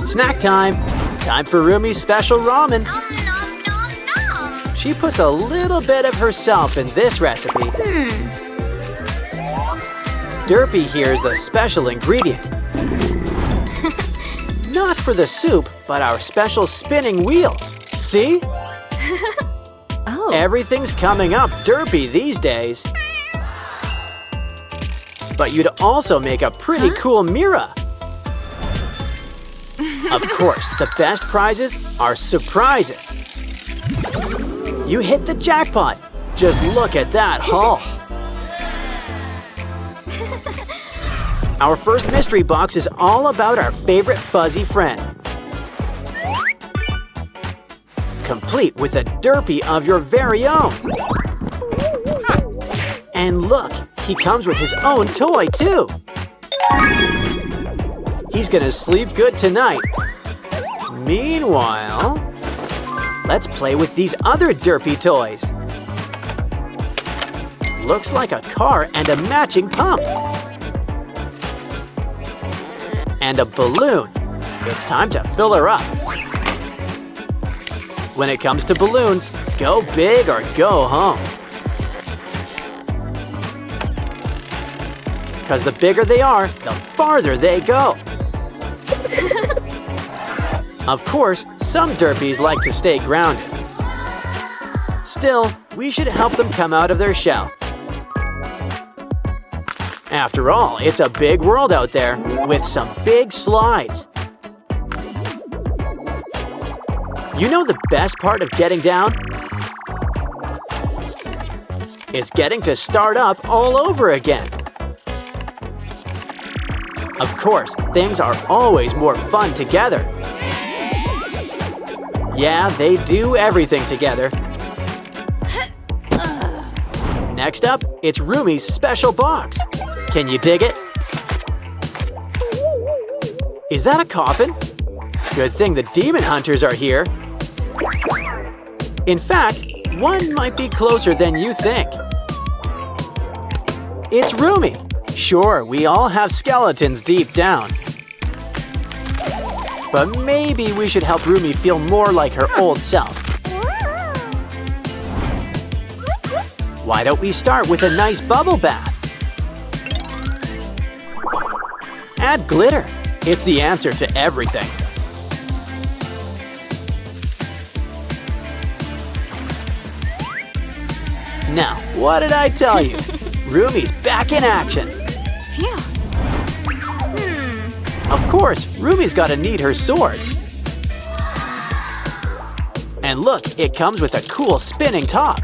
Snack time! Time for Rumi's special ramen. Nom, nom, nom, nom. She puts a little bit of herself in this recipe. Derpy here's the special ingredient. Not for the soup, but our special spinning wheel. See? Oh. Everything's coming up Derpy these days. But you'd also make a pretty cool Mira. Of course, the best prizes are surprises. You hit the jackpot. Just look at that haul. Our first mystery box is all about our favorite fuzzy friend. Complete with a Derpy of your very own. And look, he comes with his own toy too. He's gonna sleep good tonight. Meanwhile, let's play with these other Derpy toys. Looks like a car and a matching pump. And a balloon. It's time to fill her up. When it comes to balloons, go big or go home. Because the bigger they are, the farther they go. Of course, some Derpies like to stay grounded. Still, we should help them come out of their shell. After all, it's a big world out there with some big slides. You know the best part of getting down? It's getting to start up all over again. Of course, things are always more fun together. Yeah, they do everything together. Next up, it's Rumi's special box. Can you dig it? Is that a coffin? Good thing the demon hunters are here. In fact, one might be closer than you think. It's Rumi. Sure, we all have skeletons deep down. But maybe we should help Rumi feel more like her old self. Why don't we start with a nice bubble bath? Add glitter. It's the answer to everything. Now, what did I tell you? Rumi's back in action. Phew. Of course, Rumi's gotta need her sword. And look, it comes with a cool spinning top.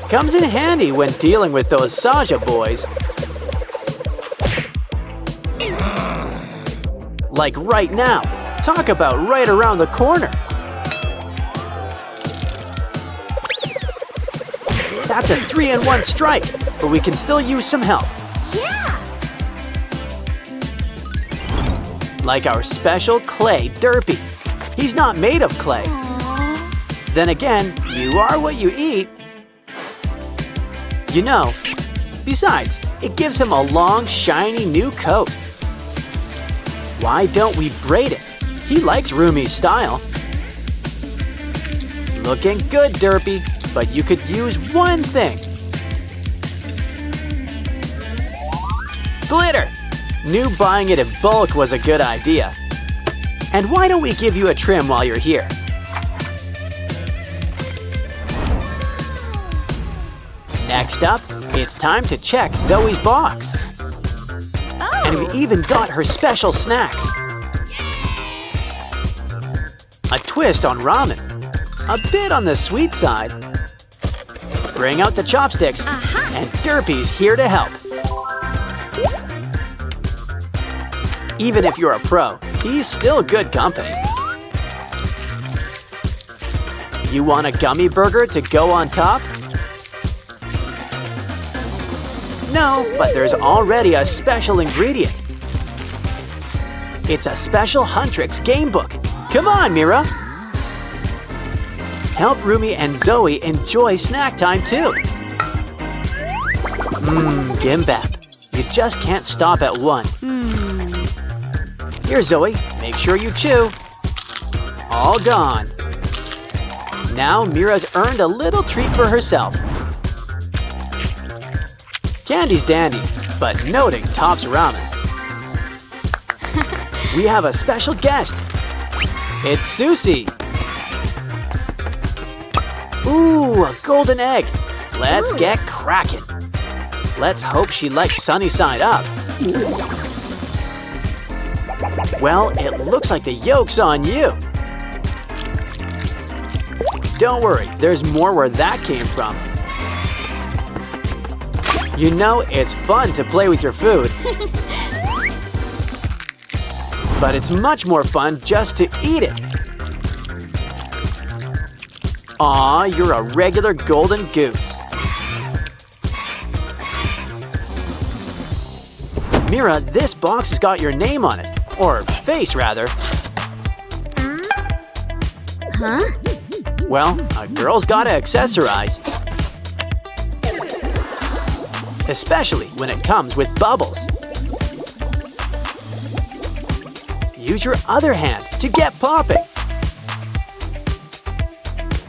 Comes in handy when dealing with those Saja boys. Like right now. Talk about right around the corner. That's a 3-in-1 strike, but we can still use some help. Yeah. Like our special clay Derpy. He's not made of clay. Then again, you are what you eat. You know, besides, it gives him a long, shiny new coat. Why don't we braid it? He likes Rumi's style. Looking good, Derpy, but you could use one thing. Glitter! Knew buying it in bulk was a good idea. And why don't we give you a trim while you're here? Next up, it's time to check Zoey's box. Oh. And we even got her special snacks. A twist on ramen. A bit on the sweet side. Bring out the chopsticks, and Derpy's here to help. Even if you're a pro, he's still good company. You want a gummy burger to go on top? No, but there's already a special ingredient. It's a special Huntrix game book. Come on, Mira. Help Rumi and Zoey enjoy snack time too. Gimbap. You just can't stop at one. Here, Zoey, make sure you chew. All gone. Now Mira's earned a little treat for herself. Candy's dandy, but noting tops ramen. We have a special guest. It's Susie. Ooh, a golden egg. Let's get cracking. Let's hope she likes sunny side up. Well, it looks like the yolk's on you. Don't worry, there's more where that came from. You know, it's fun to play with your food. But it's much more fun just to eat it. Aw, you're a regular golden goose. Mira, this box has got your name on it. Or face, rather. Huh? Well, a girl's gotta accessorize. Especially when it comes with bubbles. Use your other hand to get popping.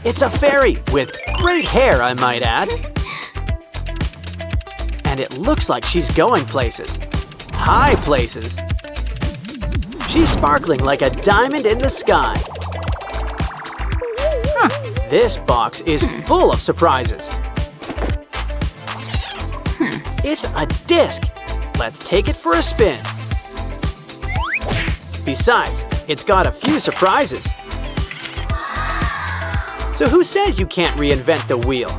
It's a fairy with great hair, I might add. And it looks like she's going places. High places. She's sparkling like a diamond in the sky. This box is full of surprises. It's a disc. Let's take it for a spin. Besides, it's got a few surprises. So who says you can't reinvent the wheel?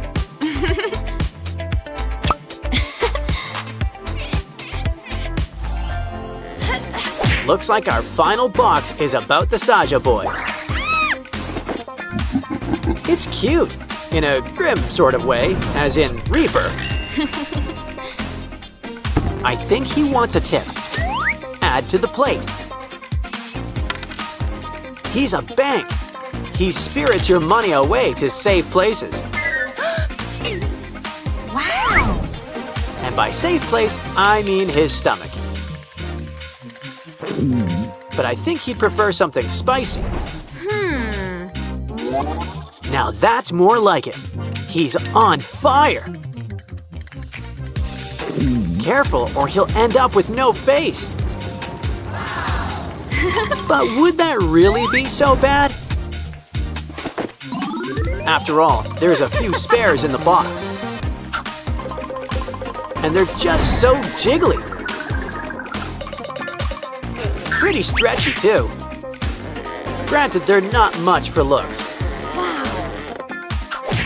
Looks like our final box is about the Saja boys. It's cute, in a grim sort of way, as in Reaper. I think he wants a tip. Add to the plate. He's a bank. He spirits your money away to safe places. Wow! And by safe place, I mean his stomach. But I think he'd prefer something spicy. Now that's more like it. He's on fire. Careful, or he'll end up with no face. But would that really be so bad? After all, there's a few spares in the box. And they're just so jiggly. Pretty stretchy, too. Granted, they're not much for looks.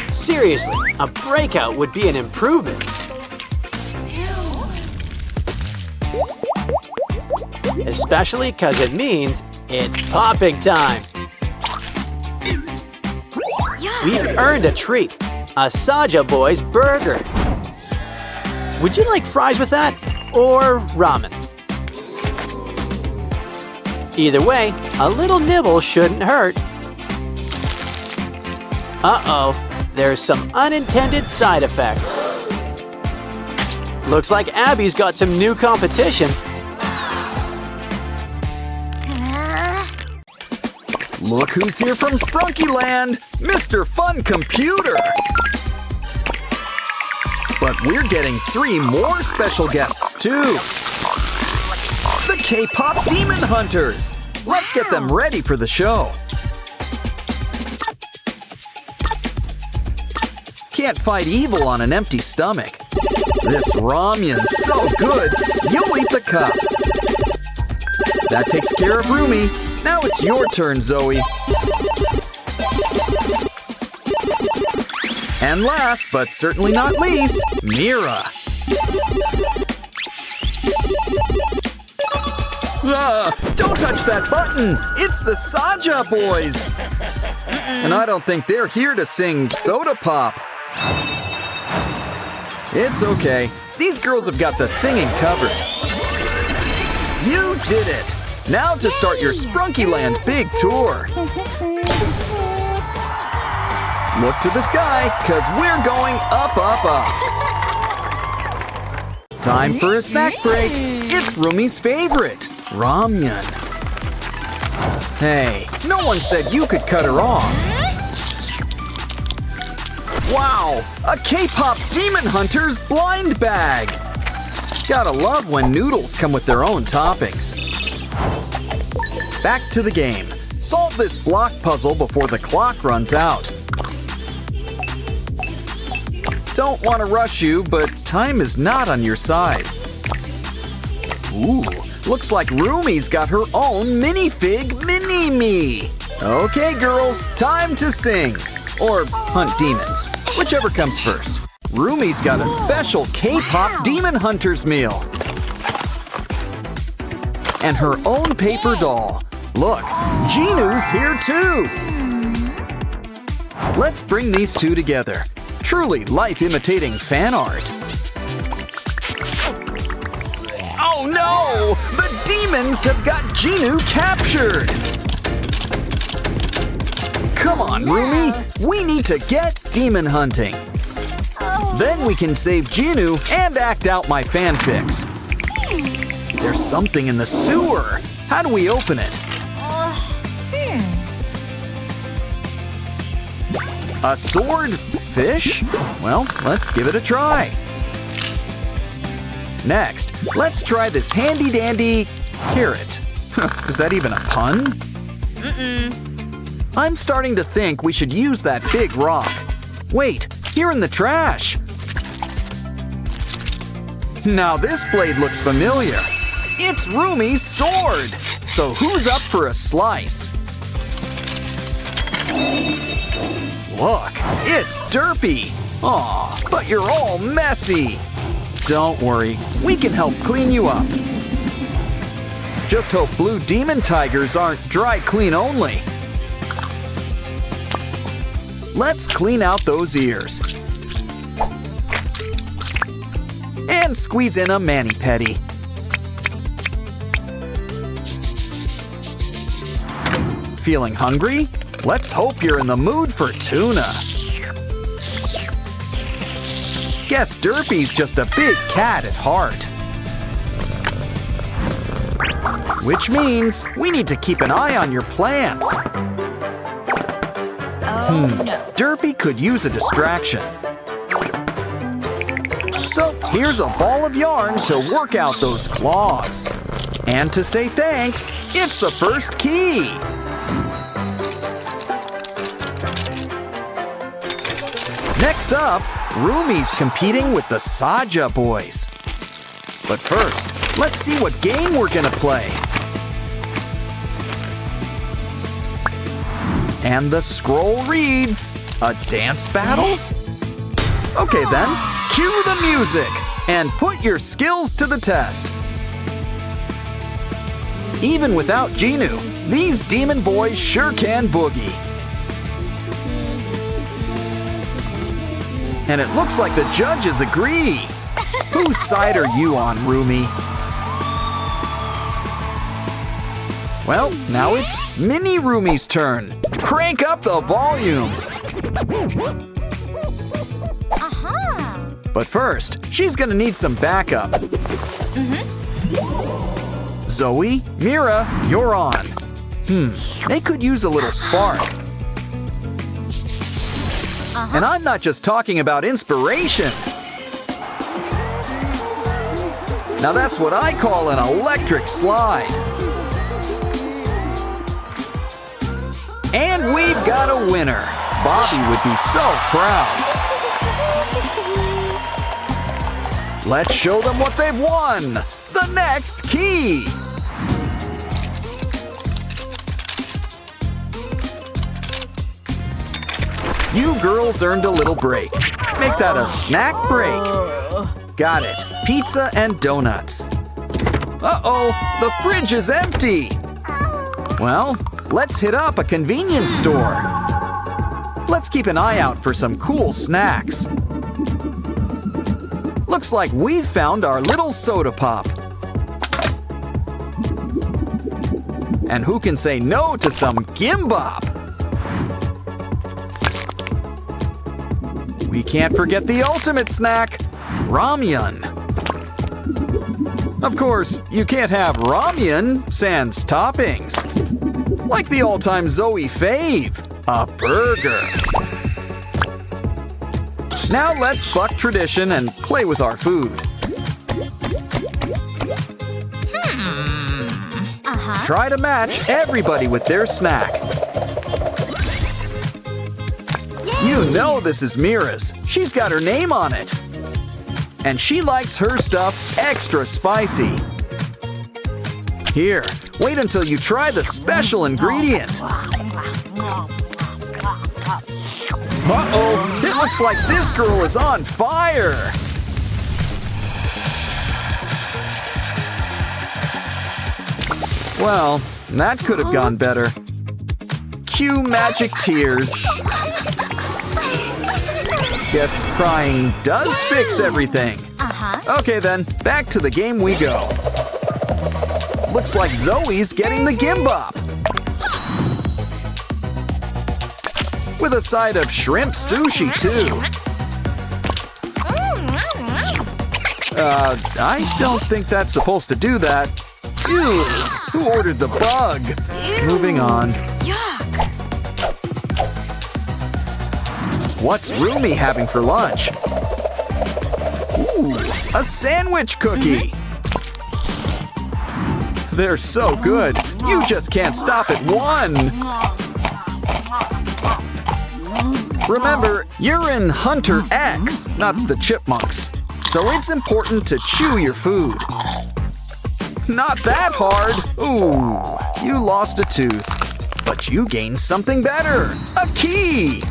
Seriously, a breakout would be an improvement. Especially because it means it's popping time. We've earned a treat, a Saja Boys burger. Would you like fries with that, or ramen? Either way, a little nibble shouldn't hurt. Uh-oh, there's some unintended side effects. Looks like Abby's got some new competition. Look who's here from Sprunkyland, Mr. Fun Computer! But we're getting 3 more special guests too. The K-pop Demon Hunters! Let's get them ready for the show. Can't fight evil on an empty stomach. This ramen's so good, you'll eat the cup. That takes care of Rumi. Now it's your turn, Zoey. And last, but certainly not least, Mira. Don't touch that button! It's the Saja Boys! And I don't think they're here to sing Soda Pop. It's okay. These girls have got the singing covered. You did it! Now to start your Sprunkyland Big Tour. Look to the sky, cause we're going up, up, up. Time for a snack break. It's Rumi's favorite, ramen. Hey, no one said you could cut her off. Wow, a K-pop Demon Hunter's blind bag. Gotta love when noodles come with their own toppings. Back to the game. Solve this block puzzle before the clock runs out. Don't want to rush you, but time is not on your side. Ooh, looks like Rumi's got her own minifig mini-me. Okay, girls, time to sing. Or hunt demons, whichever comes first. Rumi's got a special K-pop Demon Hunters meal. And her own paper doll. Look, Jinu's here too. Let's bring these two together. Truly life-imitating fan art. Oh no! The demons have got Jinu captured! Come on, Rumi! We need to get demon hunting. Then we can save Jinu and act out my fanfics. There's something in the sewer. How do we open it? A sword? Fish? Well, let's give it a try. Next, let's try this handy-dandy carrot. Is that even a pun? I'm starting to think we should use that big rock. Wait, here in the trash. Now this blade looks familiar. It's Rumi's sword. So who's up for a slice? Look, it's Derpy. Aw, but you're all messy. Don't worry, we can help clean you up. Just hope blue demon tigers aren't dry clean only. Let's clean out those ears. And squeeze in a mani-pedi. Feeling hungry? Let's hope you're in the mood for tuna. Guess Derpy's just a big cat at heart. Which means we need to keep an eye on your plants. Derpy could use a distraction. So here's a ball of yarn to work out those claws. And to say thanks, it's the first key. Next up, Rumi's competing with the Saja boys. But first, let's see what game we're gonna play. And the scroll reads, a dance battle? Okay then, cue the music and put your skills to the test. Even without Jinu, these demon boys sure can boogie. And it looks like the judges agree. Whose side are you on, Rumi? Well, now it's Mini Rumi's turn. Crank up the volume. But first, she's gonna need some backup. Zoey, Mira, you're on. They could use a little spark. And I'm not just talking about inspiration. Now that's what I call an electric slide. And we've got a winner. Bobby would be so proud. Let's show them what they've won. The next key. You girls earned a little break. Make that a snack break. Got it. Pizza and donuts. Uh-oh, the fridge is empty. Well, let's hit up a convenience store. Let's keep an eye out for some cool snacks. Looks like we've found our little soda pop. And who can say no to some gimbap? We can't forget the ultimate snack, ramyun. Of course, you can't have ramyun sans toppings. like the all-time Zoey fave, a burger. Now let's buck tradition and play with our food. Try to match everybody with their snack. You know this is Mira's. She's got her name on it. And she likes her stuff extra spicy. Here, wait until you try the special ingredient. Uh-oh, it looks like this girl is on fire. Well, that could have gone better. Cue magic tears. Guess crying does fix everything. Okay then, back to the game we go. Looks like Zoey's getting the gimbap. With a side of shrimp sushi too. I don't think that's supposed to do that. Ew, who ordered the bug? Moving on. What's Rumi having for lunch? Ooh, a sandwich cookie. They're so good, you just can't stop at one. Remember, you're in Huntrix, not the chipmunks. So it's important to chew your food. Not that hard. Ooh, you lost a tooth. But you gained something better, a key.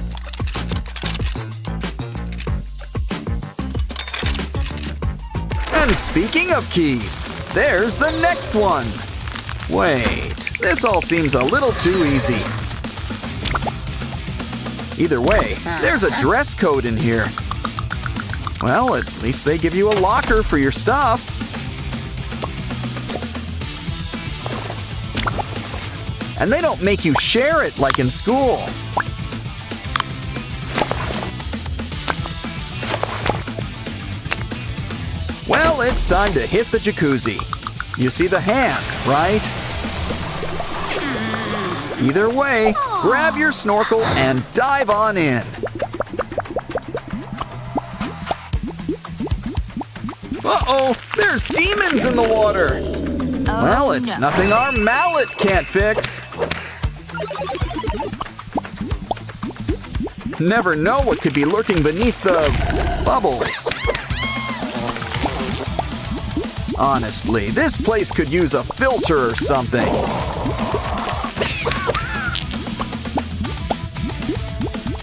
And speaking of keys, there's the next one. Wait, this all seems a little too easy. Either way, there's a dress code in here. Well, at least they give you a locker for your stuff. And they don't make you share it like in school. Well, it's time to hit the jacuzzi. You see the hand, right? Either way, grab your snorkel and dive on in. Uh-oh, there's demons in the water. Well, it's nothing our mallet can't fix. Never know what could be lurking beneath the bubbles. Honestly, this place could use a filter or something.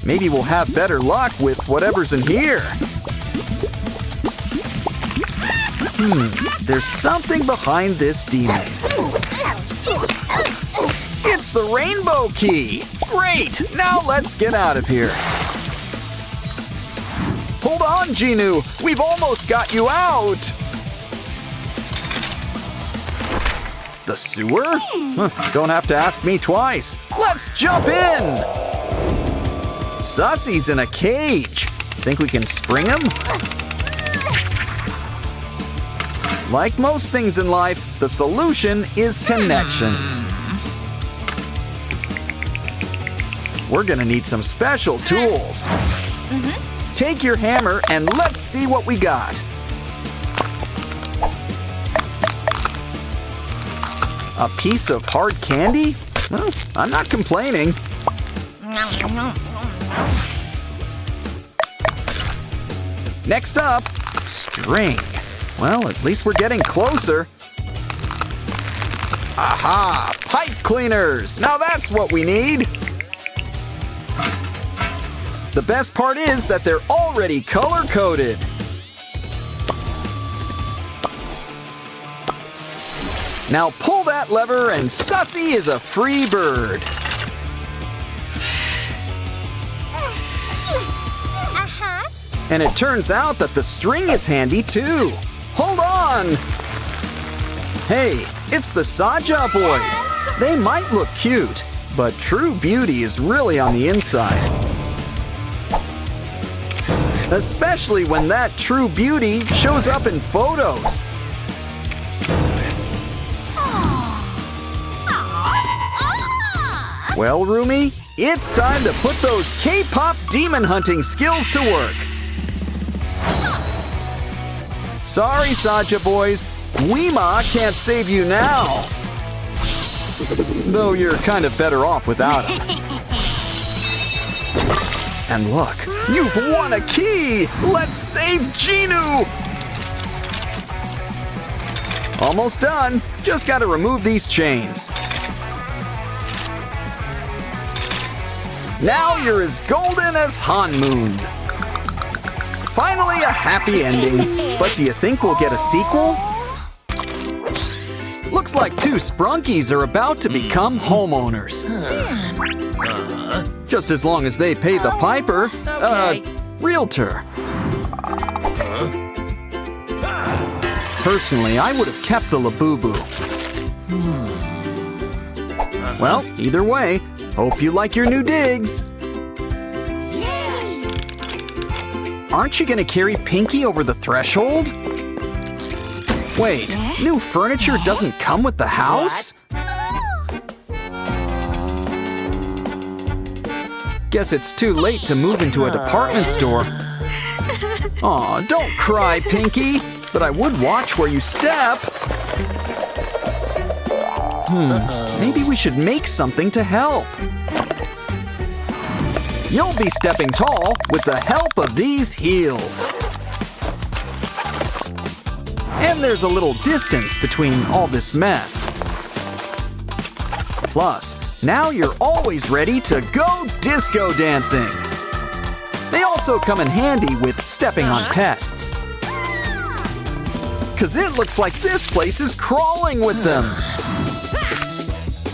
Maybe we'll have better luck with whatever's in here. There's something behind this demon. It's the rainbow key. Great, now let's get out of here. Hold on, Jinu, we've almost got you out. The sewer? Don't have to ask me twice. Let's jump in. Sussy's in a cage. Think we can spring him? Like most things in life, the solution is connections. We're gonna need some special tools. Take your hammer and let's see what we got. A piece of hard candy? Well, I'm not complaining. Next up, string. Well, at least we're getting closer. Aha! Pipe cleaners! Now that's what we need! The best part is that they're already color-coded. Now pull that lever and Sussy is a free bird. And it turns out that the string is handy too. Hold on! Hey, it's the Saja boys. They might look cute, but true beauty is really on the inside. Especially when that true beauty shows up in photos. Well, Rumi, it's time to put those K-pop demon hunting skills to work. Sorry, Saja boys. Weema can't save you now. Though you're kind of better off without him. And look, you've won a key! Let's save Jinu! Almost done. Just gotta remove these chains. Now you're as golden as Han Moon. Finally a happy ending. But do you think we'll get a sequel? Looks like two Sprunkies are about to become homeowners. Just as long as they pay the piper, realtor. Personally, I would have kept the Labubu. Well, either way, hope you like your new digs. Aren't you gonna carry Pinky over the threshold? Wait, new furniture doesn't come with the house? Guess it's too late to move into a department store. Aw, don't cry, Pinky. But I would watch where you step. Maybe we should make something to help. You'll be stepping tall with the help of these heels. And there's a little distance between all this mess. Plus, now you're always ready to go disco dancing. They also come in handy with stepping on pests. 'Cause it looks like this place is crawling with them.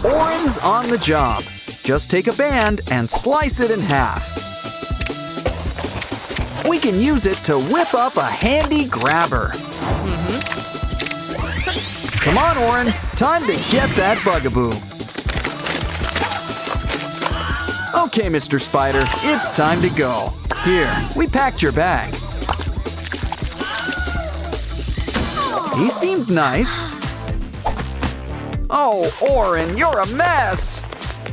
Oren's on the job. Just take a band and slice it in half. We can use it to whip up a handy grabber. Come on, Oren. Time to get that bugaboo. Okay, Mr. Spider, it's time to go. Here, we packed your bag. He seemed nice. Oh, Oren, you're a mess.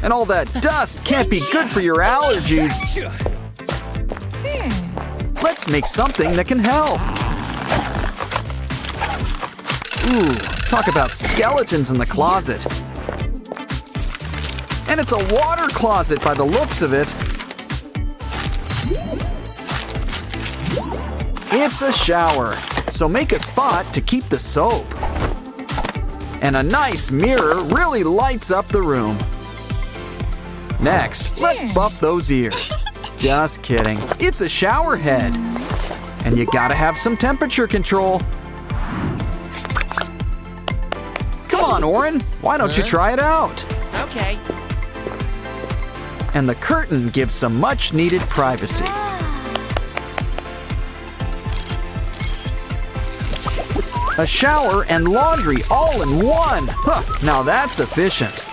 And all that dust can't be good for your allergies. Let's make something that can help. Ooh, talk about skeletons in the closet. And it's a water closet by the looks of it. It's a shower, so make a spot to keep the soap. And a nice mirror really lights up the room. Next, let's buff those ears. Just kidding, it's a shower head. And you gotta have some temperature control. Come on, Oren, why don't you try it out? Okay. And the curtain gives some much needed privacy. A shower and laundry all in one. Huh, now that's efficient.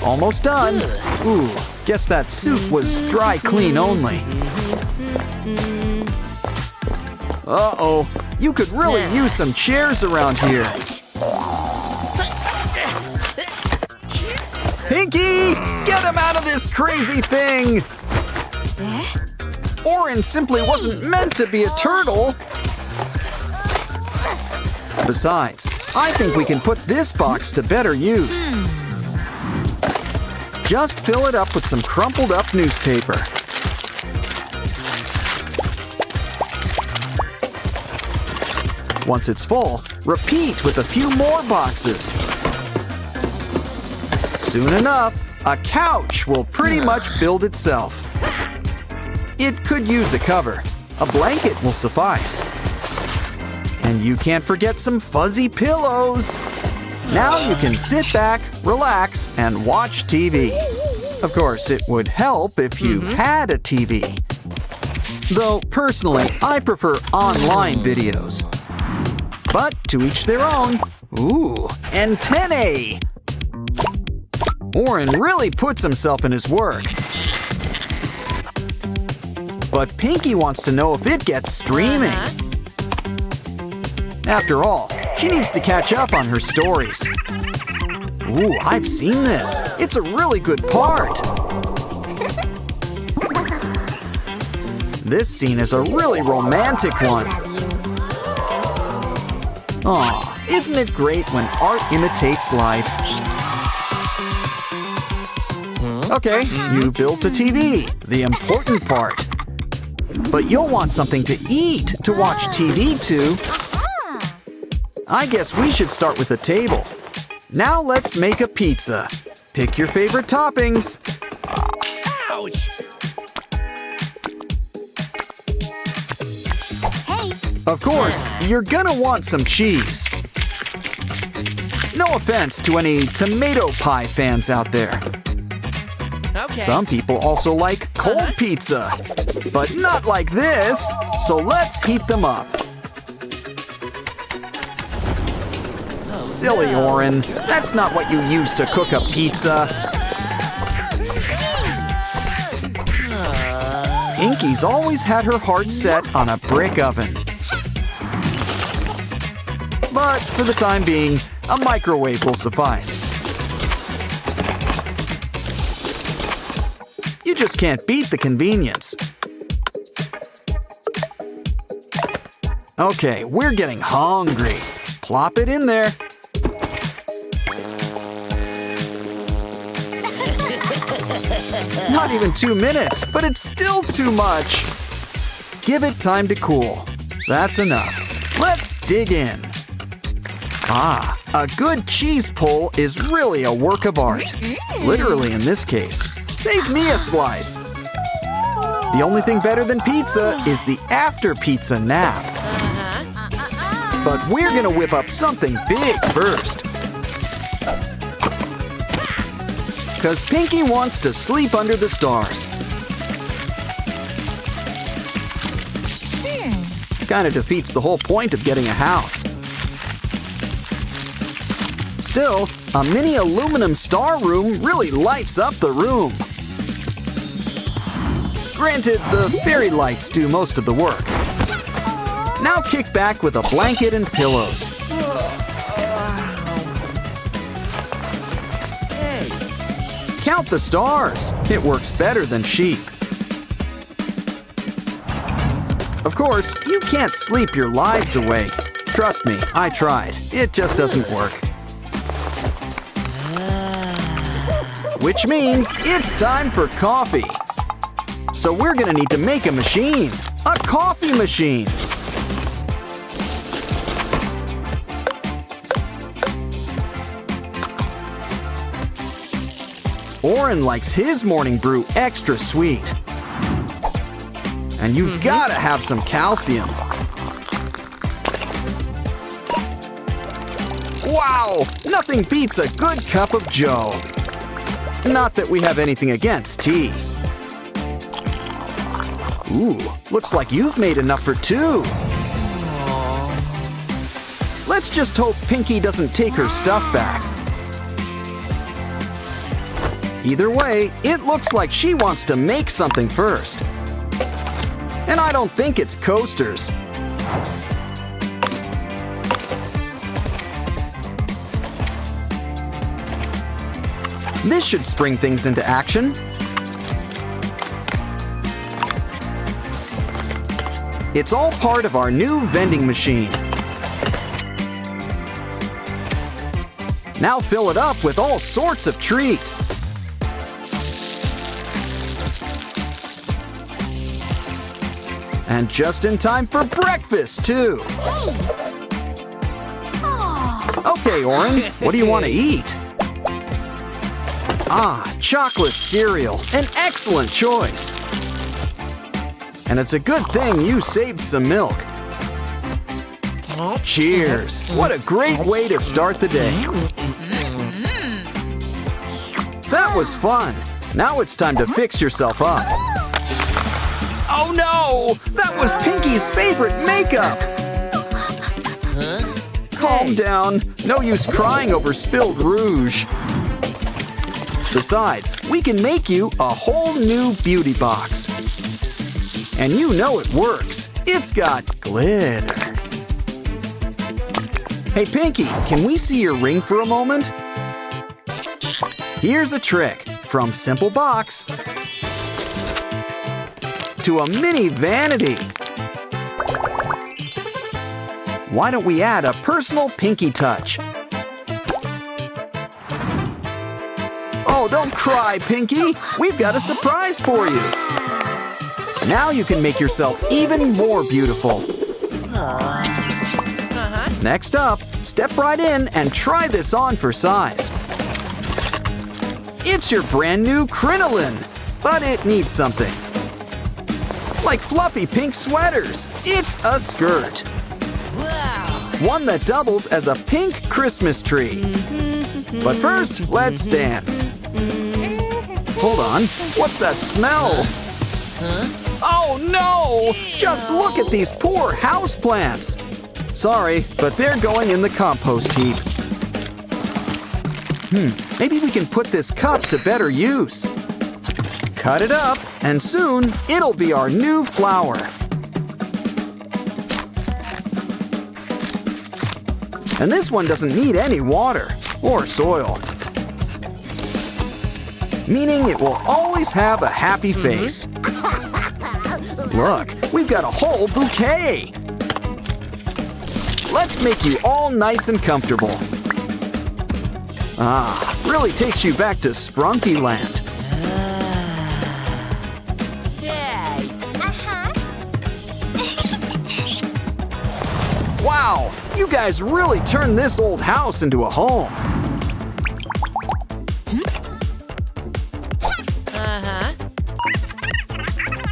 Almost done. Ooh, guess that suit was dry clean only. Uh-oh, you could really use some chairs around here. Pinky, get him out of this crazy thing! Oren simply wasn't meant to be a turtle. Besides, I think we can put this box to better use. Just fill it up with some crumpled up newspaper. Once it's full, repeat with a few more boxes. Soon enough, a couch will pretty much build itself. It could use a cover. A blanket will suffice. And you can't forget some fuzzy pillows. Now you can sit back, relax, and watch TV. Of course, it would help if you had a TV. Though, personally, I prefer online videos. But to each their own. Ooh, antennae! Oren really puts himself in his work. But Pinky wants to know if it gets streaming. After all, she needs to catch up on her stories. Ooh, I've seen this. It's a really good part. This scene is a really romantic one. Aw, isn't it great when art imitates life? Okay, you built a TV, the important part. But you'll want something to eat to watch TV to. I guess we should start with a table. Now let's make a pizza. Pick your favorite toppings. Ouch! Hey. Of course, you're gonna want some cheese. No offense to any tomato pie fans out there. Okay. Some people also like cold pizza, but not like this, so let's heat them up. Silly Oren, that's not what you use to cook a pizza. Pinky's always had her heart set on a brick oven. But for the time being, a microwave will suffice. You just can't beat the convenience. Okay, we're getting hungry. Plop it in there. Not even 2 minutes, but it's still too much. Give it time to cool. That's enough. Let's dig in. Ah, a good cheese pull is really a work of art. Literally in this case. Save me a slice. The only thing better than pizza is the after pizza nap. But we're gonna whip up something big first. Cause Pinky wants to sleep under the stars. Kinda defeats the whole point of getting a house. Still, a mini aluminum star room really lights up the room. Granted, the fairy lights do most of the work. Now kick back with a blanket and pillows. Count the stars. It works better than sheep. Of course, you can't sleep your lives away. Trust me, I tried. It just doesn't work. Which means it's time for coffee. So we're gonna need to make a machine. A coffee machine. Oren likes his morning brew extra sweet. And you've gotta have some calcium. Wow! Nothing beats a good cup of joe. Not that we have anything against tea. Ooh, looks like you've made enough for 2. Let's just hope Pinky doesn't take her stuff back. Either way, it looks like she wants to make something first. And I don't think it's coasters. This should spring things into action. It's all part of our new vending machine. Now fill it up with all sorts of treats. And just in time for breakfast, too. Okay, Oren, what do you want to eat? Ah, chocolate cereal, an excellent choice. And it's a good thing you saved some milk. Cheers, what a great way to start the day. That was fun. Now it's time to fix yourself up. Oh no, that was Pinky's favorite makeup. Calm down, no use crying over spilled rouge. Besides, we can make you a whole new beauty box. And you know it works. It's got glitter. Hey Pinky, can we see your ring for a moment? Here's a trick. From simple box to a mini vanity. Why don't we add a personal pinky touch? Oh, don't cry, Pinky. We've got a surprise for you. Now you can make yourself even more beautiful. Next up, step right in and try this on for size. It's your brand new crinoline, but it needs something. Like fluffy pink sweaters, it's a skirt. One that doubles as a pink Christmas tree. But first, let's dance. Hold on, what's that smell? Oh no! Just look at these poor houseplants. Sorry, but they're going in the compost heap. Maybe we can put this cup to better use. Cut it up, and soon it'll be our new flower. And this one doesn't need any water or soil, meaning it will always have a happy face. Look, we've got a whole bouquet. Let's make you all nice and comfortable. Really takes you back to Sprunky Land. Wow, you guys really turned this old house into a home.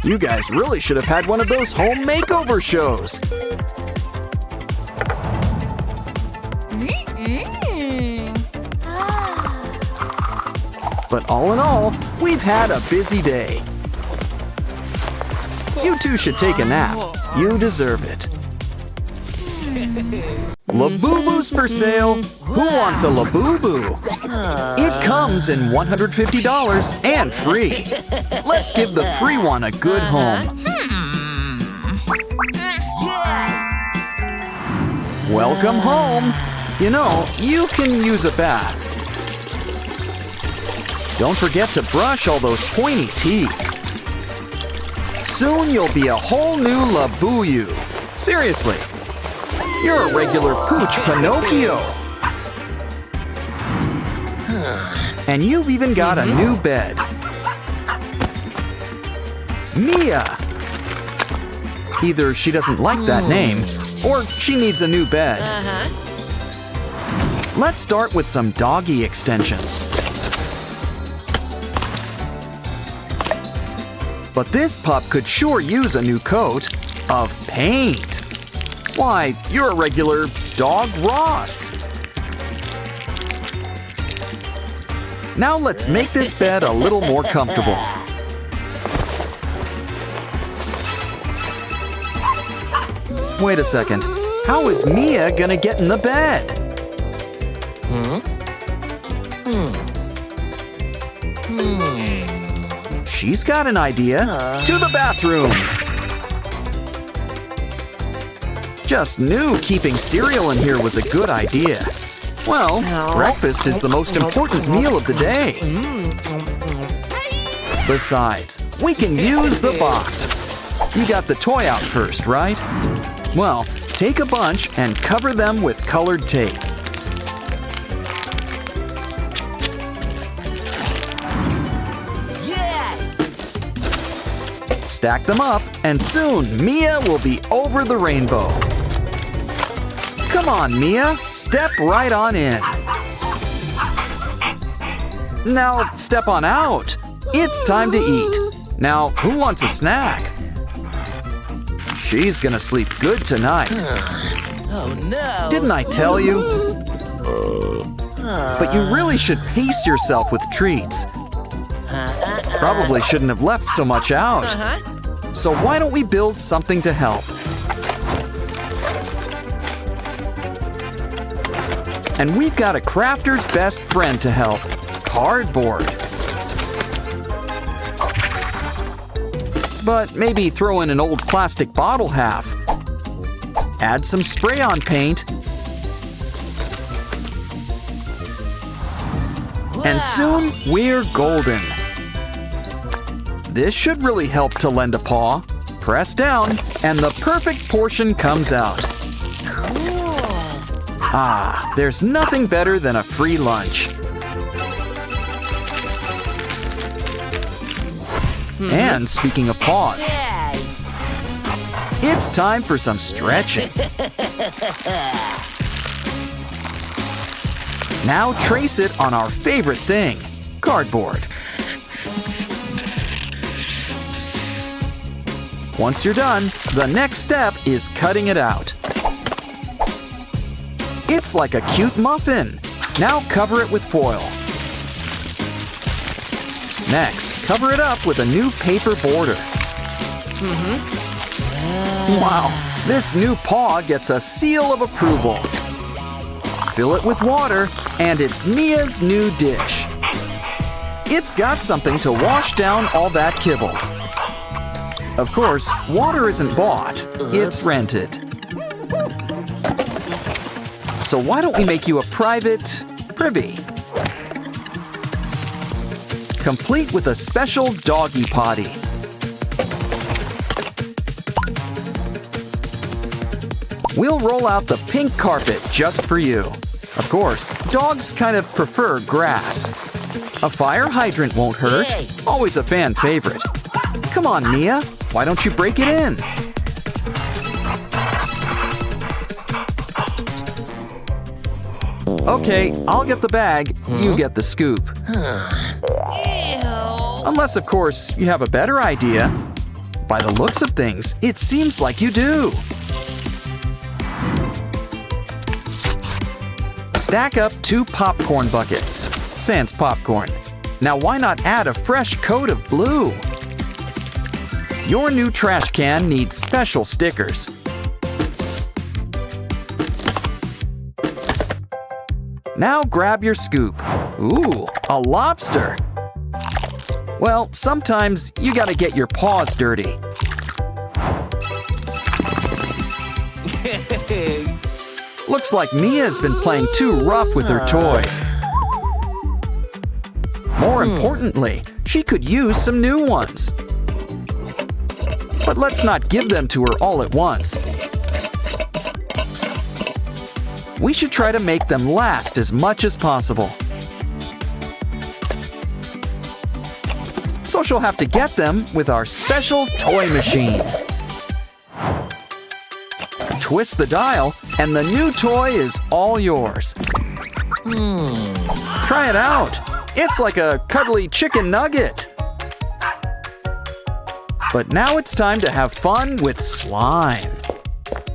You guys really should have had one of those home makeover shows. But all in all, we've had a busy day. You two should take a nap. You deserve it. Labubu's for sale. Who wants a Labubu? It comes in $150 and free. Let's give the free one a good home. Welcome home. You know, you can use a bath. Don't forget to brush all those pointy teeth. Soon you'll be a whole new Labuyu. Seriously. You're a regular pooch Pinocchio. And you've even got a new bed. Mia. Either she doesn't like that name, or she needs a new bed. Let's start with some doggy extensions. But this pup could sure use a new coat of paint. Why, you're a regular dog Ross. Now let's make this bed a little more comfortable. Wait a second. How is Mia gonna get in the bed? She's got an idea. To the bathroom. Just knew keeping cereal in here was a good idea. Well, breakfast is the most important meal of the day. Besides, we can use the box. You got the toy out first, right? Well, take a bunch and cover them with colored tape. Stack them up, and soon Mia will be over the rainbow. Come on, Mia, step right on in. Now, step on out. It's time to eat. Now, who wants a snack? She's gonna sleep good tonight. Oh no! Didn't I tell you? But you really should pace yourself with treats. Probably shouldn't have left so much out. So why don't we build something to help? And we've got a crafter's best friend to help, cardboard. But maybe throw in an old plastic bottle half. Add some spray-on paint. And soon, we're golden. This should really help to lend a paw. Press down, and the perfect portion comes out. Ah, there's nothing better than a free lunch. And speaking of paws, it's time for some stretching. Now trace it on our favorite thing, cardboard. Once you're done, the next step is cutting it out. It's like a cute muffin. Now cover it with foil. Next, cover it up with a new paper border. Wow, this new paw gets a seal of approval. Fill it with water, and it's Mia's new dish. It's got something to wash down all that kibble. Of course, water isn't bought, it's rented. So why don't we make you a private privy? Complete with a special doggy potty. We'll roll out the pink carpet just for you. Of course, dogs kind of prefer grass. A fire hydrant won't hurt, always a fan favorite. Come on, Mia, why don't you break it in? Okay, I'll get the bag, you get the scoop. Unless, of course, you have a better idea. By the looks of things, it seems like you do. Stack up 2 popcorn buckets, sans popcorn. Now why not add a fresh coat of blue? Your new trash can needs special stickers. Now grab your scoop. Ooh, a lobster. Well, sometimes you gotta get your paws dirty. Looks like Mia's been playing too rough with her toys. More importantly, she could use some new ones. But let's not give them to her all at once. We should try to make them last as much as possible. So she'll have to get them with our special toy machine. Twist the dial, and the new toy is all yours. Try it out. It's like a cuddly chicken nugget. But now it's time to have fun with slime.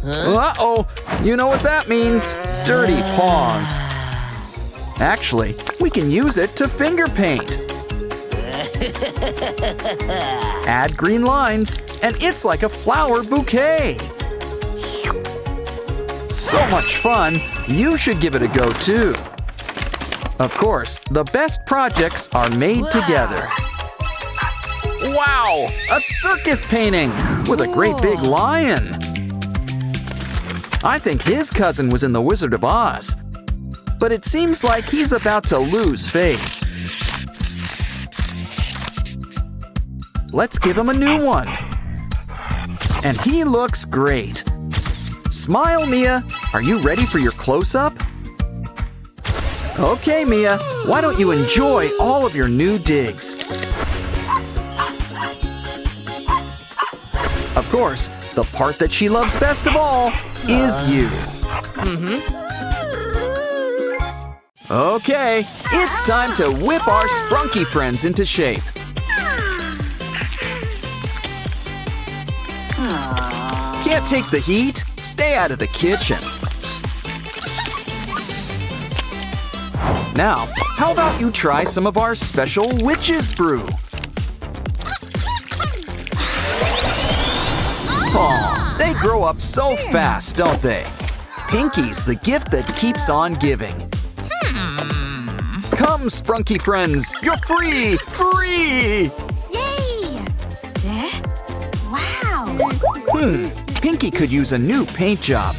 Uh-oh, you know what that means. Dirty paws. Actually, we can use it to finger paint. Add green lines, and it's like a flower bouquet. So much fun, you should give it a go too. Of course, the best projects are made together. Wow, a circus painting with a great big lion. I think his cousin was in The Wizard of Oz, but it seems like he's about to lose face. Let's give him a new one. And he looks great. Smile, Mia. Are you ready for your close-up? Okay, Mia, why don't you enjoy all of your new digs? Of course, the part that she loves best of all is you. Okay, it's time to whip our sprunky friends into shape. Can't take the heat? Stay out of the kitchen. Now, how about you try some of our special witch's brew? Aw, they grow up so fast, don't they? Pinky's the gift that keeps on giving. Come, sprunky friends, you're free! Free! Yay! Wow! Pinky could use a new paint job.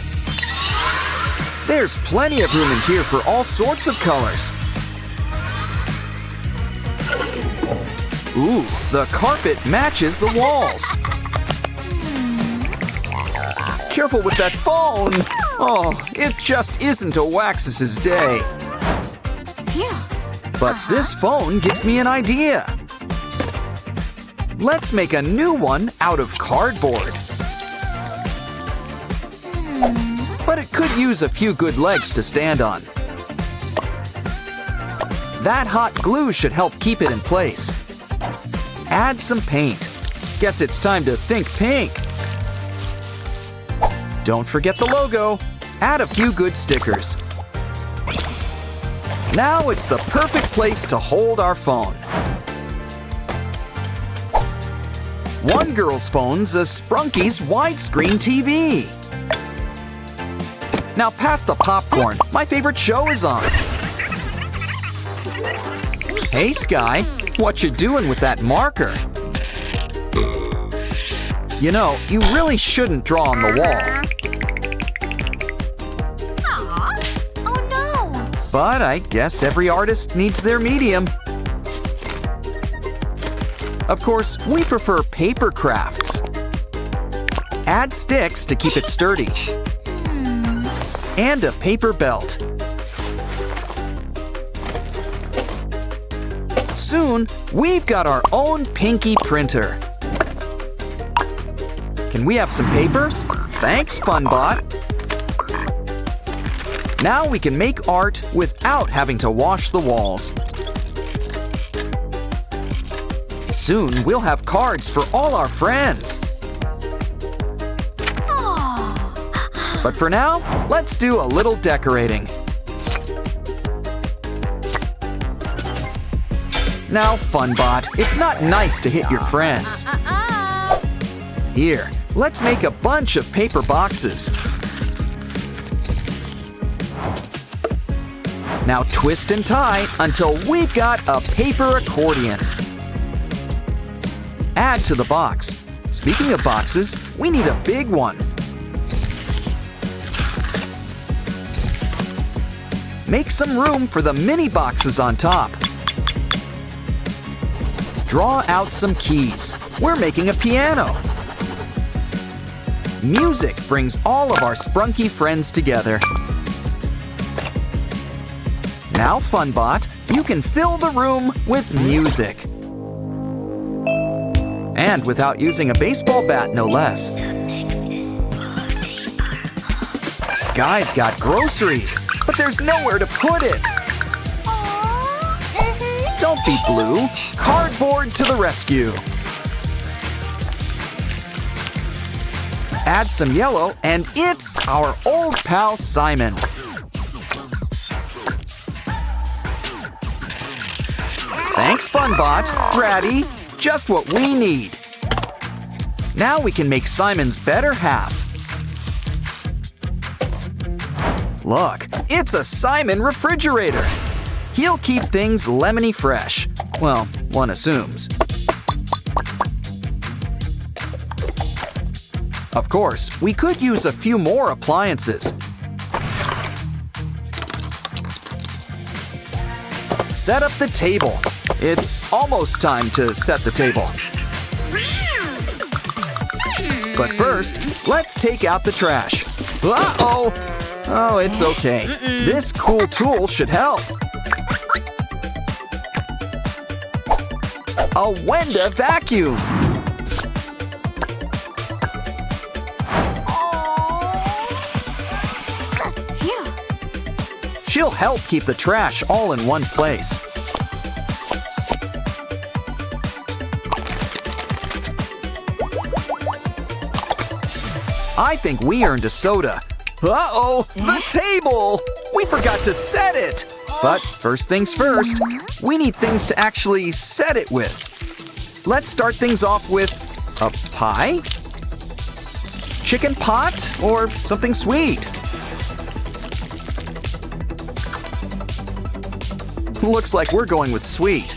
There's plenty of room in here for all sorts of colors. Ooh, the carpet matches the walls. Careful with that phone. Oh, it just isn't a Wax's day. But this phone gives me an idea. Let's make a new one out of cardboard. But it could use a few good legs to stand on. That hot glue should help keep it in place. Add some paint. Guess it's time to think pink. Don't forget the logo. Add a few good stickers. Now it's the perfect place to hold our phone. One girl's phone's a Sprunky's widescreen TV. Now pass the popcorn. My favorite show is on. Hey, Sky. What you doing with that marker? You know, you really shouldn't draw on the wall. Oh no! But I guess every artist needs their medium. Of course, we prefer paper crafts. Add sticks to keep it sturdy. And a paper belt. Soon, we've got our own Pinky printer. Can we have some paper? Thanks, FunBot. Now we can make art without having to wash the walls. Soon, we'll have cards for all our friends. But for now, let's do a little decorating. Now, FunBot, it's not nice to hit your friends. Here, let's make a bunch of paper boxes. Now twist and tie until we've got a paper accordion. Add to the box. Speaking of boxes, we need a big one. Make some room for the mini boxes on top. Draw out some keys. We're making a piano. Music brings all of our Sprunky friends together. Now, FunBot, you can fill the room with music. And without using a baseball bat, no less. Sky's got groceries, but there's nowhere to put it. Don't be blue. Cardboard to the rescue. Add some yellow, and it's our old pal Simon. Thanks, FunBot. Bratty, just what we need. Now we can make Simon's better half. Look, it's a Simon refrigerator. He'll keep things lemony fresh. Well, one assumes. Of course, we could use a few more appliances. Set up the table. It's almost time to set the table. But first, let's take out the trash. Uh-oh! Oh, it's okay. This cool tool should help. A Wenda vacuum. She'll help keep the trash all in one place. I think we earned a soda. Uh-oh, the table! We forgot to set it! But first things first, we need things to actually set it with. Let's start things off with a pie? Chicken pot? Or something sweet? Looks like we're going with sweet.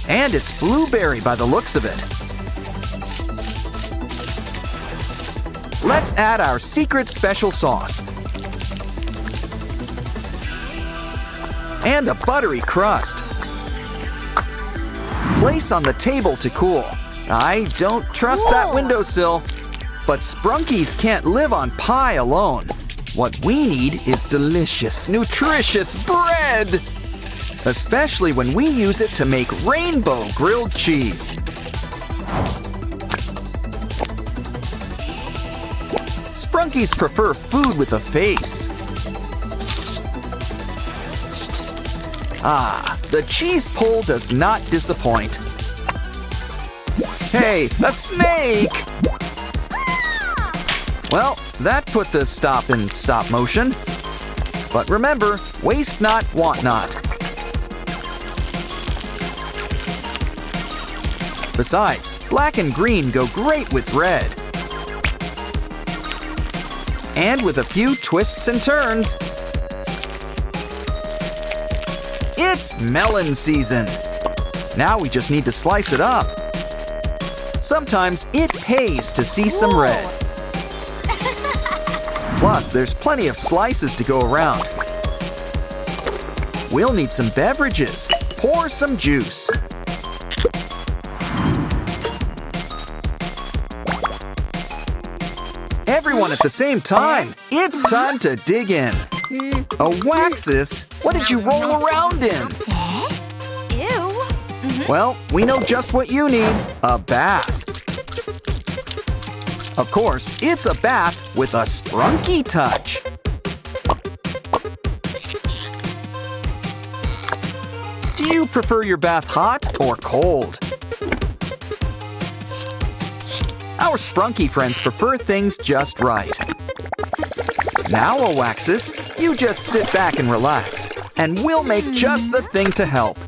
And it's blueberry by the looks of it. Let's add our secret special sauce. And a buttery crust. Place on the table to cool. I don't trust that windowsill. But Sprunkies can't live on pie alone. What we need is delicious, nutritious bread! Especially when we use it to make rainbow grilled cheese. Sprunkies prefer food with a face. Ah, the cheese pull does not disappoint. Hey, a snake! Well, that put the stop in stop motion. But remember, waste not, want not. Besides, black and green go great with red. And with a few twists and turns, it's melon season. Now we just need to slice it up. Sometimes it pays to see some red. Plus, there's plenty of slices to go around. We'll need some beverages. Pour some juice. Everyone at the same time. It's time to dig in. A Waxus? What did you roll around in? Ew. Well, we know just what you need. A bath. Of course, it's a bath with a sprunky touch. Do you prefer your bath hot or cold? Our sprunky friends prefer things just right. Now, Waxus, you just sit back and relax, and we'll make just the thing to help.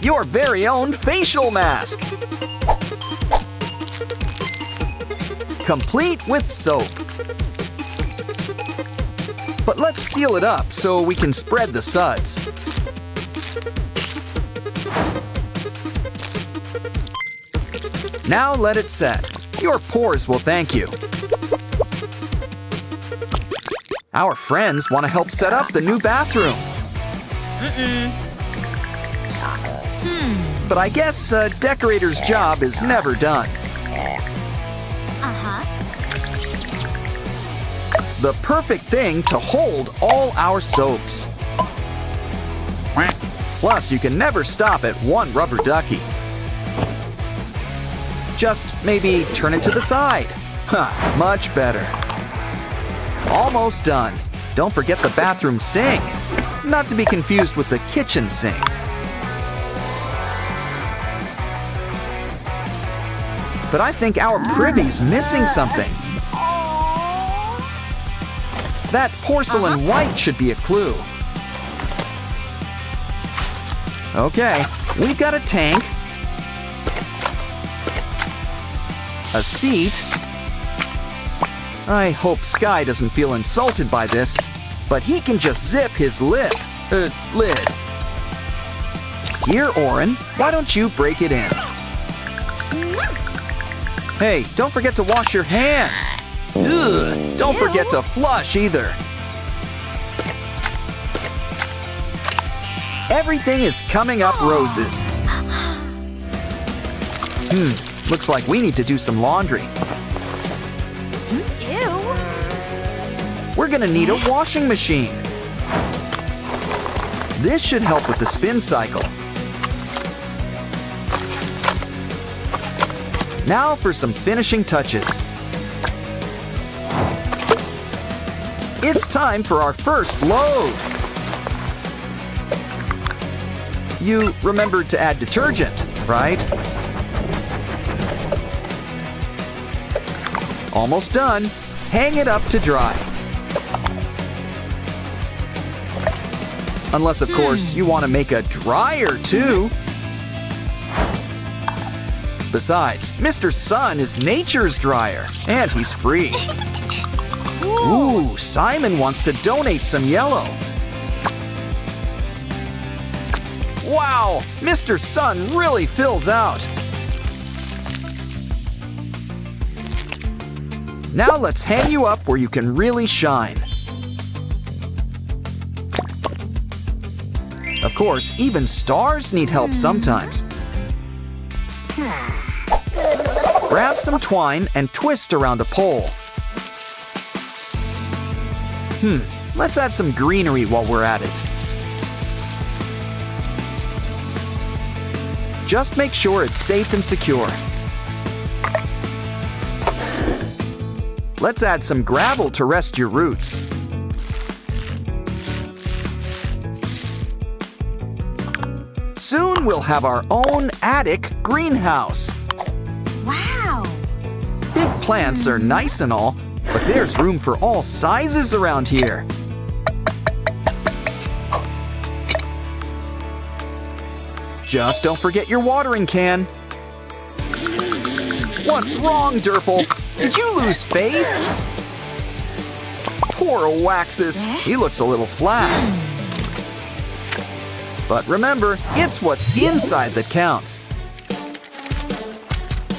Your very own facial mask. Complete with soap. But let's seal it up so we can spread the suds. Now let it set. Your pores will thank you. Our friends want to help set up the new bathroom. But I guess a decorator's job is never done. The perfect thing to hold all our soaps. Plus, you can never stop at one rubber ducky. Just maybe turn it to the side. Much better. Almost done. Don't forget the bathroom sink. Not to be confused with the kitchen sink. But I think our privy's missing something. That porcelain white should be a clue. Okay, we've got a tank, a seat. I hope Sky doesn't feel insulted by this, but he can just zip his lid. Here, Oren, why don't you break it in? Hey, don't forget to wash your hands. Ugh, don't forget to flush either. Everything is coming up roses. Looks like we need to do some laundry. We're gonna need a washing machine. This should help with the spin cycle. Now for some finishing touches. It's time for our first load. You remembered to add detergent, right? Almost done. Hang it up to dry. Unless, of course, you want to make a dryer, too. Besides, Mr. Sun is nature's dryer, and he's free. Ooh, Simon wants to donate some yellow. Wow, Mr. Sun really fills out. Now let's hang you up where you can really shine. Of course, even stars need help sometimes. Grab some twine and twist around a pole. Let's add some greenery while we're at it. Just make sure it's safe and secure. Let's add some gravel to rest your roots. Soon we'll have our own attic greenhouse. Wow. Big plants are nice and all, but there's room for all sizes around here. Just don't forget your watering can. What's wrong, Derpy? Did you lose face? Poor Oaxis. He looks a little flat. But remember, it's what's inside that counts.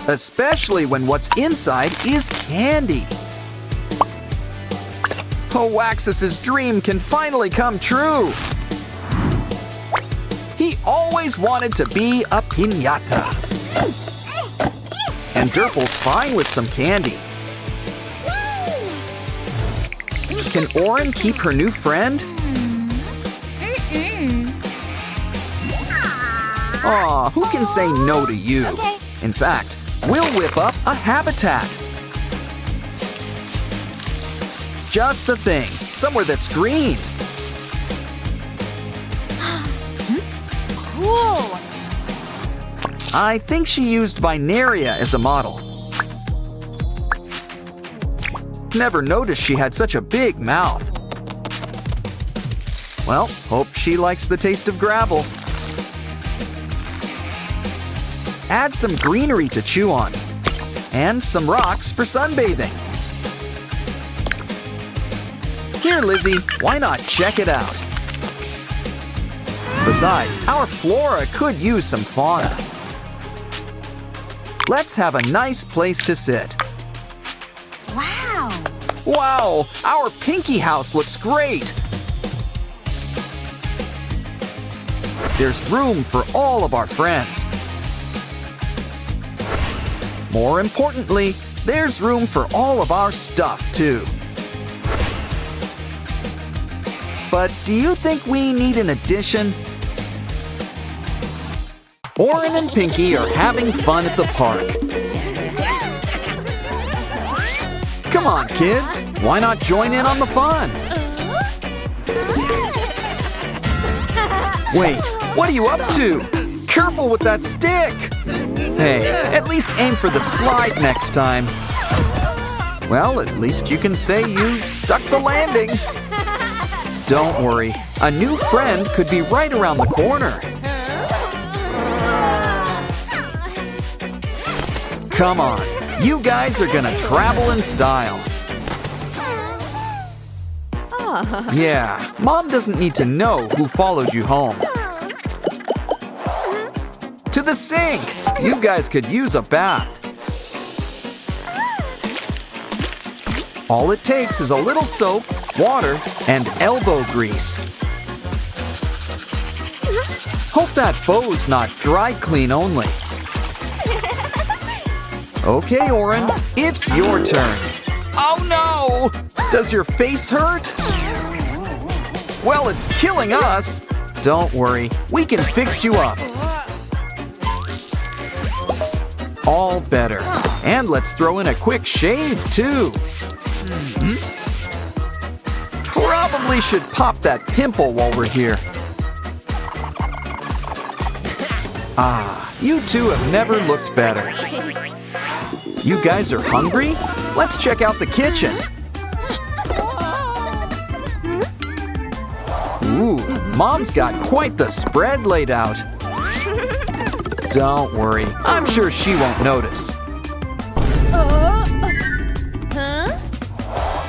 Especially when what's inside is candy. Oaxis's dream can finally come true. He always wanted to be a piñata. And Derpy's fine with some candy. Can Oren keep her new friend? Aw, who can say no to you? Okay. In fact, we'll whip up a habitat. Just the thing, somewhere that's green. Cool. I think she used Vinaria as a model. Never noticed she had such a big mouth. Well, hope she likes the taste of gravel. Add some greenery to chew on. And some rocks for sunbathing. Here, Lizzie, why not check it out? Besides, our flora could use some fauna. Let's have a nice place to sit. Wow. Wow, our Pinky house looks great. There's room for all of our friends. More importantly, there's room for all of our stuff, too. But do you think we need an addition? Oren and Pinky are having fun at the park. Come on, kids. Why not join in on the fun? Wait, what are you up to? Careful with that stick! Hey, at least aim for the slide next time. Well, at least you can say you stuck the landing. Don't worry, a new friend could be right around the corner. Come on, you guys are gonna travel in style. Yeah, Mom doesn't need to know who followed you home. To the sink! You guys could use a bath. All it takes is a little soap, water, and elbow grease. Hope that bow's not dry clean only. Okay, Oren, it's your turn. Oh no! Does your face hurt? Well, it's killing us. Don't worry, we can fix you up. All better. And let's throw in a quick shave, too. Probably should pop that pimple while we're here. Ah, you two have never looked better. You guys are hungry? Let's check out the kitchen. Ooh, Mom's got quite the spread laid out. Don't worry, I'm sure she won't notice.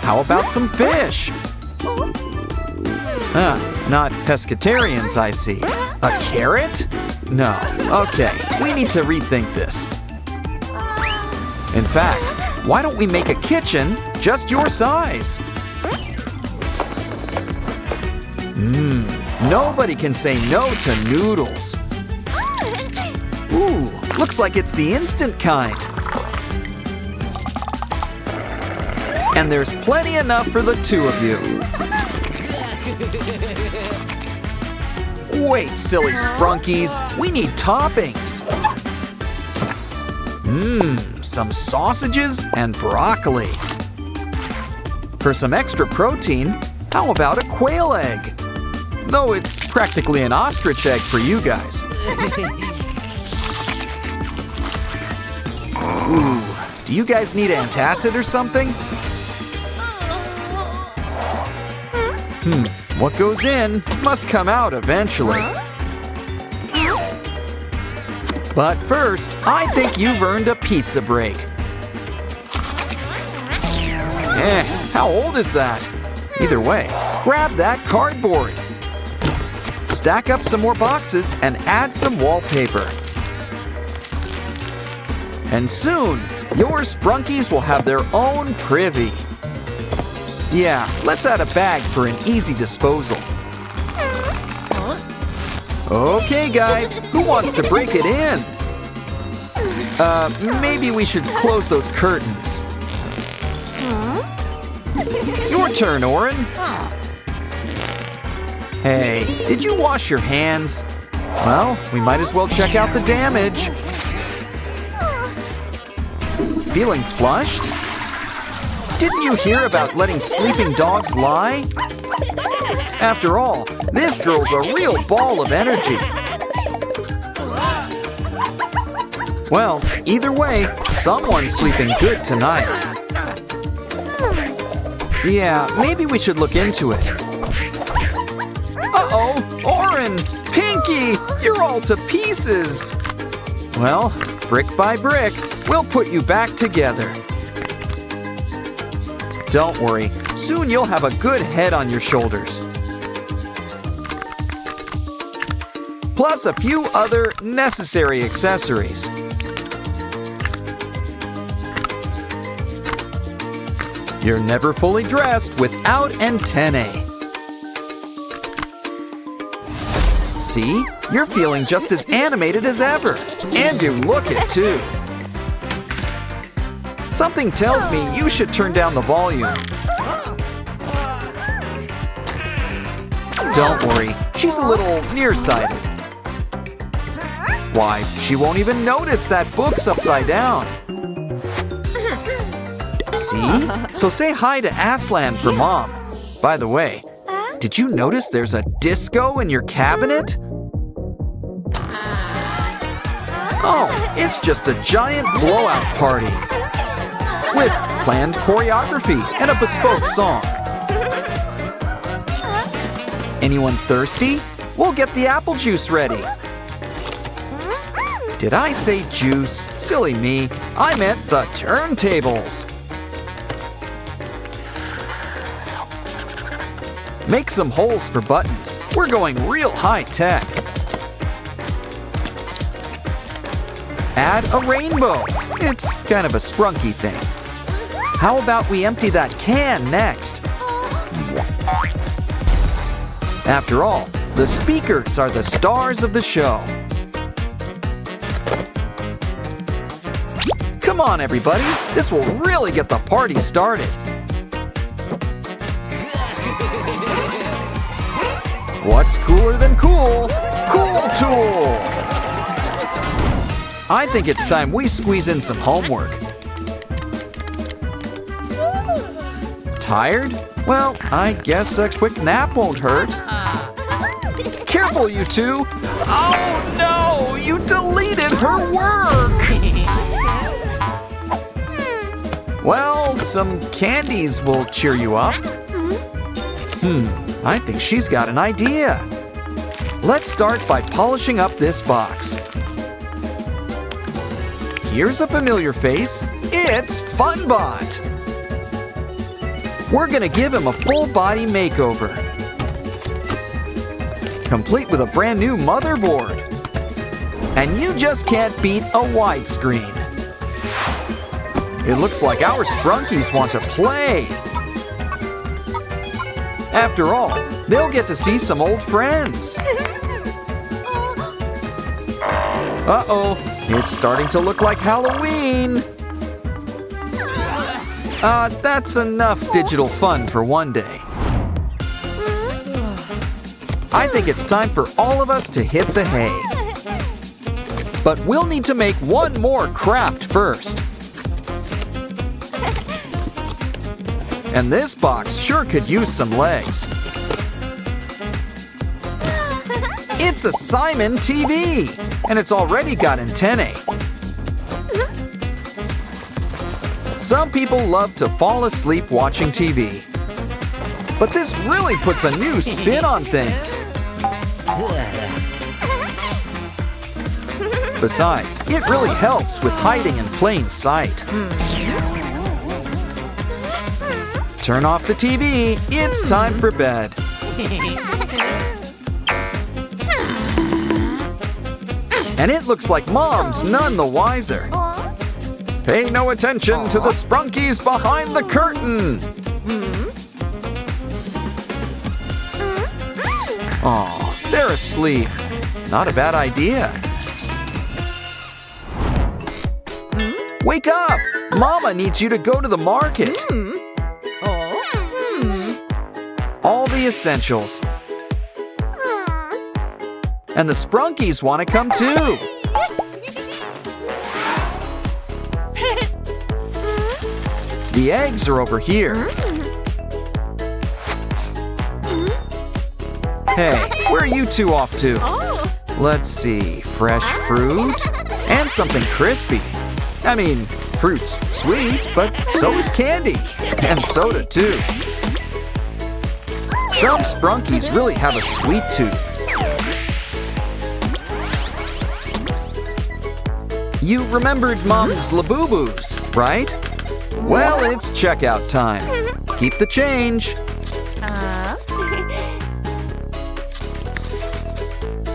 How about some fish? Not pescatarians, I see. A carrot? No. Okay, we need to rethink this. In fact, why don't we make a kitchen just your size? Nobody can say no to noodles. Ooh, looks like it's the instant kind. And there's plenty enough for the two of you. Wait, silly sprunkies, we need toppings. Some sausages and broccoli. For some extra protein, how about a quail egg? Though it's practically an ostrich egg for you guys. Ooh, do you guys need antacid or something? What goes in must come out eventually. But first, I think you've earned a pizza break. How old is that? Either way, grab that cardboard. Stack up some more boxes and add some wallpaper. And soon, your sprunkies will have their own privy. Yeah, let's add a bag for an easy disposal. Okay, guys, who wants to break it in? Maybe we should close those curtains. Your turn, Oren. Hey, did you wash your hands? Well, we might as well check out the damage. Feeling flushed? Didn't you hear about letting sleeping dogs lie? After all, this girl's a real ball of energy. Well, either way, someone's sleeping good tonight. Yeah, maybe we should look into it. Uh-oh, Oren, Pinky, you're all to pieces. Well, brick by brick, we'll put you back together. Don't worry, soon you'll have a good head on your shoulders. Plus a few other necessary accessories. You're never fully dressed without antennae. See? You're feeling just as animated as ever. And you look it too. Something tells me you should turn down the volume. Don't worry, she's a little nearsighted. Why, she won't even notice that book's upside down. See? So say hi to Aslan for Mom. By the way, did you notice there's a disco in your cabinet? Oh, it's just a giant blowout party. With planned choreography and a bespoke song. Anyone thirsty? We'll get the apple juice ready. Did I say juice? Silly me. I meant the turntables. Make some holes for buttons. We're going real high tech. Add a rainbow. It's kind of a sprunky thing. How about we empty that can next? After all, the speakers are the stars of the show. Come on, everybody. This will really get the party started. What's cooler than cool? Cool Tool! I think it's time we squeeze in some homework. Tired? Well, I guess a quick nap won't hurt. Careful, you two! Oh no! You deleted her work! Well, some candies will cheer you up. I think she's got an idea. Let's start by polishing up this box. Here's a familiar face. It's Funbot. We're gonna give him a full body makeover. Complete with a brand new motherboard. And you just can't beat a widescreen. It looks like our sprunkies want to play. After all, they'll get to see some old friends. Uh-oh, it's starting to look like Halloween. That's enough digital fun for one day. I think it's time for all of us to hit the hay. But we'll need to make one more craft first. And this box sure could use some legs. It's a Simon TV, and it's already got antennae. Some people love to fall asleep watching TV. But this really puts a new spin on things. Besides, it really helps with hiding in plain sight. Turn off the TV. It's time for bed. And it looks like Mom's none the wiser. Pay no attention to the sprunkies behind the curtain. Oh, they're asleep. Not a bad idea. Wake up! Mama needs you to go to the market. All the essentials. And the sprunkies want to come too. The eggs are over here. Hey, where are you two off to? Let's see, fresh fruit and something crispy. I mean, fruit's sweet, but so is candy. And soda too. Some sprunkies really have a sweet tooth. You remembered Mom's Labubu's, right? Well, it's checkout time. Keep the change.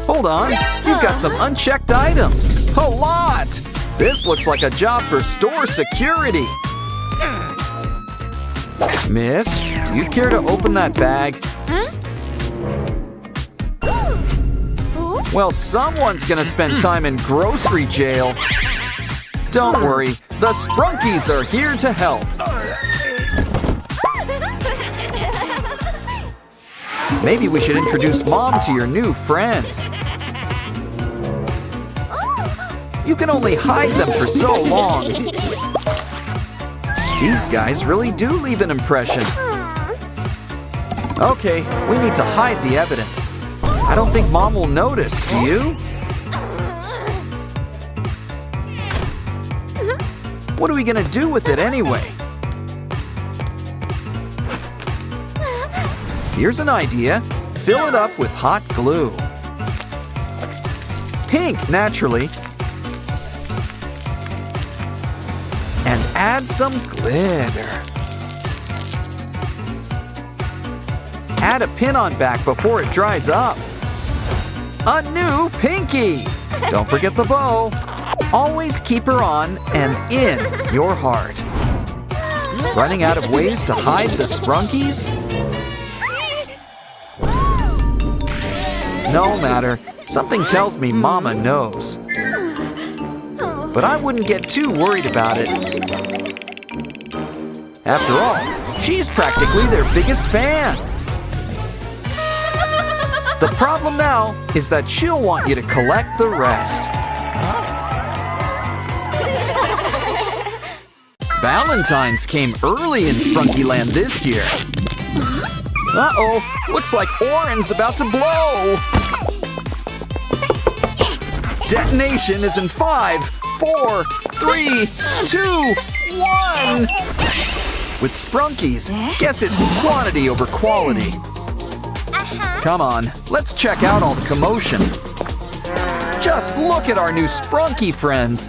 Hold on, you've got some unchecked items. A lot! This looks like a job for store security. Miss, do you care to open that bag? Well, someone's gonna spend time in grocery jail. Don't worry, the sprunkies are here to help. Maybe we should introduce Mom to your new friends. You can only hide them for so long. These guys really do leave an impression. Okay, we need to hide the evidence. I don't think Mom will notice, do you? What are we gonna do with it anyway? Here's an idea. Fill it up with hot glue. Pink, naturally. And add some glitter. Add a pin on back before it dries up. A new pinky! Don't forget the bow. Always keep her on and in your heart. Running out of ways to hide the sprunkies? No matter. Something tells me Mama knows. But I wouldn't get too worried about it. After all, she's practically their biggest fan. The problem now is that she'll want you to collect the rest. Valentine's came early in Sprunkyland this year. Uh-oh, looks like Oren's about to blow. Detonation is in 5, 4, 3, 2, 1. With Sprunkies, guess it's quantity over quality. Come on, let's check out all the commotion. Just look at our new Sprunky friends.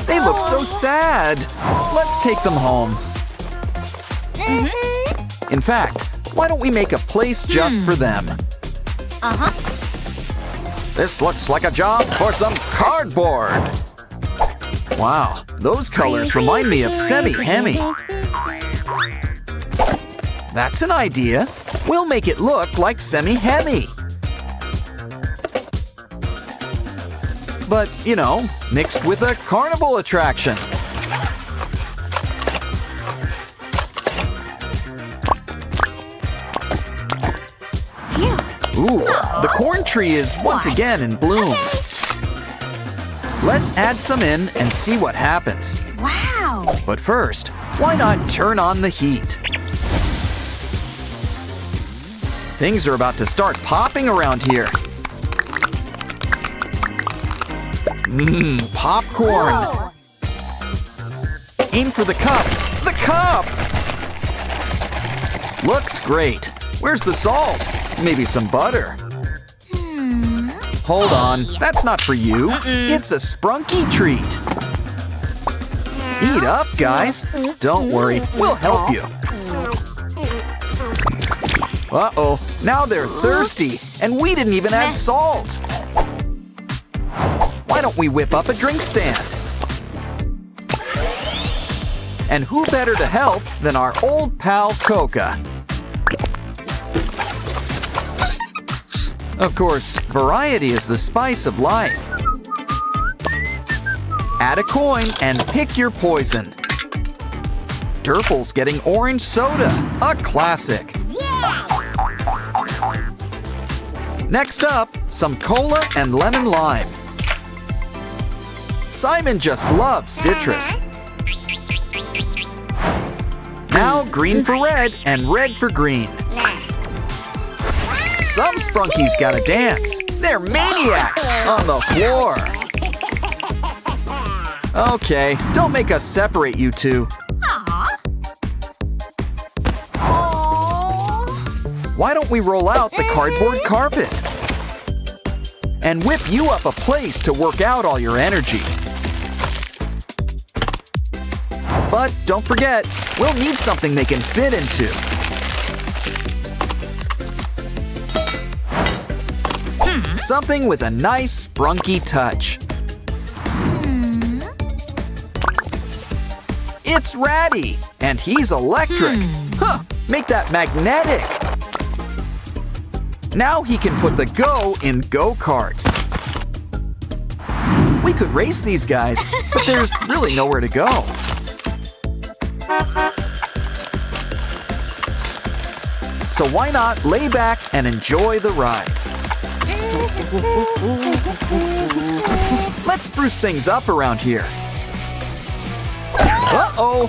They look so sad. Let's take them home. In fact, why don't we make a place just for them? This looks like a job for some cardboard. Wow, those colors remind me of Semi-Hemi. That's an idea. We'll make it look like semi-hemi. But, you know, mixed with a carnival attraction. Ooh, the corn tree is once again in bloom. Let's add some in and see what happens. Wow. But first, why not turn on the heat? Things are about to start popping around here. Popcorn. Whoa. Aim for the cup. The cup! Looks great. Where's the salt? Maybe some butter. Hold on, that's not for you. It's a sprunky treat. Eat up, guys. Don't worry, we'll help you. Uh-oh, now they're thirsty, and we didn't even add salt. Why don't we whip up a drink stand? And who better to help than our old pal Coca? Of course, variety is the spice of life. Add a coin and pick your poison. Derpy's getting orange soda, a classic. Next up, some cola and lemon lime. Simon just loves citrus. Now green for red and red for green. Some sprunkies gotta dance. They're maniacs on the floor. Okay, don't make us separate you two. Why don't we roll out the cardboard carpet? And whip you up a place to work out all your energy. But don't forget, we'll need something they can fit into. Something with a nice sprunky touch. It's Ratty, and he's electric. Huh, make that magnetic. Now he can put the go in go-karts. We could race these guys, but there's really nowhere to go. So why not lay back and enjoy the ride? Let's spruce things up around here. Uh-oh!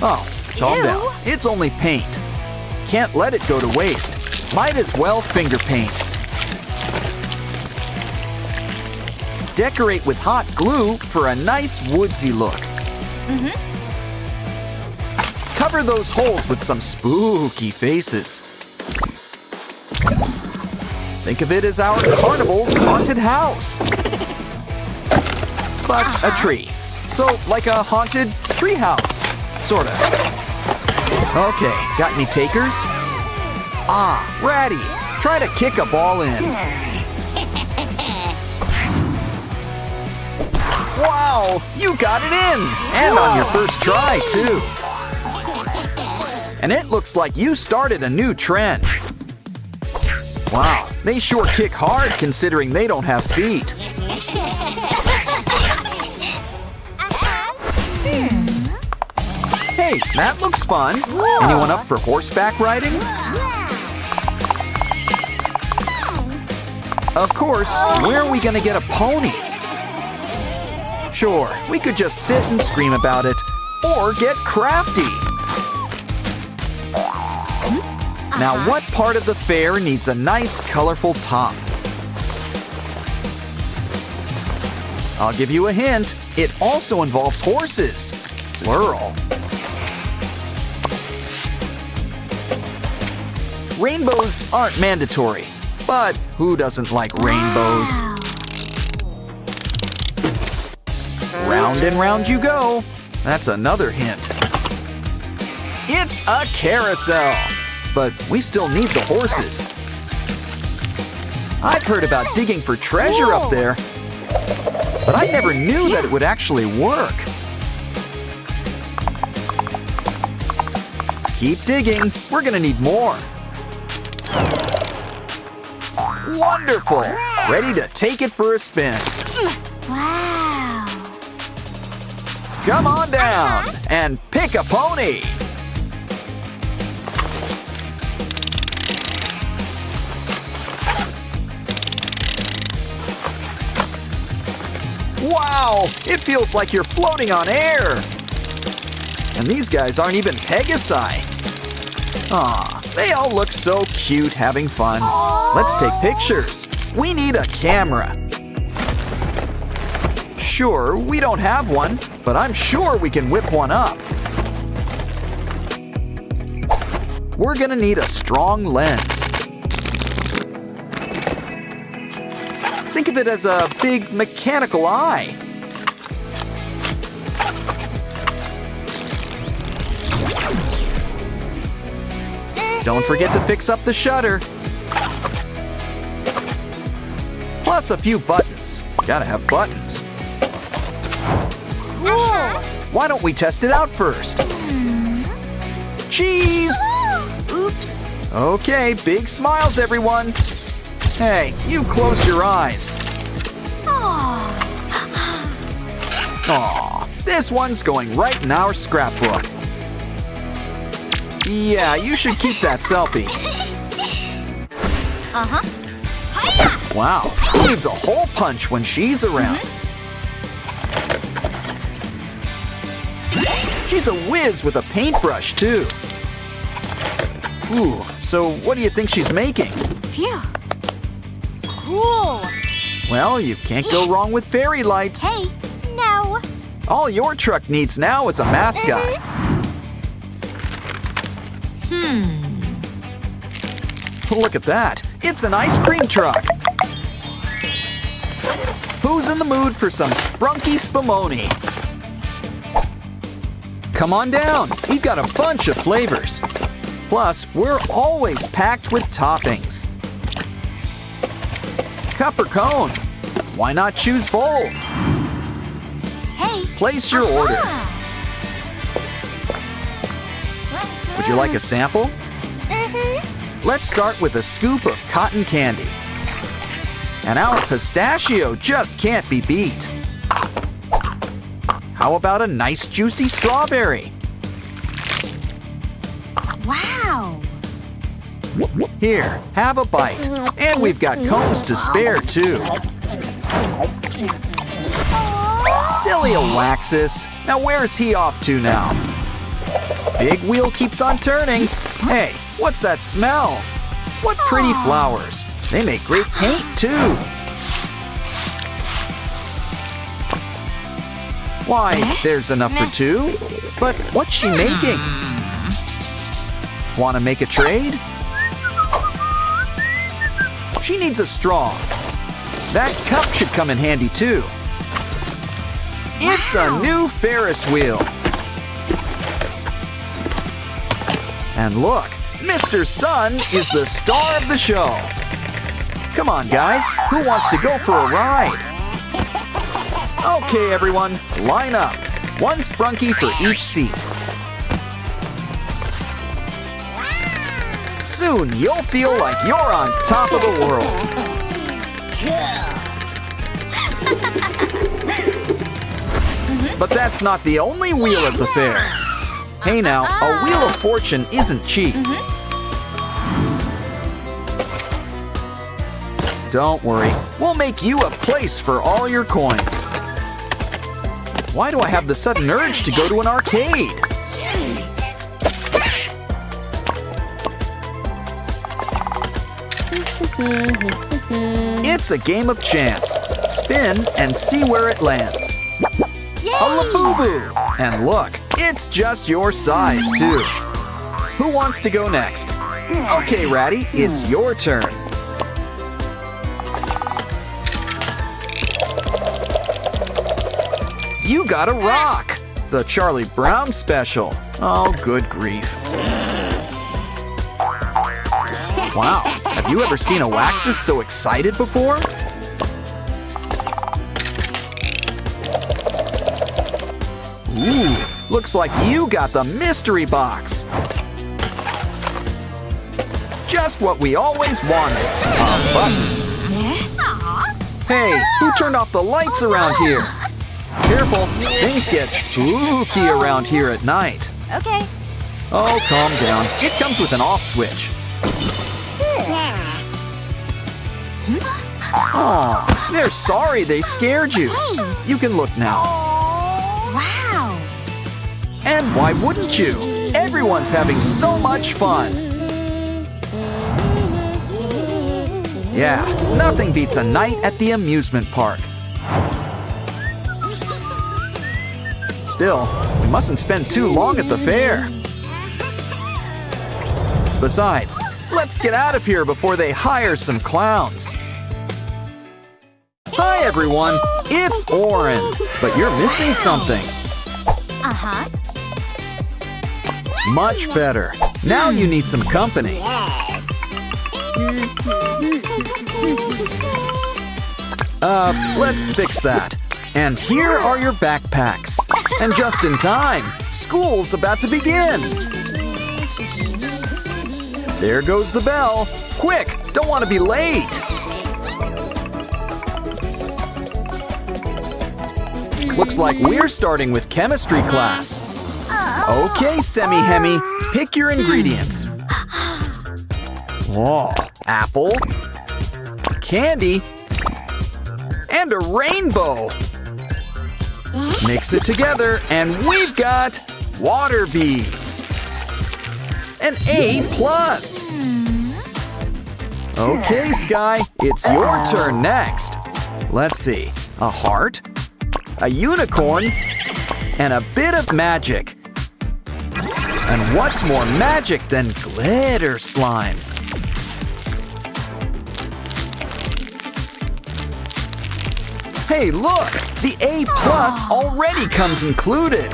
Oh, calm down. It's only paint. Can't let it go to waste. Might as well finger paint. Decorate with hot glue for a nice woodsy look. Cover those holes with some spooky faces. Think of it as our carnival's haunted house. But a tree. So like a haunted tree house, sorta. Okay, got any takers? Ah, Ratty, try to kick a ball in. Wow, you got it in! And on your first try, too. And it looks like you started a new trend. Wow, they sure kick hard considering they don't have feet. Hey, that looks fun. Anyone up for horseback riding? Of course, where are we gonna get a pony? Sure, we could just sit and scream about it, or get crafty. Now, what part of the fair needs a nice, colorful top? I'll give you a hint. It also involves horses, plural. Rainbows aren't mandatory, but who doesn't like rainbows? Round and round you go. That's another hint. It's a carousel, but we still need the horses. I've heard about digging for treasure up there, but I never knew that it would actually work. Keep digging. We're gonna need more. Wonderful! Ready to take it for a spin. Wow. Come on down and pick a pony. Wow! It feels like you're floating on air. And these guys aren't even Pegasi. Aw, they all look so cute having fun. Let's take pictures. We need a camera. Sure, we don't have one, but I'm sure we can whip one up. We're gonna need a strong lens. Think of it as a big mechanical eye. Don't forget to fix up the shutter. Plus a few buttons. Gotta have buttons. Cool. Why don't we test it out first? Cheese! Oops. Okay, big smiles, everyone. Hey, you close your eyes. Aw. Aw, this one's going right in our scrapbook. Yeah, you should keep that selfie. Uh-huh. Wow, who needs a hole punch when she's around? She's a whiz with a paintbrush, too. Ooh, so what do you think she's making? Phew. Cool. Well, you can't go wrong with fairy lights. Hey, no. All your truck needs now is a mascot. Look at that. It's an ice cream truck. Who's in the mood for some sprunky spumoni? Come on down. We've got a bunch of flavors. Plus, we're always packed with toppings. Cup or cone? Why not choose both? Hey. Place your order. Would you like a sample? Let's start with a scoop of cotton candy. And our pistachio just can't be beat. How about a nice juicy strawberry? Wow. Here, have a bite. And we've got cones to spare, too. Silly Alexis. Now where's he off to now? Big wheel keeps on turning. Hey, what's that smell? What pretty flowers. They make great paint, too. Why, there's enough for two. But what's she making? Want to make a trade? She needs a straw. That cup should come in handy, too. It's a new Ferris wheel. And look, Mr. Sun is the star of the show. Come on, guys. Who wants to go for a ride? Okay, everyone, line up. One sprunky for each seat. Soon, you'll feel like you're on top of the world. But that's not the only wheel at the fair. Hey now, a wheel of fortune isn't cheap. Don't worry, we'll make you a place for all your coins. Why do I have the sudden urge to go to an arcade? It's a game of chance. Spin and see where it lands. A Labubu! And look, it's just your size, too. Who wants to go next? Okay, Ratty, it's your turn. You got a rock! The Charlie Brown special. Oh, good grief. Wow, have you ever seen a Waxus so excited before? Ooh, looks like you got the mystery box. Just what we always wanted. A button. Hey, who turned off the lights around here? Careful, things get spooky around here at night. Okay. Oh, calm down. It comes with an off switch. Oh, they're sorry they scared you. You can look now. Wow. And why wouldn't you? Everyone's having so much fun. Yeah, nothing beats a night at the amusement park. Still, we mustn't spend too long at the fair. Besides, let's get out of here before they hire some clowns. Hi everyone, it's Oren, but you're missing something. Uh-huh. Much better. Now you need some company. Let's fix that. And here are your backpacks. And just in time, school's about to begin. There goes the bell. Quick, don't want to be late. Looks like we're starting with chemistry class. Okay, Semi-Hemi, pick your ingredients. Whoa, apple, candy, and a rainbow. Mix it together and we've got water beads. An A+. Okay, Sky, it's your turn next. Let's see, a heart, a unicorn, and a bit of magic. And what's more magic than glitter slime? Hey, look! The A+ already comes included.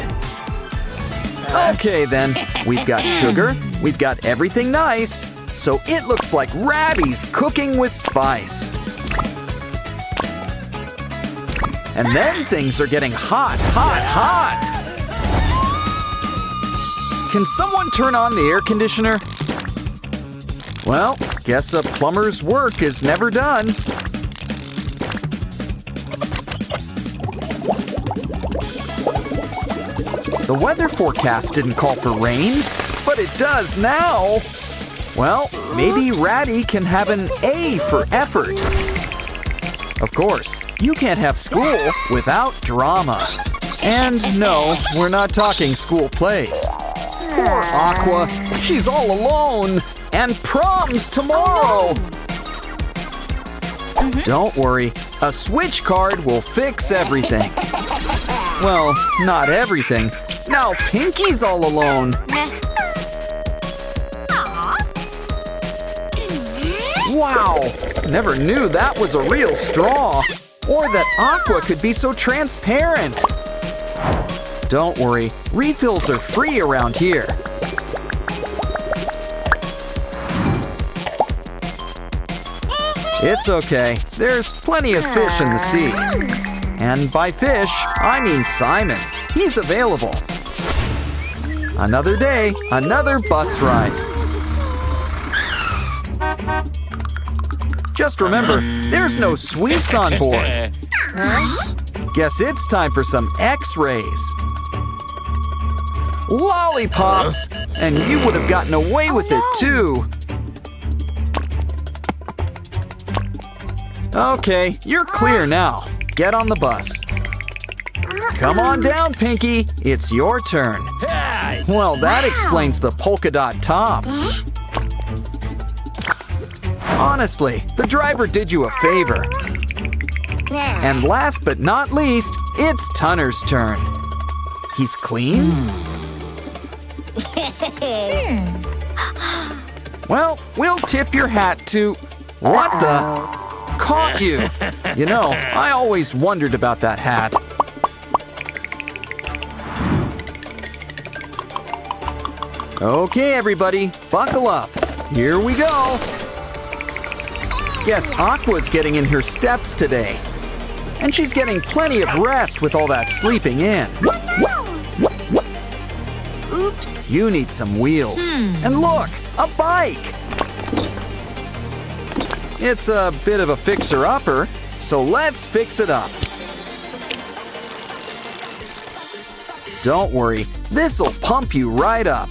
Okay then, we've got sugar, we've got everything nice, so it looks like Rabby's cooking with spice. And then things are getting hot, hot, hot! Can someone turn on the air conditioner? Well, guess a plumber's work is never done. The weather forecast didn't call for rain, but it does now. Well, maybe Ratty can have an A for effort. Of course, you can't have school without drama. And no, we're not talking school plays. Poor Aqua, she's all alone, and prom's tomorrow. Don't worry, a switch card will fix everything. Well, not everything. Now Pinky's all alone. Wow, never knew that was a real straw, or that Aqua could be so transparent. Don't worry, refills are free around here. It's okay, there's plenty of fish in the sea. And by fish, I mean Simon. He's available. Another day, another bus ride. Just remember, there's no sweets on board. Guess it's time for some X-rays. Lollipops! And you would have gotten away with it too. Okay, you're clear now. Get on the bus. Come on down, Pinky. It's your turn. Well, that explains the polka dot top. Honestly, the driver did you a favor. And last but not least, it's Tunner's turn. He's clean? Well, we'll tip your hat to... What the... Caught you! You know, I always wondered about that hat. Okay, everybody, buckle up. Here we go. Guess Aqua's getting in her steps today. And she's getting plenty of rest with all that sleeping in. Oops. You need some wheels. And look, a bike. It's a bit of a fixer-upper, so let's fix it up. Don't worry, this'll pump you right up.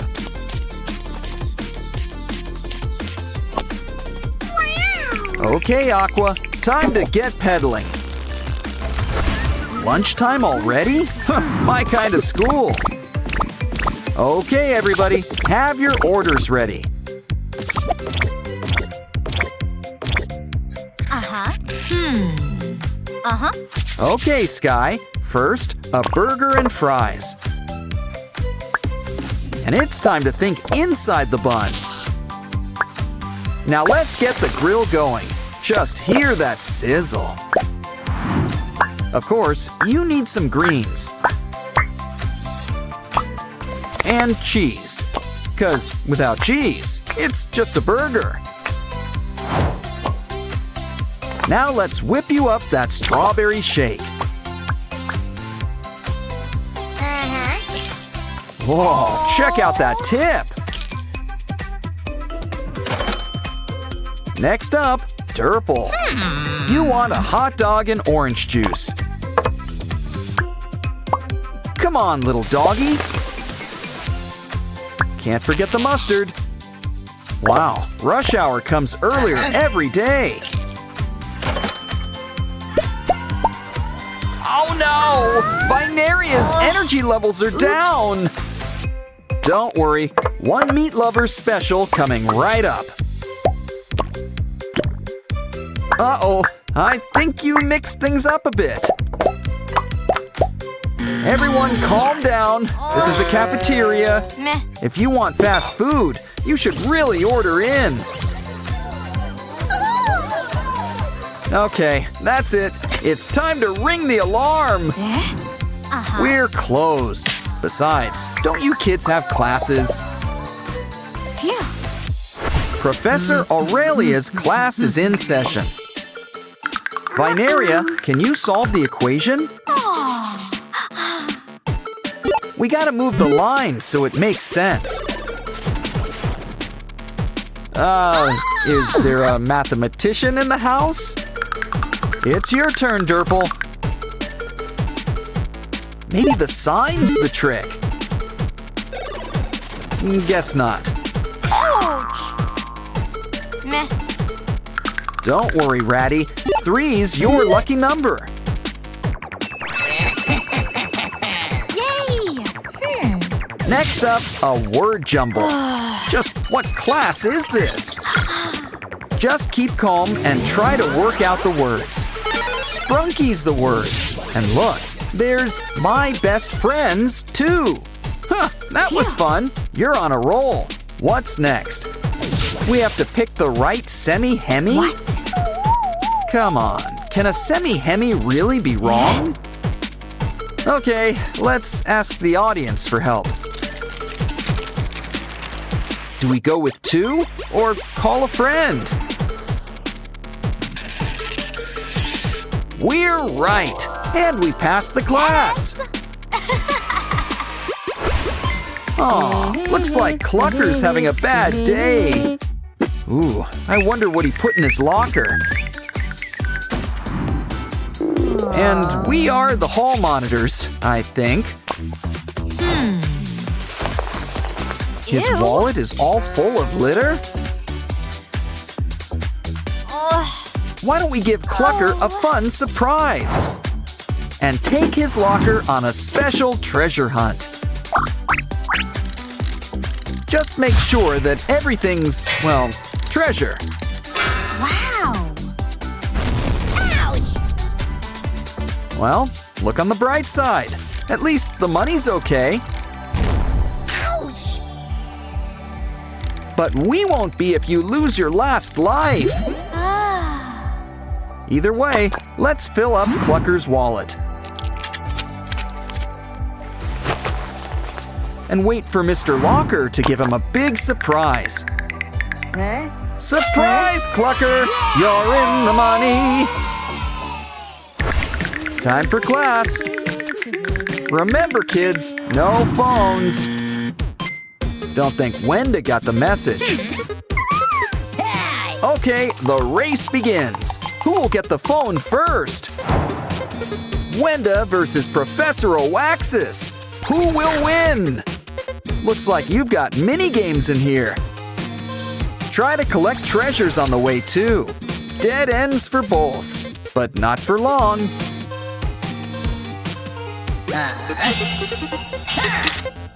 Okay, Aqua, time to get pedaling. Lunchtime already? My kind of school. Okay, everybody, have your orders ready. Okay, Sky. First, a burger and fries. And it's time to think inside the bun. Now let's get the grill going. Just hear that sizzle. Of course, you need some greens. And cheese. 'Cause without cheese, it's just a burger. Now let's whip you up that strawberry shake. Whoa, check out that tip. Next up, Derpy. You want a hot dog and orange juice. Come on, little doggy. Can't forget the mustard. Wow, rush hour comes earlier every day. Oh no! Binaria's energy levels are down! Don't worry, one meat lover special coming right up. Uh-oh, I think you mixed things up a bit. Everyone calm down. This is a cafeteria. If you want fast food, you should really order in. Okay, that's it. It's time to ring the alarm. We're closed. Besides, don't you kids have classes? Professor Aurelia's class is in session. Binaria, can you solve the equation? We gotta move the line so it makes sense. Is there a mathematician in the house? It's your turn, Derpy. Maybe the sign's the trick. Guess not. Ouch! Meh. Don't worry, Ratty. 3's your lucky number. Yay! Next up, a word jumble. Just what class is this? Just keep calm and try to work out the words. Sprunky's the word. And look, there's my best friends, too. Huh, that was fun. You're on a roll. What's next? We have to pick the right semi-hemi? What? Come on, can a semi-hemi really be wrong? Okay, let's ask the audience for help. Do we go with 2 or call a friend? We're right, and we passed the class. Aw, looks like Clucker's having a bad day. Ooh, I wonder what he put in his locker. And we are the hall monitors, I think. His wallet is all full of litter? Why don't we give Clucker a fun surprise? And take his locker on a special treasure hunt. Just make sure that everything's, well, treasure. Wow! Ouch! Well, look on the bright side. At least the money's okay. Ouch! But we won't be if you lose your last life. Either way, let's fill up Clucker's wallet. And wait for Mr. Locker to give him a big surprise. Surprise, Clucker! You're in the money! Time for class. Remember, kids, no phones. Don't think Wenda got the message. Hey! Okay, the race begins. Who will get the phone first? Wenda versus Professor Oaxis. Who will win? Looks like you've got mini games in here. Try to collect treasures on the way too. Dead ends for both, but not for long.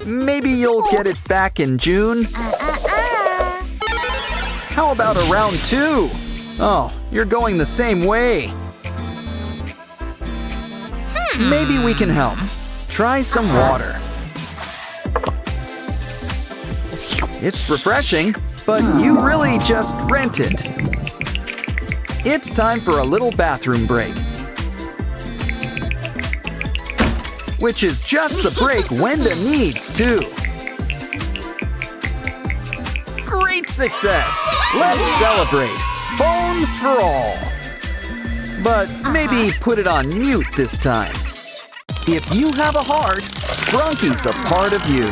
Maybe you'll get it back in June. How about a round 2? Oh, you're going the same way. Maybe we can help. Try some water. It's refreshing, but you really just rent it. It's time for a little bathroom break. Which is just the break Wenda needs, too. Great success! Let's celebrate! Phones for all! But maybe put it on mute this time. If you have a heart, Sprunky's a part of you.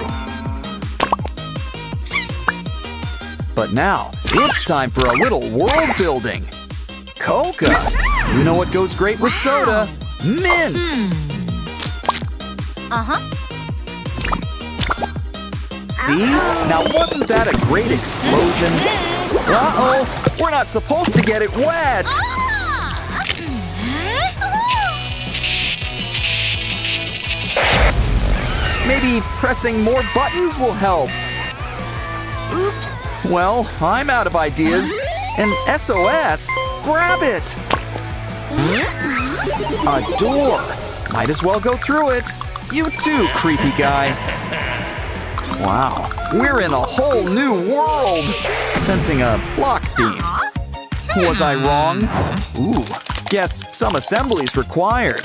But now, it's time for a little world building. Coca! You know what goes great with soda? Mints! See? Now wasn't that a great explosion? Uh-oh! We're not supposed to get it wet! Maybe pressing more buttons will help. Oops. Well, I'm out of ideas. An SOS? Grab it! A door. Might as well go through it. You too, creepy guy. Wow, we're in a whole new world. Sensing a block theme. Was I wrong? Ooh, guess some assembly's required.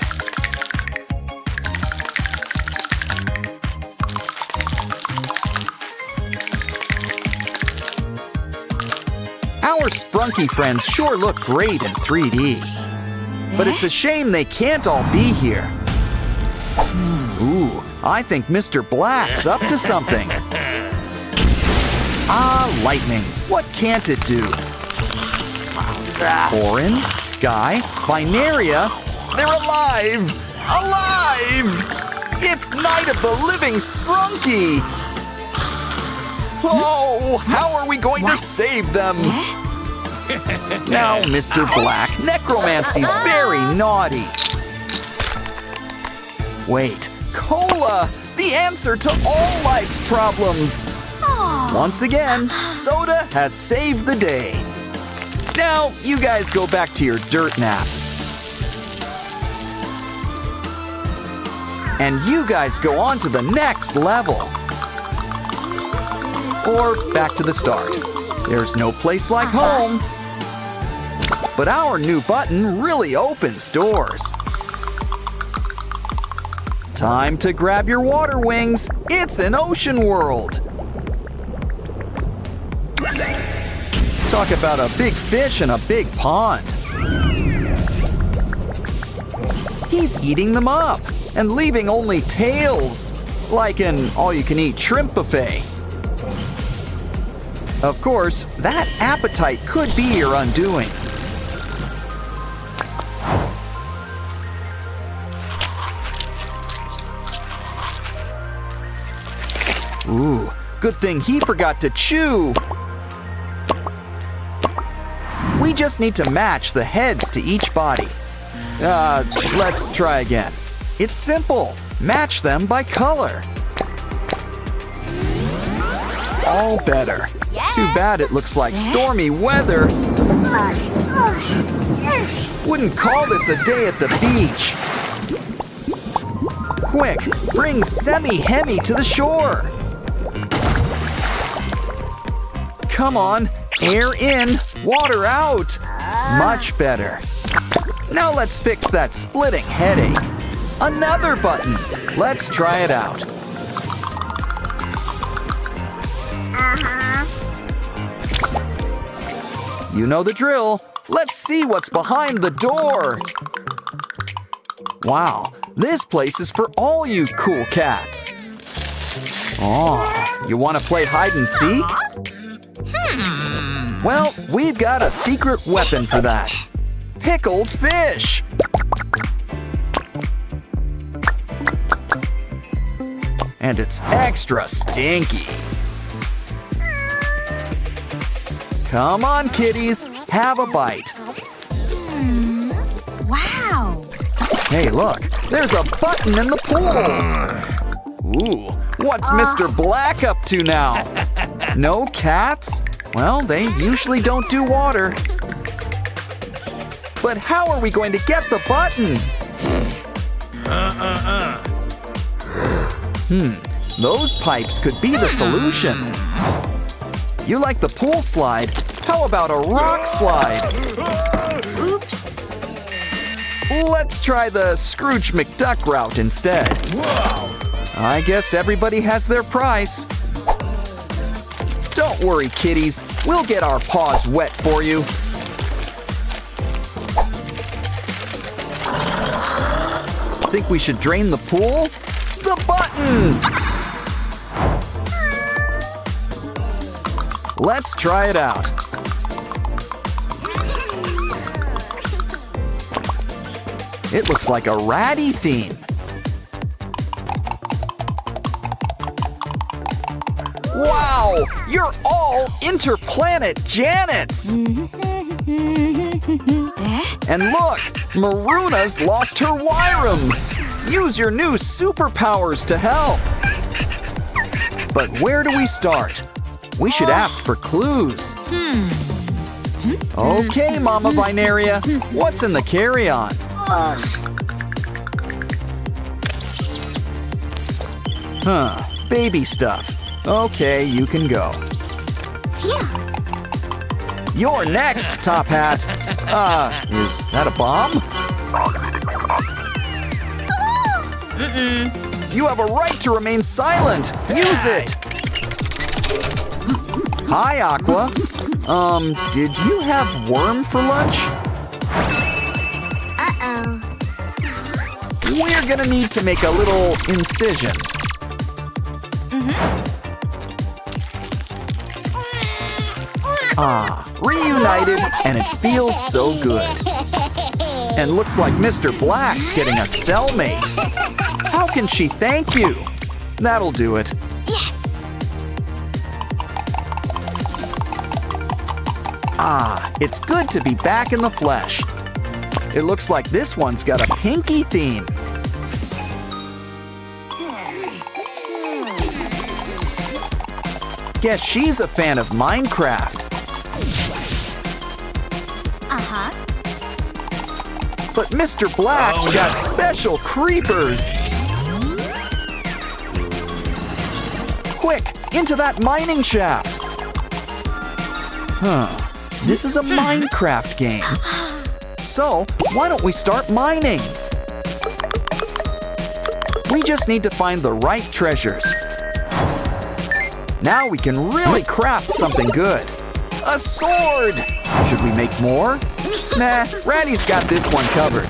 Our Sprunky friends sure look great in 3D. But it's a shame they can't all be here. Ooh, I think Mr. Black's up to something. Ah, lightning. What can't it do? Orin, Sky, Binaria, they're alive! Alive! It's Night of the Living Sprunky! Oh, how are we going to save them? Now, Mr. Black, necromancy's very naughty. Wait, cola! The answer to all life's problems! Once again, soda has saved the day. Now, you guys go back to your dirt nap. And you guys go on to the next level. Or back to the start. There's no place like home. But our new button really opens doors. Time to grab your water wings. It's an ocean world. Talk about a big fish in a big pond. He's eating them up and leaving only tails, like an all-you-can-eat shrimp buffet. Of course, that appetite could be your undoing. Ooh, good thing he forgot to chew. We just need to match the heads to each body. Let's try again. It's simple. Match them by color. All better. Too bad it looks like stormy weather. Wouldn't call this a day at the beach. Quick, bring Semi-Hemi to the shore. Come on, air in, water out. Much better. Now let's fix that splitting headache. Another button. Let's try it out. You know the drill. Let's see what's behind the door. Wow, this place is for all you cool cats. Oh, you want to play hide and seek? Well, we've got a secret weapon for that. Pickled fish. And it's extra stinky. Come on, kitties, have a bite. Wow. Hey, look, there's a button in the pool. Ooh, what's Mr. Black up to now? No cats? Well, they usually don't do water. But how are we going to get the button? Those pipes could be the solution. You like the pool slide? How about a rock slide? Oops. Let's try the Scrooge McDuck route instead. I guess everybody has their price. Don't worry, kitties. We'll get our paws wet for you. Think we should drain the pool? The button! Let's try it out. It looks like a ratty theme. Wow! You're all interplanet Janets! And look! Maruna's lost her Wyram! Use your new superpowers to help! But where do we start? We should ask for clues. Okay, Mama Binaria, what's in the carry-on? Baby stuff. Okay, you can go. You're next, Top Hat. Is that a bomb? You have a right to remain silent. Use it. Hi, Aqua. Did you have worm for lunch? Uh-oh. We're gonna need to make a little incision. Reunited, and it feels so good. And looks like Mr. Black's getting a cellmate. How can she thank you? That'll do it. Yes. It's good to be back in the flesh. It looks like this one's got a pinky theme. Guess she's a fan of Minecraft. But Mr. Black's got special creepers. Quick, into that mining shaft. This is a Minecraft game. So, why don't we start mining? We just need to find the right treasures. Now we can really craft something good. A sword! Should we make more? Nah, Ratty's got this one covered.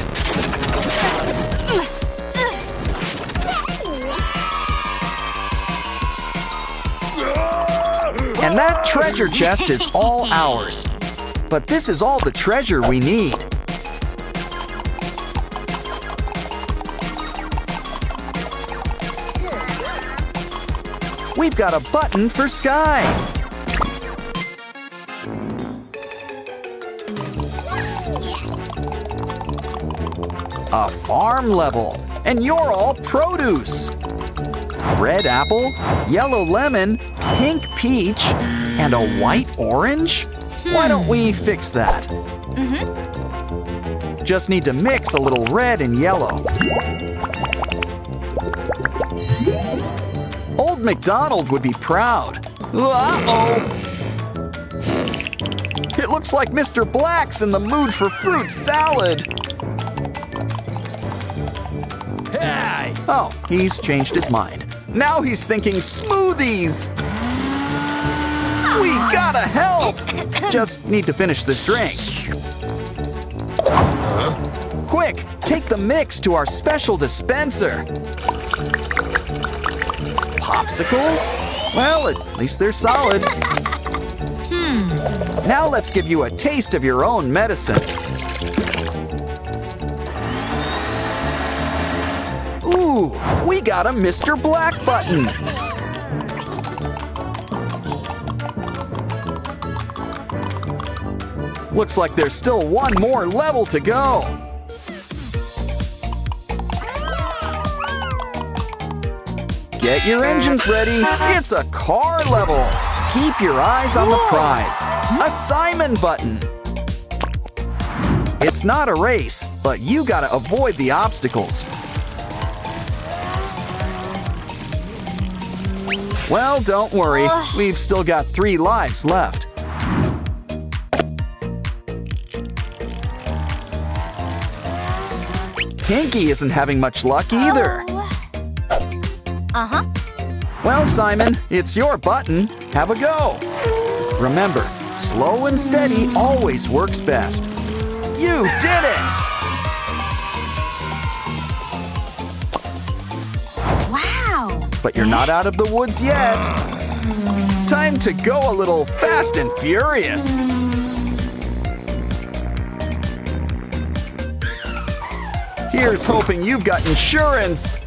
And that treasure chest is all ours. But this is all the treasure we need. We've got a button for Sky. A farm level, and you're all produce. Red apple, yellow lemon, pink peach, and a white orange? Why don't we fix that? Just need to mix a little red and yellow. Old MacDonald would be proud. Uh-oh! It looks like Mr. Black's in the mood for fruit salad. Hey! Oh, he's changed his mind. Now he's thinking smoothies. We gotta help! Just need to finish this drink. Quick, take the mix to our special dispenser. Popsicles? Well, at least they're solid. Now let's give you a taste of your own medicine. Ooh, we got a Mr. Black button. Looks like there's still one more level to go. Get your engines ready. It's a car level. Keep your eyes on the prize. A Simon button. It's not a race, but you gotta avoid the obstacles. Well, don't worry. We've still got 3 lives left. Pinky isn't having much luck either. Well, Simon, it's your button. Have a go. Remember, slow and steady always works best. You did it! Wow. But you're not out of the woods yet. Time to go a little fast and furious. Here's hoping you've got insurance.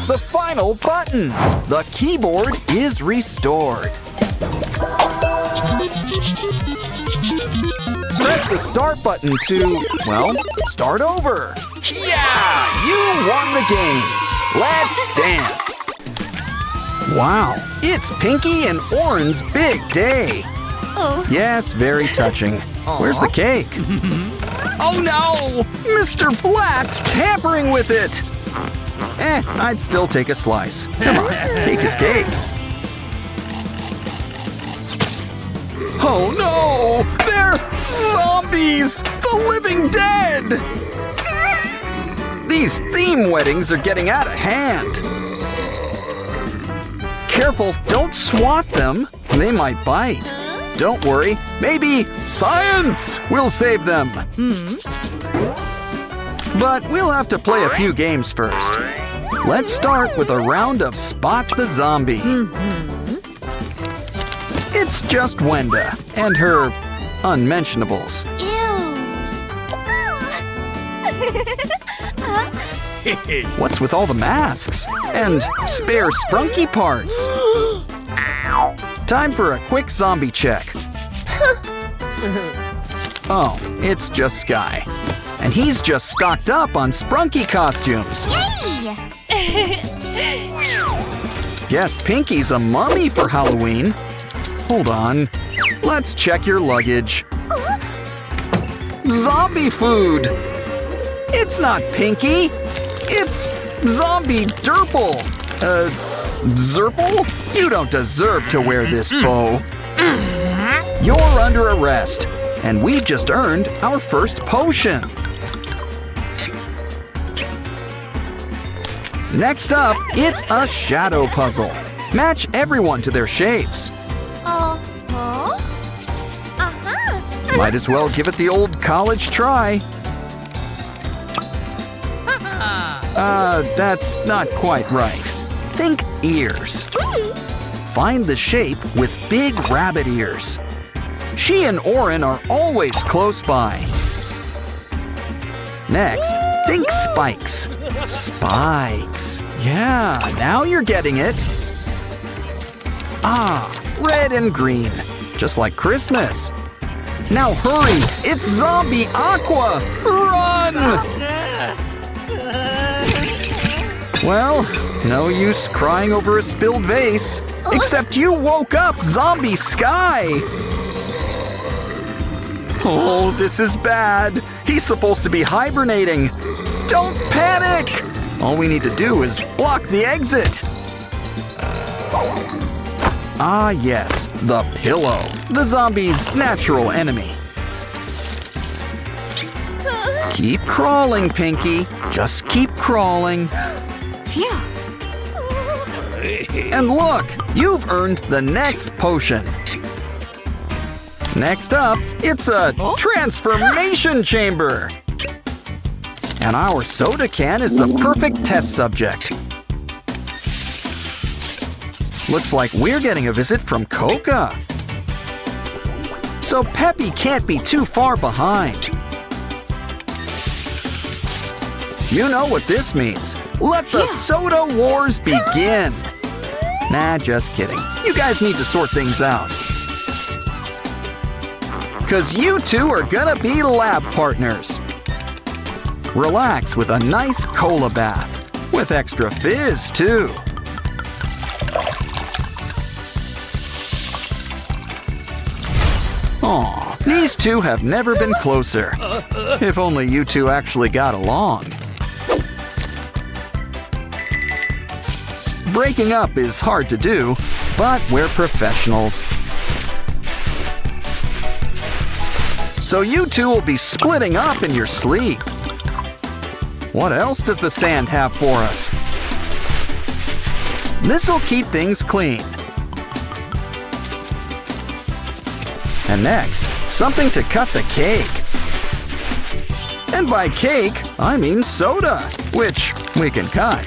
The final button. The keyboard is restored. Press the start button to, well, start over. Yeah! You won the games. Let's dance. Wow, it's Pinky and Oren's big day. Yes, very touching. Where's the cake? Oh no! Mr. Black's tampering with it! I'd still take a slice. Come on, cake is cake. Oh no! They're zombies! The living dead! These theme weddings are getting out of hand. Careful, don't swat them. They might bite. Don't worry, maybe science will save them. But we'll have to play a few games first. Let's start with a round of Spot the Zombie. It's just Wenda and her unmentionables. What's with all the masks and spare sprunky parts? Time for a quick zombie check. Oh, it's just Sky. And he's just stocked up on sprunky costumes. Guess Pinky's a mummy for Halloween. Hold on. Let's check your luggage. Zombie food! It's not Pinky. It's Zombie Derpy. Zerple? You don't deserve to wear this bow. You're under arrest, and we've just earned our first potion. Next up, it's a shadow puzzle. Match everyone to their shapes. Might as well give it the old college try. That's not quite right. Think ears. Find the shape with big rabbit ears. She and Oren are always close by. Next, think spikes. Spikes. Yeah, now you're getting it. Red and green. Just like Christmas. Now hurry, it's Zombie Aqua! Run! Well, no use crying over a spilled vase. Except you woke up Zombie Sky! Oh, this is bad. He's supposed to be hibernating. Don't panic! All we need to do is block the exit. Ah, yes, the pillow. The zombie's natural enemy. Keep crawling, Pinky. Just keep crawling. Phew. And look, you've earned the next potion. Next up, it's a transformation chamber. And our soda can is the perfect test subject. Looks like we're getting a visit from Coca. So Peppy can't be too far behind. You know what this means. Let the soda wars begin. Nah, just kidding. You guys need to sort things out. 'Cause you two are gonna be lab partners. Relax with a nice cola bath. With extra fizz, too. Aw, these two have never been closer. If only you two actually got along. Breaking up is hard to do, but we're professionals. So you two will be splitting up in your sleep. What else does the sand have for us? This'll keep things clean. And next, something to cut the cake. And by cake, I mean soda, which we can cut.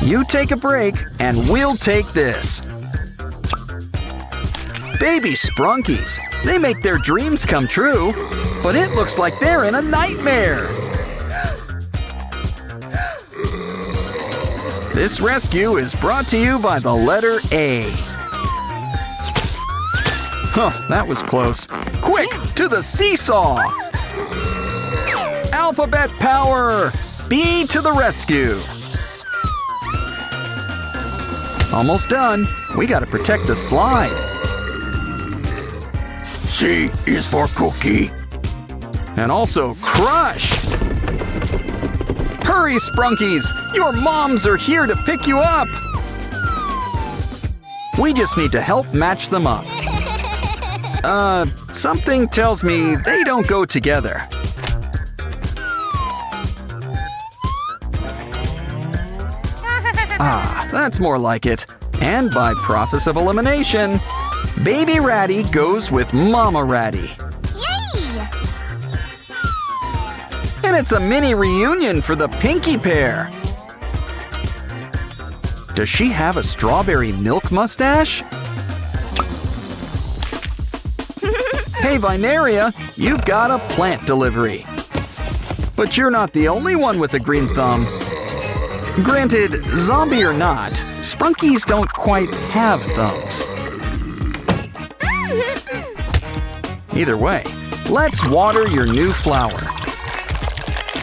You take a break, and we'll take this. Baby Sprunkies. They make their dreams come true, but it looks like they're in a nightmare. This rescue is brought to you by the letter A. Huh, that was close. Quick, to the seesaw! Alphabet power! B to the rescue! Almost done. We gotta protect the slide. C is for cookie. And also crush! Hurry, Sprunkies! Your moms are here to pick you up! We just need to help match them up. Something tells me they don't go together. Ah, that's more like it. And by process of elimination, Baby Ratty goes with Mama Ratty. Yay! And it's a mini reunion for the Pinky pair. Does she have a strawberry milk mustache? Hey, Vineria, you've got a plant delivery. But you're not the only one with a green thumb. Granted, zombie or not, Sprunkies don't quite have thumbs. Either way, let's water your new flower.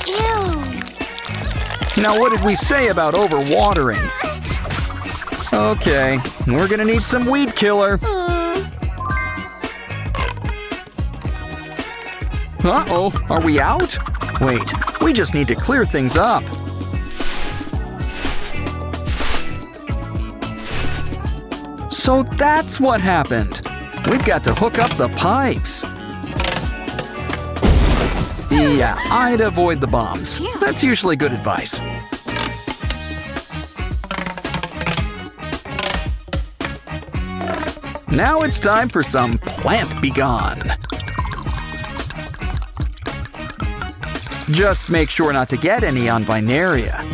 Ew. Now, what did we say about overwatering? Okay, we're gonna need some weed killer. Uh-oh, are we out? Wait, we just need to clear things up. So that's what happened. We've got to hook up the pipes. Yeah, I'd avoid the bombs. That's usually good advice. Now it's time for some plant begone. Just make sure not to get any on Vineria.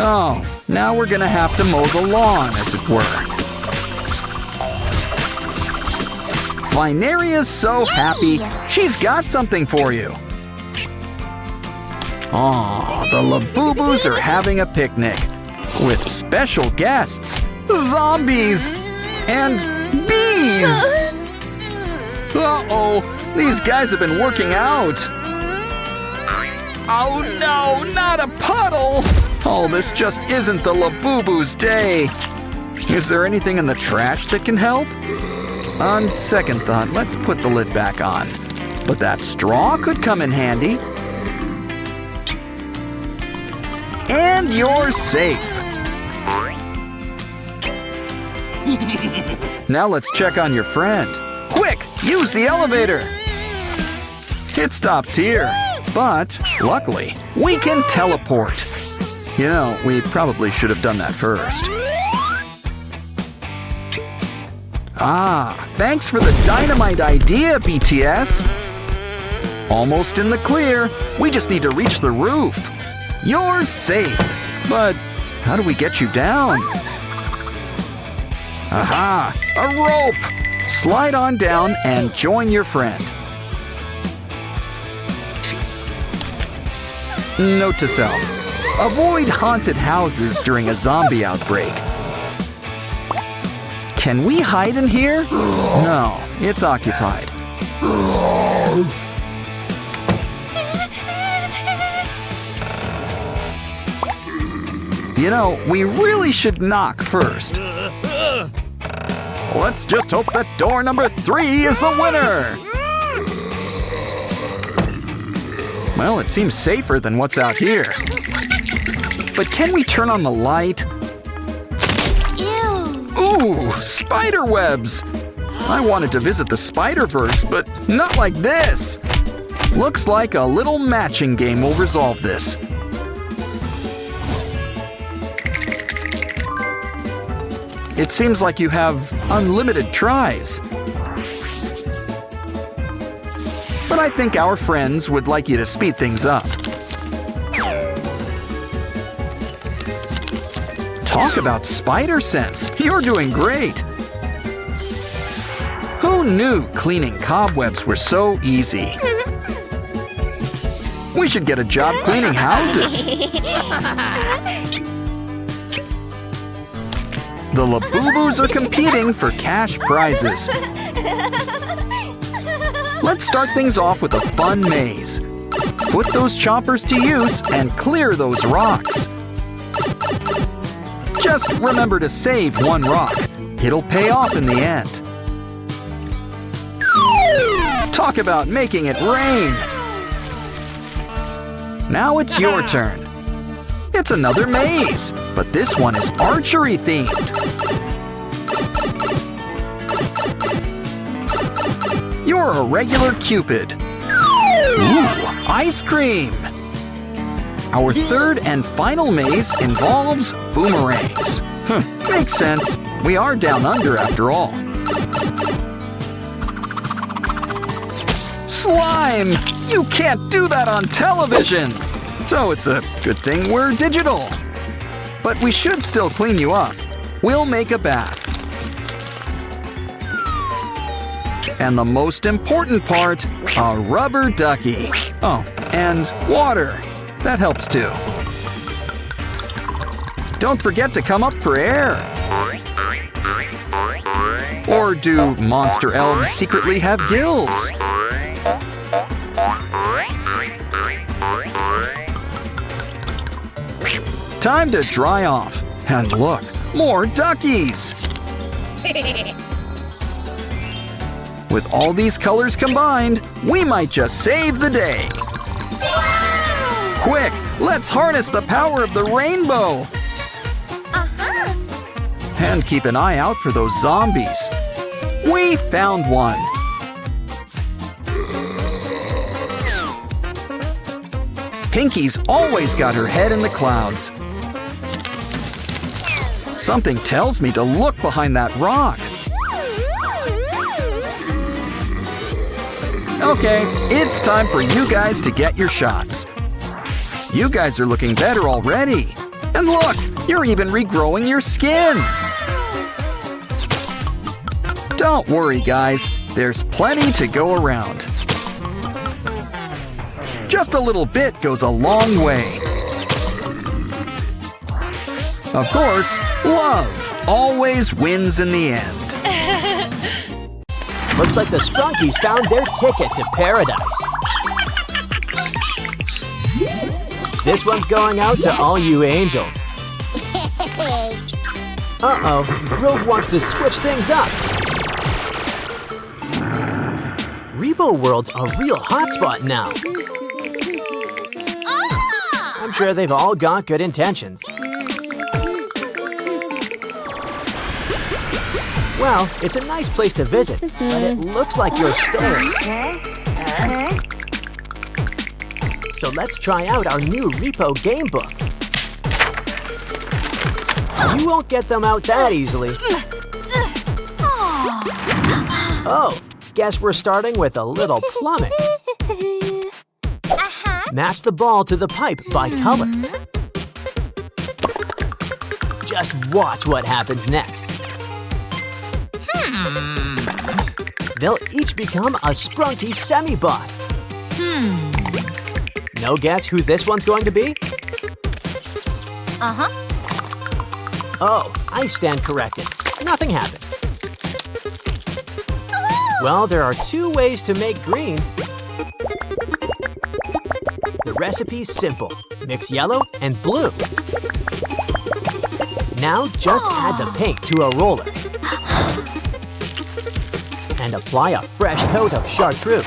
Oh, now we're gonna have to mow the lawn, as it were. Vineria's so happy. She's got something for you. Aw, the Labubus are having a picnic. With special guests. Zombies! And bees! Uh-oh, these guys have been working out. Oh no, not a puddle! Oh, this just isn't the Labubu's day. Is there anything in the trash that can help? On second thought, let's put the lid back on. But that straw could come in handy. And you're safe. Now let's check on your friend. Quick, use the elevator. It stops here, but luckily, we can teleport. You know, we probably should have done that first. Ah, thanks for the dynamite idea, BTS. Almost in the clear. We just need to reach the roof. You're safe. But how do we get you down? Aha! A rope! Slide on down and join your friend. Note to self. Avoid haunted houses during a zombie outbreak. Can we hide in here? No, it's occupied. You know, we really should knock first. Let's just hope that door number 3 is the winner. Well, it seems safer than what's out here. But can we turn on the light? Ew. Ooh, spider webs! I wanted to visit the Spider-Verse, but not like this. Looks like a little matching game will resolve this. It seems like you have unlimited tries. But I think our friends would like you to speed things up. Talk about spider sense. You're doing great. Who knew cleaning cobwebs were so easy? We should get a job cleaning houses. The Labubu's are competing for cash prizes. Let's start things off with a fun maze. Put those choppers to use and clear those rocks. Just remember to save one rock. It'll pay off in the end. Talk about making it rain. Now it's your turn. It's another maze, but this one is archery themed. You're a regular Cupid. Ooh, ice cream. Our third and final maze involves boomerangs. Makes sense. We are down under after all. Slime! You can't do that on television! So it's a good thing we're digital. But we should still clean you up. We'll make a bath. And the most important part, a rubber ducky. Oh, and water. That helps too. Don't forget to come up for air. Or do monster elves secretly have gills? Time to dry off. And look, more duckies! With all these colors combined, we might just save the day. Quick, let's harness the power of the rainbow. And keep an eye out for those zombies. We found one. Pinky's always got her head in the clouds. Something tells me to look behind that rock. Okay, it's time for you guys to get your shots. You guys are looking better already. And look, you're even regrowing your skin. Don't worry, guys. There's plenty to go around. Just a little bit goes a long way. Of course, love always wins in the end. Looks like the Sprunkies found their ticket to paradise. This one's going out to all you angels. Uh-oh, Rogue wants to switch things up. Rebo World's a real hotspot now. I'm sure they've all got good intentions. Well, it's a nice place to visit, but it looks like you're staying. So let's try out our new Repo game book. You won't get them out that easily. Oh, guess we're starting with a little plumbing. Match the ball to the pipe by color. Just watch what happens next. They'll each become a sprunky semi-bot. No guess who this one's going to be? Uh-huh. Oh, I stand corrected. Nothing happened. Well, there are 2 ways to make green. The recipe's simple. Mix yellow and blue. Now just add the paint to a roller. And apply a fresh coat of chartreuse.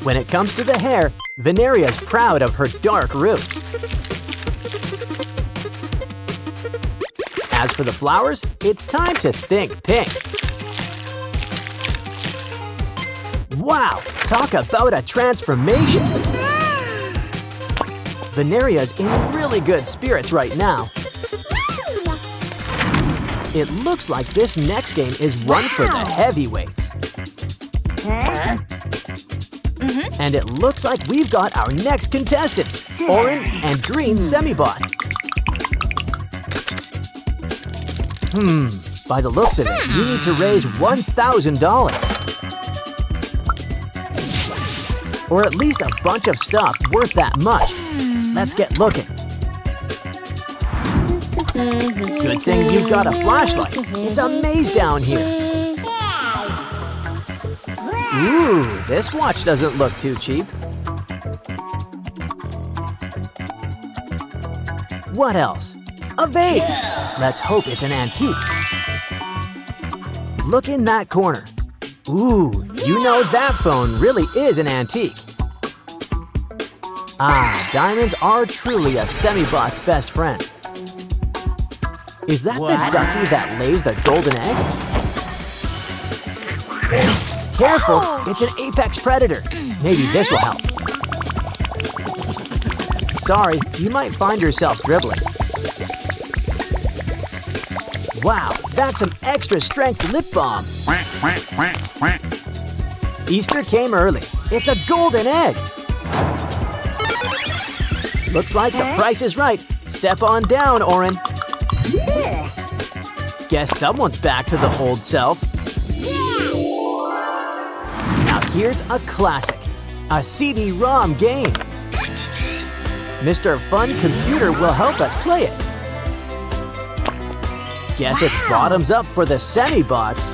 When it comes to the hair, Veneria's proud of her dark roots. As for the flowers, it's time to think pink. Wow, talk about a transformation! Veneria's in really good spirits right now. It looks like this next game is one for the heavyweights. And it looks like we've got our next contestants, orange and green semi-bot. By the looks of it, you need to raise $1,000. Or at least a bunch of stuff worth that much. Let's get looking. Good thing you've got a flashlight. It's a maze down here. Ooh, this watch doesn't look too cheap. What else? A vase! Let's hope it's an antique. Look in that corner. Ooh, you know that phone really is an antique. Ah, diamonds are truly a semi-bot's best friend. Is that the ducky that lays the golden egg? Careful, it's an apex predator. Maybe this will help. Sorry, you might find yourself dribbling. Wow, that's some extra strength lip balm. Easter came early. It's a golden egg. Looks like the price is right. Step on down, Oren. Guess someone's back to the old self. Now here's a classic, a CD-ROM game. Mr. Fun Computer will help us play it. Guess it's bottoms up for the semi-bots.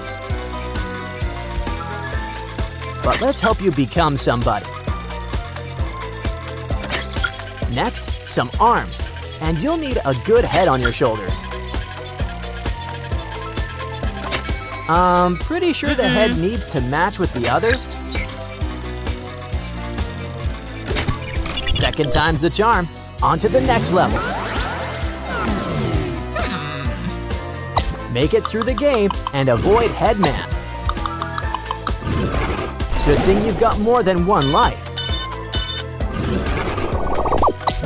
But let's help you become somebody. Next, some arms. And you'll need a good head on your shoulders. Pretty sure the head needs to match with the others. Second time's the charm. On to the next level. Make it through the game and avoid Headman. Good thing you've got more than one life.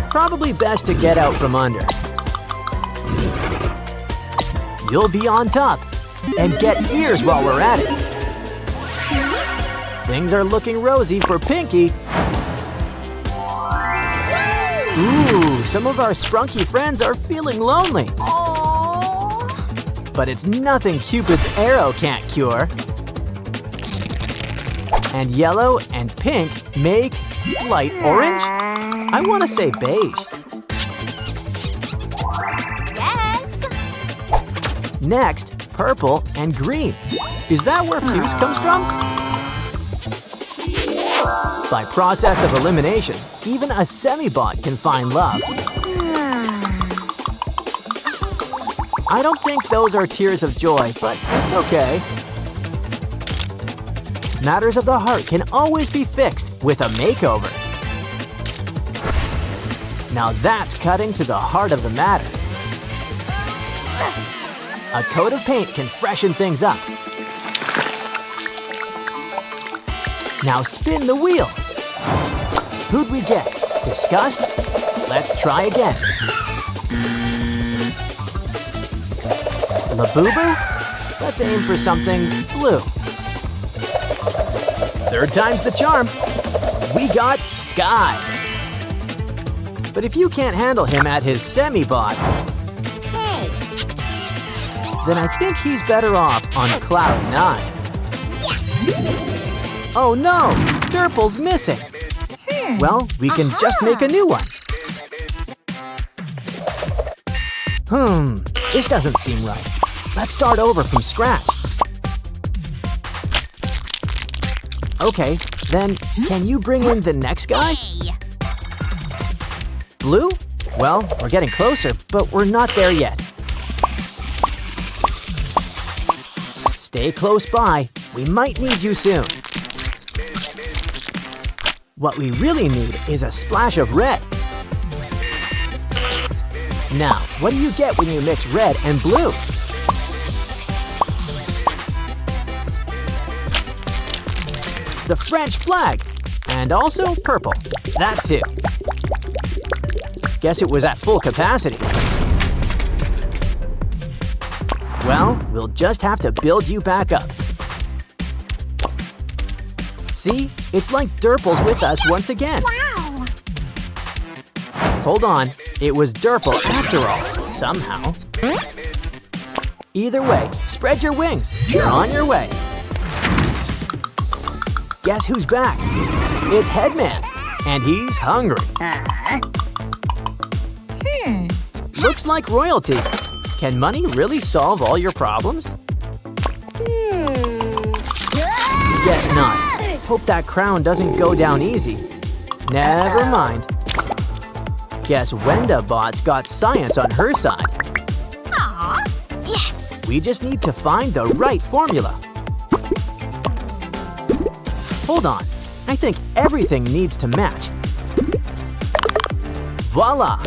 Probably best to get out from under. You'll be on top. And get ears while we're at it. Things are looking rosy for Pinky. Ooh, some of our sprunky friends are feeling lonely. But it's nothing Cupid's arrow can't cure. And yellow and pink make light orange? I want to say beige. Yes. Next, purple and green. Is that where puce comes from? By process of elimination, even a semi-bot can find love. I don't think those are tears of joy, but it's okay. Matters of the heart can always be fixed with a makeover. Now that's cutting to the heart of the matter. A coat of paint can freshen things up. Now spin the wheel. Who'd we get? Disgust? Let's try again. Labubu? Let's aim for something blue. Third time's the charm. We got Sky. But if you can't handle him at his semi-bot, Hey. then I think he's better off on Cloud 9. Yes. Oh no! Derpy's missing. Well, we can just make a new one. This doesn't seem right. Let's start over from scratch. Okay, then can you bring in the next guy? Hey. Blue? Well, we're getting closer, but we're not there yet. Stay close by. We might need you soon. What we really need is a splash of red. Now, what do you get when you mix red and blue? The French flag. And also purple. That too. Guess it was at full capacity. Well, we'll just have to build you back up. See? It's like Derpy's with us once again. Wow. Hold on. It was Derpy after all, somehow. Either way, spread your wings. You're on your way. Guess who's back? It's Headman, and he's hungry. Looks like royalty. Can money really solve all your problems? Guess not. Hope that crown doesn't go down easy. Never mind. Guess Wendabot's got science on her side. Aw. Yes. We just need to find the right formula. Hold on. I think everything needs to match. Voila!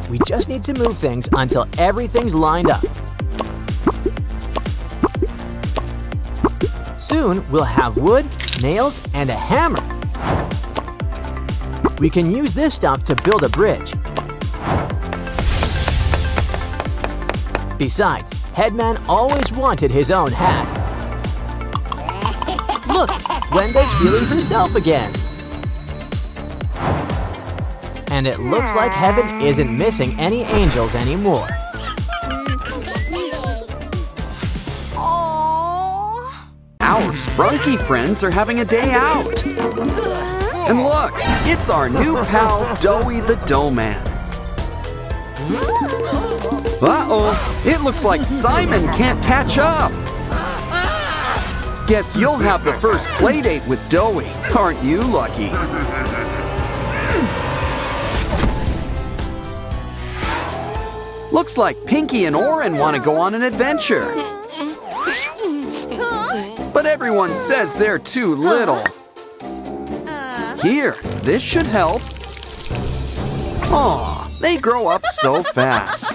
We just need to move things until everything's lined up. Soon, we'll have wood, nails, and a hammer. We can use this stuff to build a bridge. Besides, Headman always wanted his own hat. Look, Wenda's feeling herself again. And it looks like heaven isn't missing any angels anymore. Our sprunky friends are having a day out. And look, it's our new pal, Zoey the Dough-Man. Uh-oh, it looks like Simon can't catch up. Guess you'll have the first playdate with Zoey, aren't you lucky? Looks like Pinky and Oren want to go on an adventure. But everyone says they're too little. Here, this should help. Aw, they grow up so fast.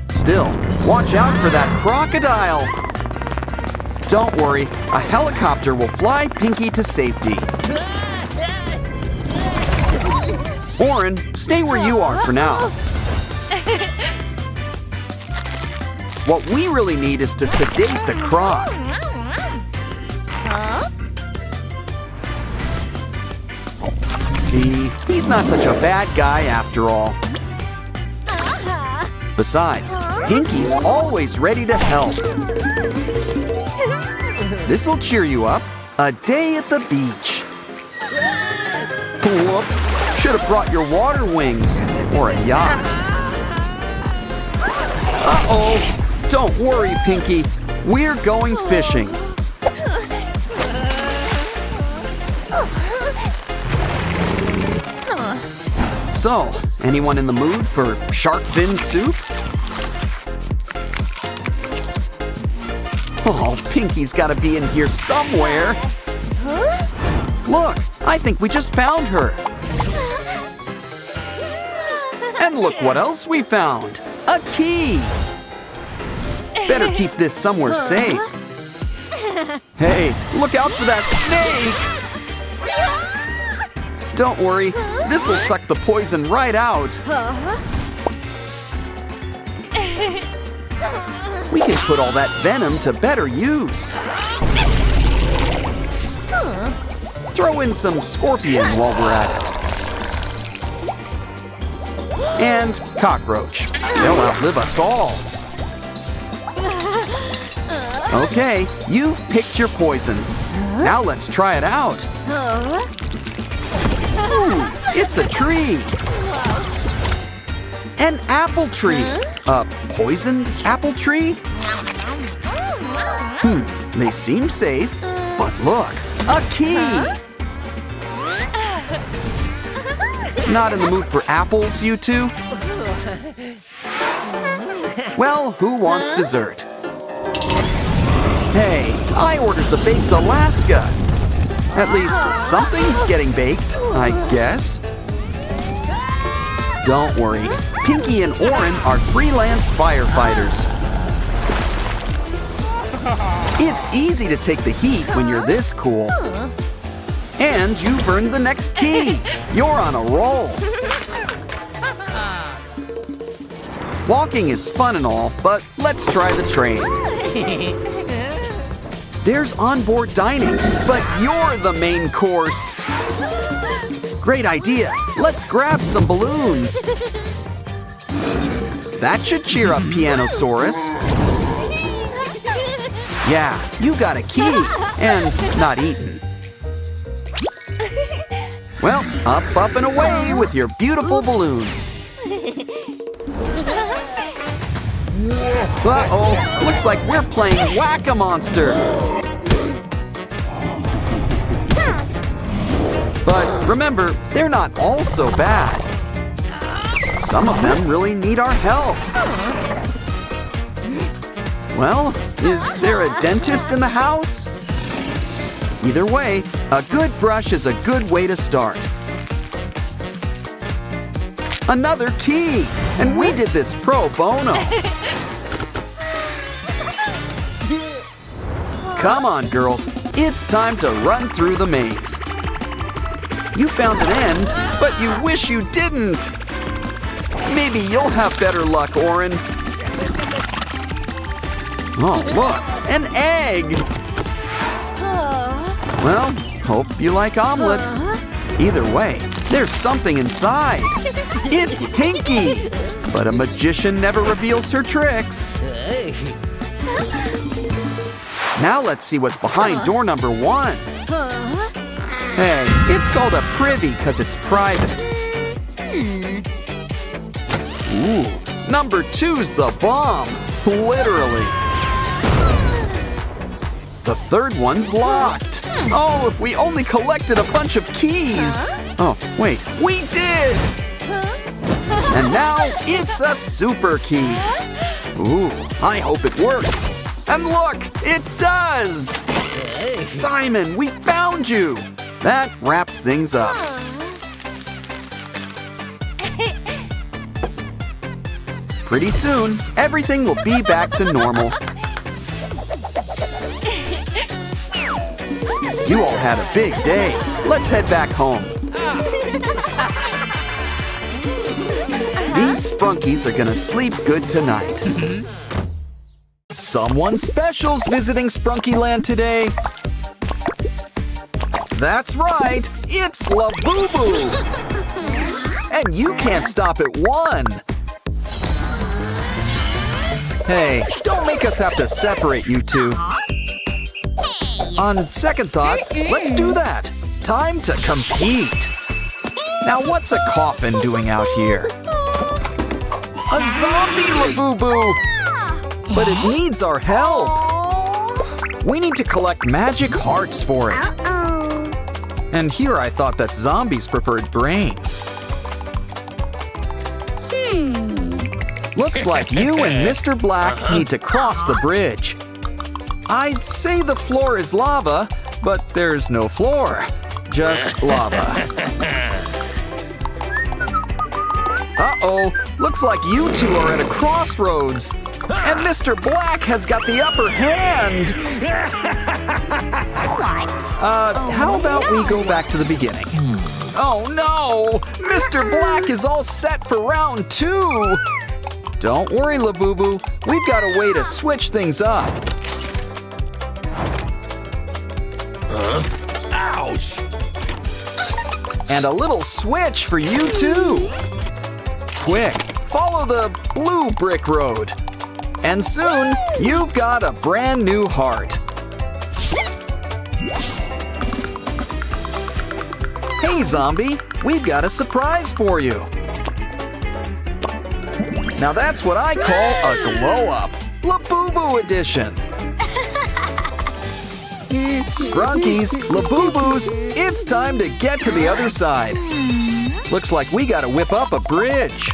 Still, watch out for that crocodile. Don't worry, a helicopter will fly Pinky to safety. Oren, stay where you are for now. What we really need is to sedate the croc. See, he's not such a bad guy after all. Besides, Pinky's always ready to help. This'll cheer you up. A day at the beach. Whoops, should have brought your water wings or a yacht. Uh-oh. Don't worry, Pinky. We're going fishing. So, anyone in the mood for shark fin soup? Oh, Pinky's got to be in here somewhere. Look, I think we just found her. And look what else we found. A key. Better keep this somewhere safe. Hey, look out for that snake! Don't worry, this'll suck the poison right out. We can put all that venom to better use. Throw in some scorpion while we're at it. And cockroach. They'll outlive us all. Okay, you've picked your poison. Now let's try it out. Ooh, it's a tree. An apple tree. A poisoned apple tree? They seem safe, but look, a key. Not in the mood for apples, you two? Well, who wants dessert? Hey, I ordered the baked Alaska. At least something's getting baked, I guess. Don't worry, Pinky and Oren are freelance firefighters. It's easy to take the heat when you're this cool. And you've earned the next key. You're on a roll. Walking is fun and all, but let's try the train. There's onboard dining, but you're the main course. Great idea. Let's grab some balloons. That should cheer up Pianosaurus. Yeah, you got a key and not eaten. Well, up and away with your beautiful balloon. Uh-oh, looks like we're playing Whack-A-Monster. But remember, they're not all so bad. Some of them really need our help. Well, is there a dentist in the house? Either way, a good brush is a good way to start. Another key! And we did this pro bono. Come on, girls. It's time to run through the maze. You found an end, but you wish you didn't. Maybe you'll have better luck, Oren. Oh, look, an egg. Well, hope you like omelets. Either way, there's something inside. It's Pinky, but a magician never reveals her tricks. Now let's see what's behind door number 1. Hey, it's called a privy because it's private. Ooh, number 2's the bomb, literally. The third one's locked. Oh, if we only collected a bunch of keys. Oh, wait, we did! And now it's a super key. Ooh, I hope it works. And look, it does! Simon, we found you! That wraps things up. Pretty soon, everything will be back to normal. You all had a big day. Let's head back home. These sprunkies are gonna sleep good tonight. Someone special's visiting Sprunkyland today. That's right, it's Labubu. And you can't stop at 1. Hey, don't make us have to separate you two. On second thought, let's do that. Time to compete. Now what's a coffin doing out here? A zombie Labubu! But it needs our help. We need to collect magic hearts for it. And here I thought that zombies preferred brains. Looks like you and Mr. Black need to cross the bridge. I'd say the floor is lava, but there's no floor. Just lava. Uh-oh, looks like you two are at a crossroads. And Mr. Black has got the upper hand. What? How about we go back to the beginning? Oh no! Mr. Black is all set for round 2. Don't worry, Labubu. We've got a way to switch things up. Ouch! And a little switch for you too. Quick, follow the blue brick road. And soon, you've got a brand new heart. Hey, Zombie, we've got a surprise for you. Now that's what I call a glow-up. Labubu edition. Sprunkies, Labubus, it's time to get to the other side. Looks like we gotta whip up a bridge.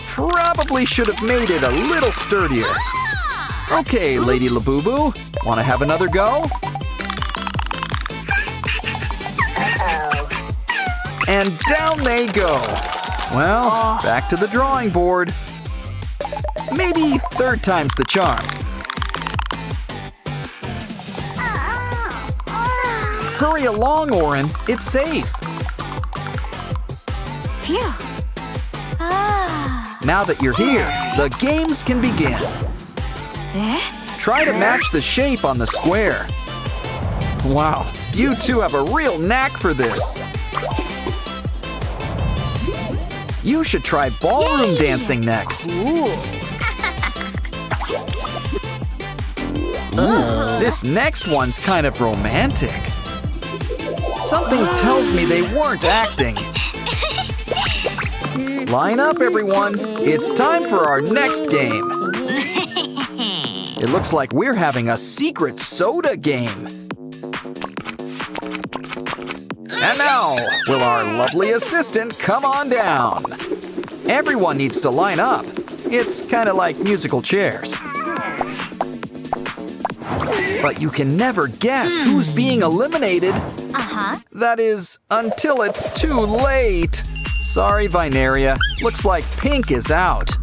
Probably should have made it a little sturdier. Okay, Lady Labubu, wanna have another go? And down they go. Well, back to the drawing board. Maybe third time's the charm. Hurry along, Orin. It's safe. Phew. Now that you're here, the games can begin. Try to match the shape on the square. Wow, you two have a real knack for this. You should try ballroom dancing next. This next one's kind of romantic. Something tells me they weren't acting. Line up, everyone. It's time for our next game. It looks like we're having a secret soda game. And now, will our lovely assistant come on down? Everyone needs to line up. It's kind of like musical chairs. But you can never guess who's being eliminated. That is, until it's too late. Sorry, Vinaria. Looks like Pink is out.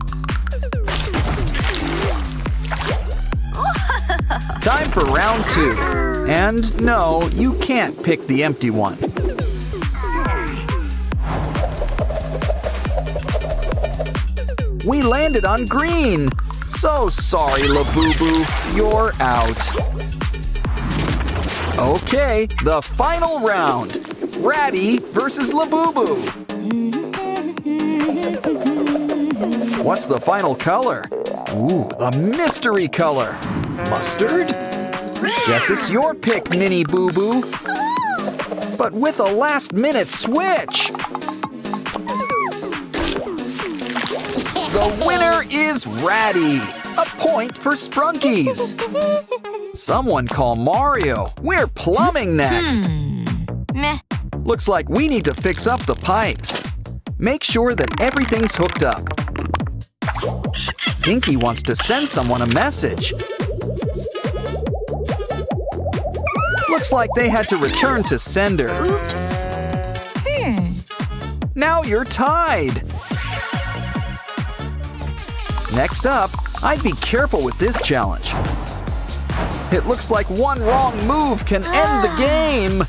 Time for round 2. And no, you can't pick the empty one. We landed on green. So sorry, Labubu. You're out. Okay, the final round. Ratty versus Labubu. What's the final color? Ooh, the mystery color. Mustard? Guess it's your pick, Mini Boo Boo. But with a last-minute switch. The winner is Ratty. A point for Sprunkies. Someone call Mario. We're plumbing next. Meh. Looks like we need to fix up the pipes. Make sure that everything's hooked up. Pinky wants to send someone a message. Looks like they had to return to sender. Oops. Now you're tied. Next up, I'd be careful with this challenge. It looks like one wrong move can end the game.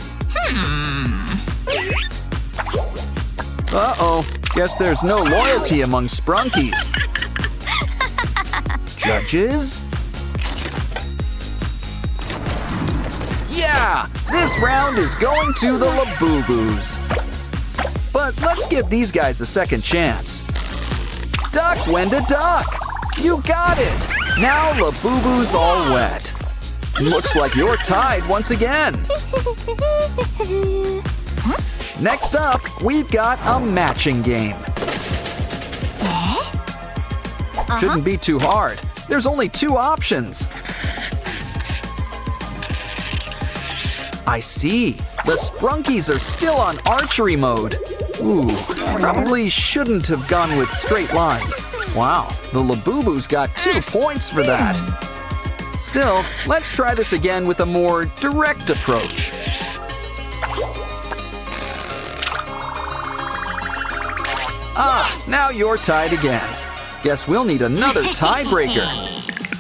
Uh-oh, guess there's no loyalty among Sprunkies. Judges? Yeah, this round is going to the Labubus. But let's give these guys a second chance. Duck, Wenda, duck! You got it! Now Labubu's all wet. Looks like you're tied once again. Next up, we've got a matching game. Shouldn't be too hard. There's only 2 options. I see. The Sprunkies are still on archery mode. Ooh, probably shouldn't have gone with straight lines. Wow, the Labubus got 2 points for that. Still, let's try this again with a more direct approach. Ah, now you're tied again. Guess we'll need another tiebreaker.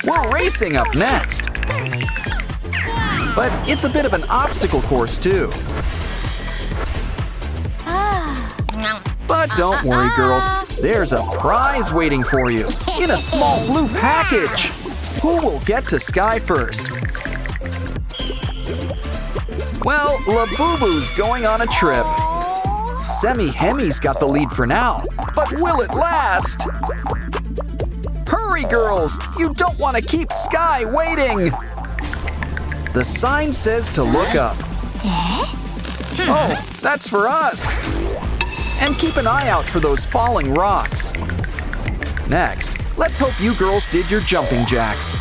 We're racing up next. But it's a bit of an obstacle course, too. But don't worry, girls. There's a prize waiting for you in a small blue package. Who will get to Sky first? Well, Labubu's going on a trip. Semi-Hemi's got the lead for now, but will it last? Hurry, girls! You don't want to keep Sky waiting! The sign says to look up. Oh, that's for us! And keep an eye out for those falling rocks. Next, let's hope you girls did your jumping jacks.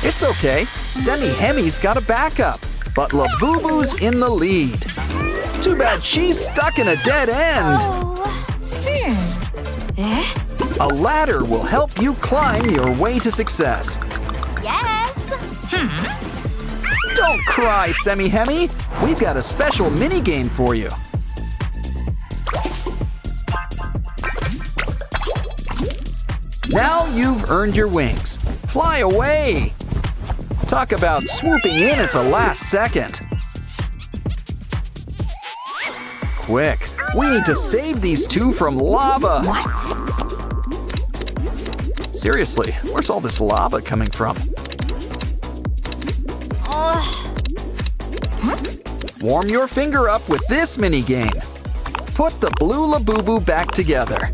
It's okay, Semi-Hemi's got a backup, but Labubu's in the lead. Too bad she's stuck in a dead end. A ladder will help you climb your way to success. Yes. Don't cry, Semi-Hemi. We've got a special mini-game for you. Now you've earned your wings. Fly away. Talk about swooping in at the last second. Quick, we need to save these two from lava. What? Seriously, where's all this lava coming from? Warm your finger up with this mini game. Put the blue Labubu back together.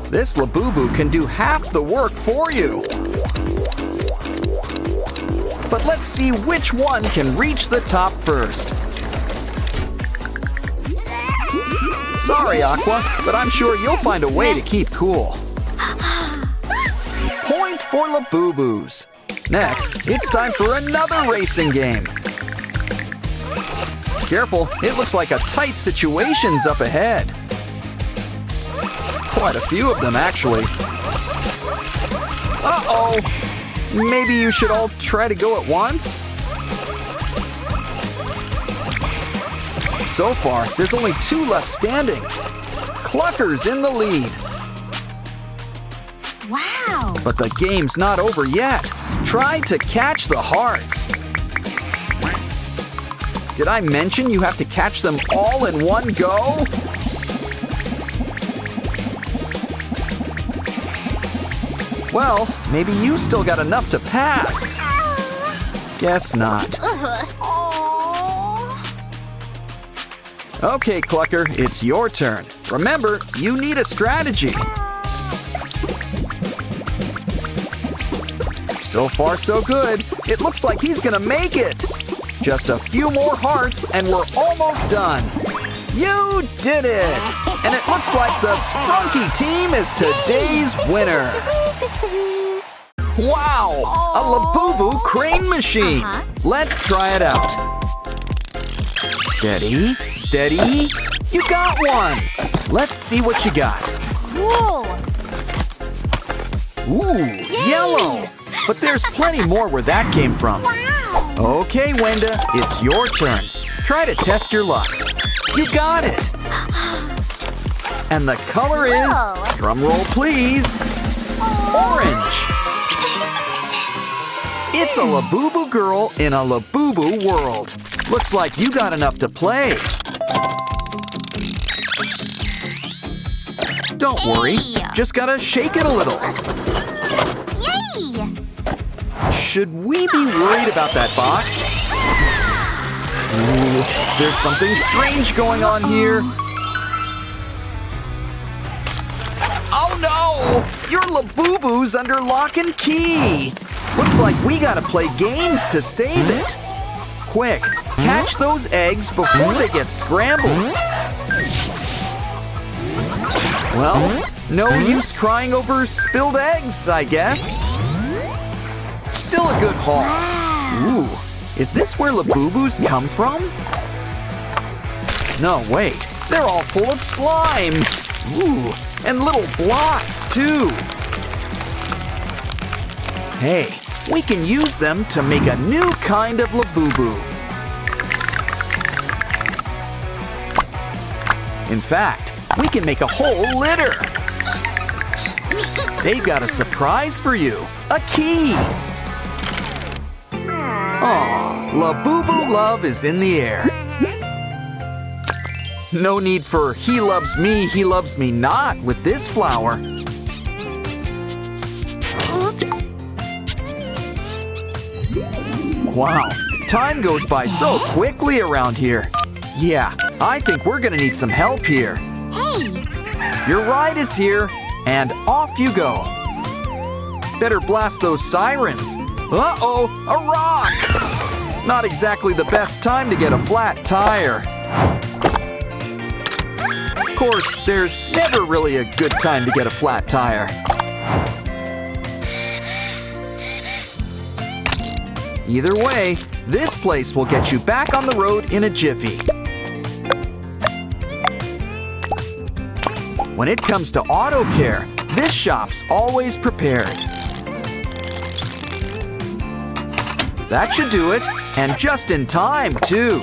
This Labubu can do half the work for you. But let's see which one can reach the top first. Sorry, Aqua, but I'm sure you'll find a way to keep cool. Point for Labubus. Next, it's time for another racing game. Careful, it looks like a tight situation's up ahead. Quite a few of them, actually. Uh-oh! Maybe you should all try to go at once? So far, there's only two left standing. Clucker's in the lead. Wow. But the game's not over yet. Try to catch the hearts. Did I mention you have to catch them all in one go? Well, maybe you still got enough to pass. Guess not. Okay, Clucker, it's your turn. Remember, you need a strategy. So far, so good. It looks like he's gonna make it. Just a few more hearts and we're almost done. You did it! And it looks like the Sprunky team is today's winner. Wow! A Labubu crane machine! Let's try it out. Steady, steady. You got one! Let's see what you got. Whoa. Ooh, yellow! But there's plenty more where that came from. Wow. Okay, Wenda, it's your turn. Try to test your luck. You got it! And the color is, drum roll please, orange! It's a Labubu girl in a Labubu world. Looks like you got enough to play. Don't worry, just gotta shake it a little. Yay. Should we be worried about that box? Ooh, there's something strange going on here. Oh no! Your Labubu's under lock and key. Looks like we gotta play games to save it. Quick, catch those eggs before they get scrambled. Well, no use crying over spilled eggs, I guess. Still a good haul. Ooh, is this where Labubus come from? No, wait, they're all full of slime. Ooh, and little blocks too. Hey, we can use them to make a new kind of Labubu. In fact, we can make a whole litter. They've got a surprise for you, a key. Aw, Labubu love is in the air. No need for he loves me not with this flower. Oops. Wow, time goes by so quickly around here. Yeah, I think we're gonna need some help here. Hey. Your ride is here, and off you go. Better blast those sirens. Uh-oh, a rock! Not exactly the best time to get a flat tire. Of course, there's never really a good time to get a flat tire. Either way, this place will get you back on the road in a jiffy. When it comes to auto care, this shop's always prepared. That should do it, and just in time, too.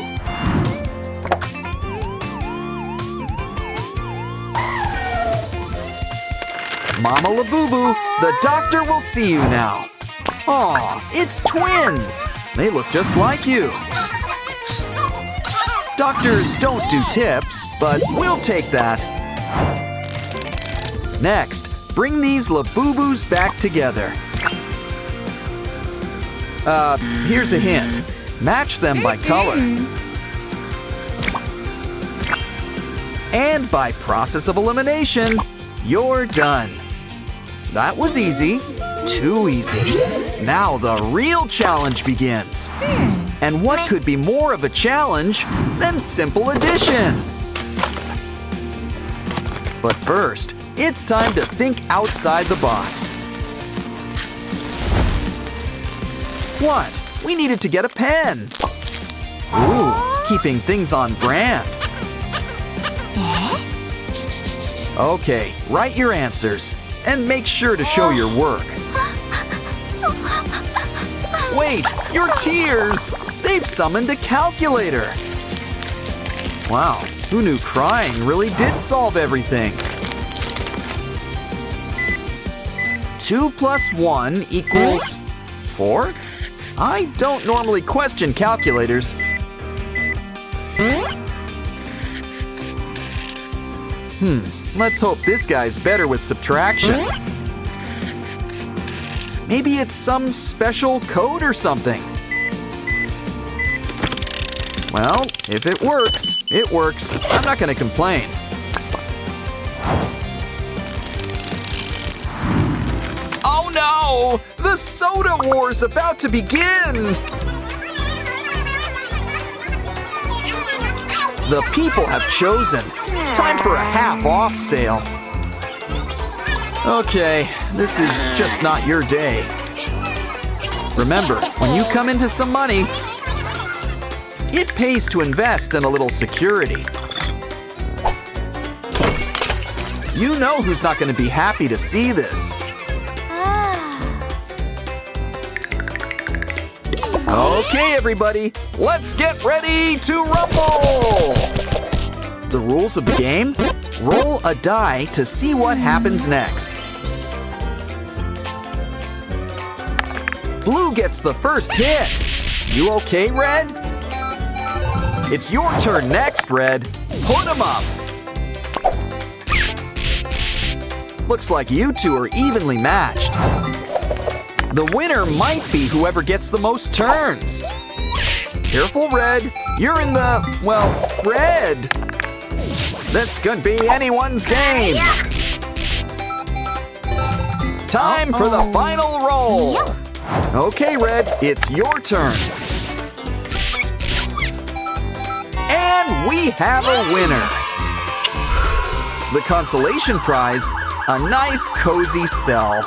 Mama Labubu, the doctor will see you now. Aw, it's twins. They look just like you. Doctors don't do tips, but we'll take that. Next, bring these Labubus back together. Here's a hint. Match them by color. And by process of elimination, you're done. That was easy. Too easy. Now the real challenge begins. And what could be more of a challenge than simple addition? But first, it's time to think outside the box. What? We needed to get a pen. Ooh, keeping things on brand. Okay, write your answers and make sure to show your work. Wait, your tears! They've summoned a calculator. Wow, who knew crying really did solve everything? 2 + 1 = 4? I don't normally question calculators. Let's hope this guy's better with subtraction. Maybe it's some special code or something. Well, if it works, it works. I'm not gonna complain. Oh no! The soda war's about to begin! The people have chosen. Time for a half-off sale. Okay, this is just not your day. Remember, when you come into some money, it pays to invest in a little security. You know who's not going to be happy to see this. Okay, everybody, let's get ready to rumble! The rules of the game? Roll a die to see what happens next. Blue gets the first hit. You okay, Red? It's your turn next, Red. Put 'em up. Looks like you two are evenly matched. The winner might be whoever gets the most turns. Careful, Red. You're in the, well, red. This could be anyone's game. Time for the final roll. Okay, Red, it's your turn. And we have a winner. The consolation prize, a nice cozy cell.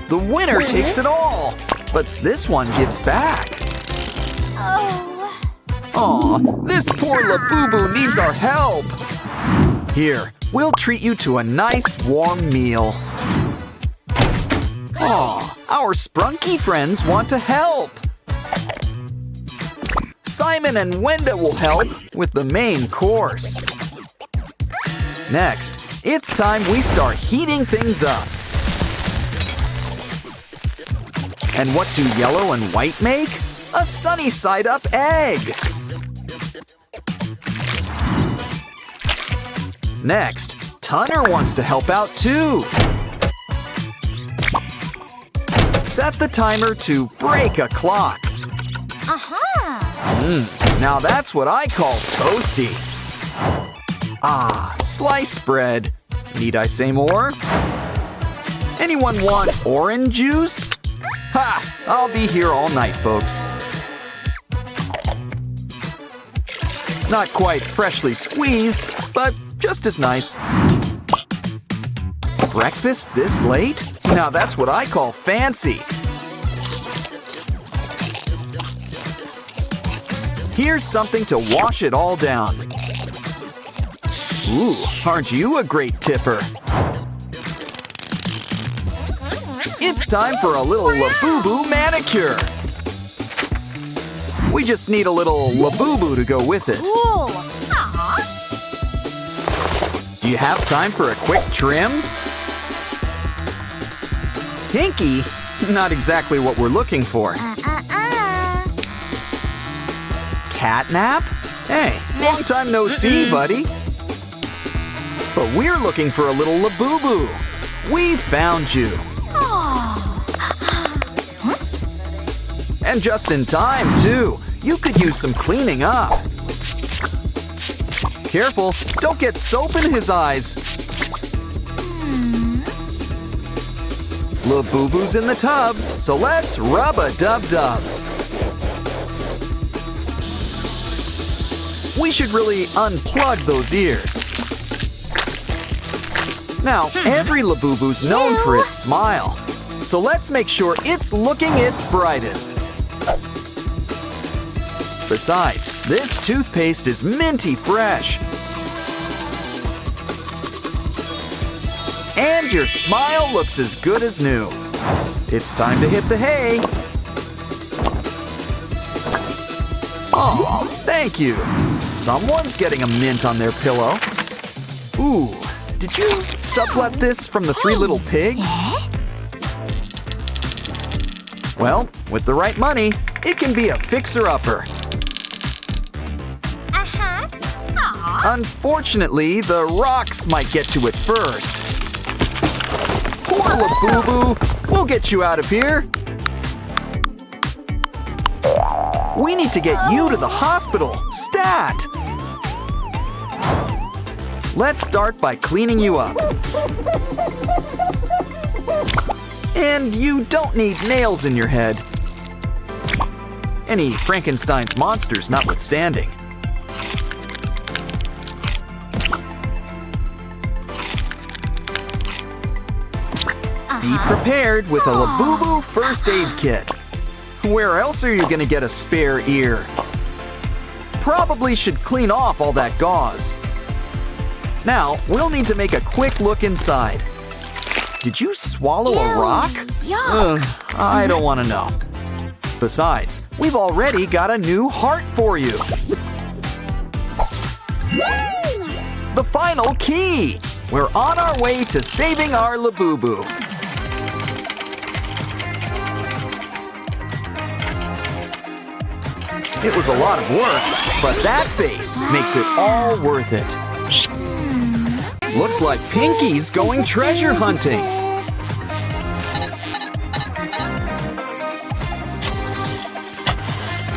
The winner takes it all, but this one gives back. Aw, this poor Labubu needs our help. Here, we'll treat you to a nice warm meal. Aw, our Sprunky friends want to help. Simon and Wenda will help with the main course. Next, it's time we start heating things up. And what do yellow and white make? A sunny side up egg! Next, Tunner wants to help out too. Set the timer to break a clock. Now that's what I call toasty. Ah, sliced bread. Need I say more? Anyone want orange juice? Ha! I'll be here all night, folks. Not quite freshly squeezed, but just as nice. Breakfast this late? Now that's what I call fancy. Here's something to wash it all down. Ooh, aren't you a great tipper? It's time for a little Labubu manicure. We just need a little Labubu to go with it. Cool. Aw. Do you have time for a quick trim? Pinky? Not exactly what we're looking for. Cat nap? Hey, long time no see, buddy. But we're looking for a little Labubu. We found you. And just in time, too. You could use some cleaning up. Careful, don't get soap in his eyes. Labubu's in the tub, so let's rub-a-dub-dub. We should really unplug those ears. Now, every Labubu's known for its smile, so let's make sure it's looking its brightest. Besides, this toothpaste is minty fresh. And your smile looks as good as new. It's time to hit the hay. Aw, thank you. Someone's getting a mint on their pillow. Ooh, did you sublet this from the Three Little Pigs? Well, with the right money, it can be a fixer-upper. Unfortunately, the rocks might get to it first. Poor Labubu, we'll get you out of here. We need to get you to the hospital, stat! Let's start by cleaning you up. And you don't need nails in your head. Any Frankenstein's monsters notwithstanding. Be prepared with a Labubu first aid kit. Where else are you gonna get a spare ear? Probably should clean off all that gauze. Now, we'll need to make a quick look inside. Did you swallow a rock? Ugh, I don't want to know. Besides, we've already got a new heart for you. The final key! We're on our way to saving our Labubu. It was a lot of work, but that face makes it all worth it. Looks like Pinky's going treasure hunting.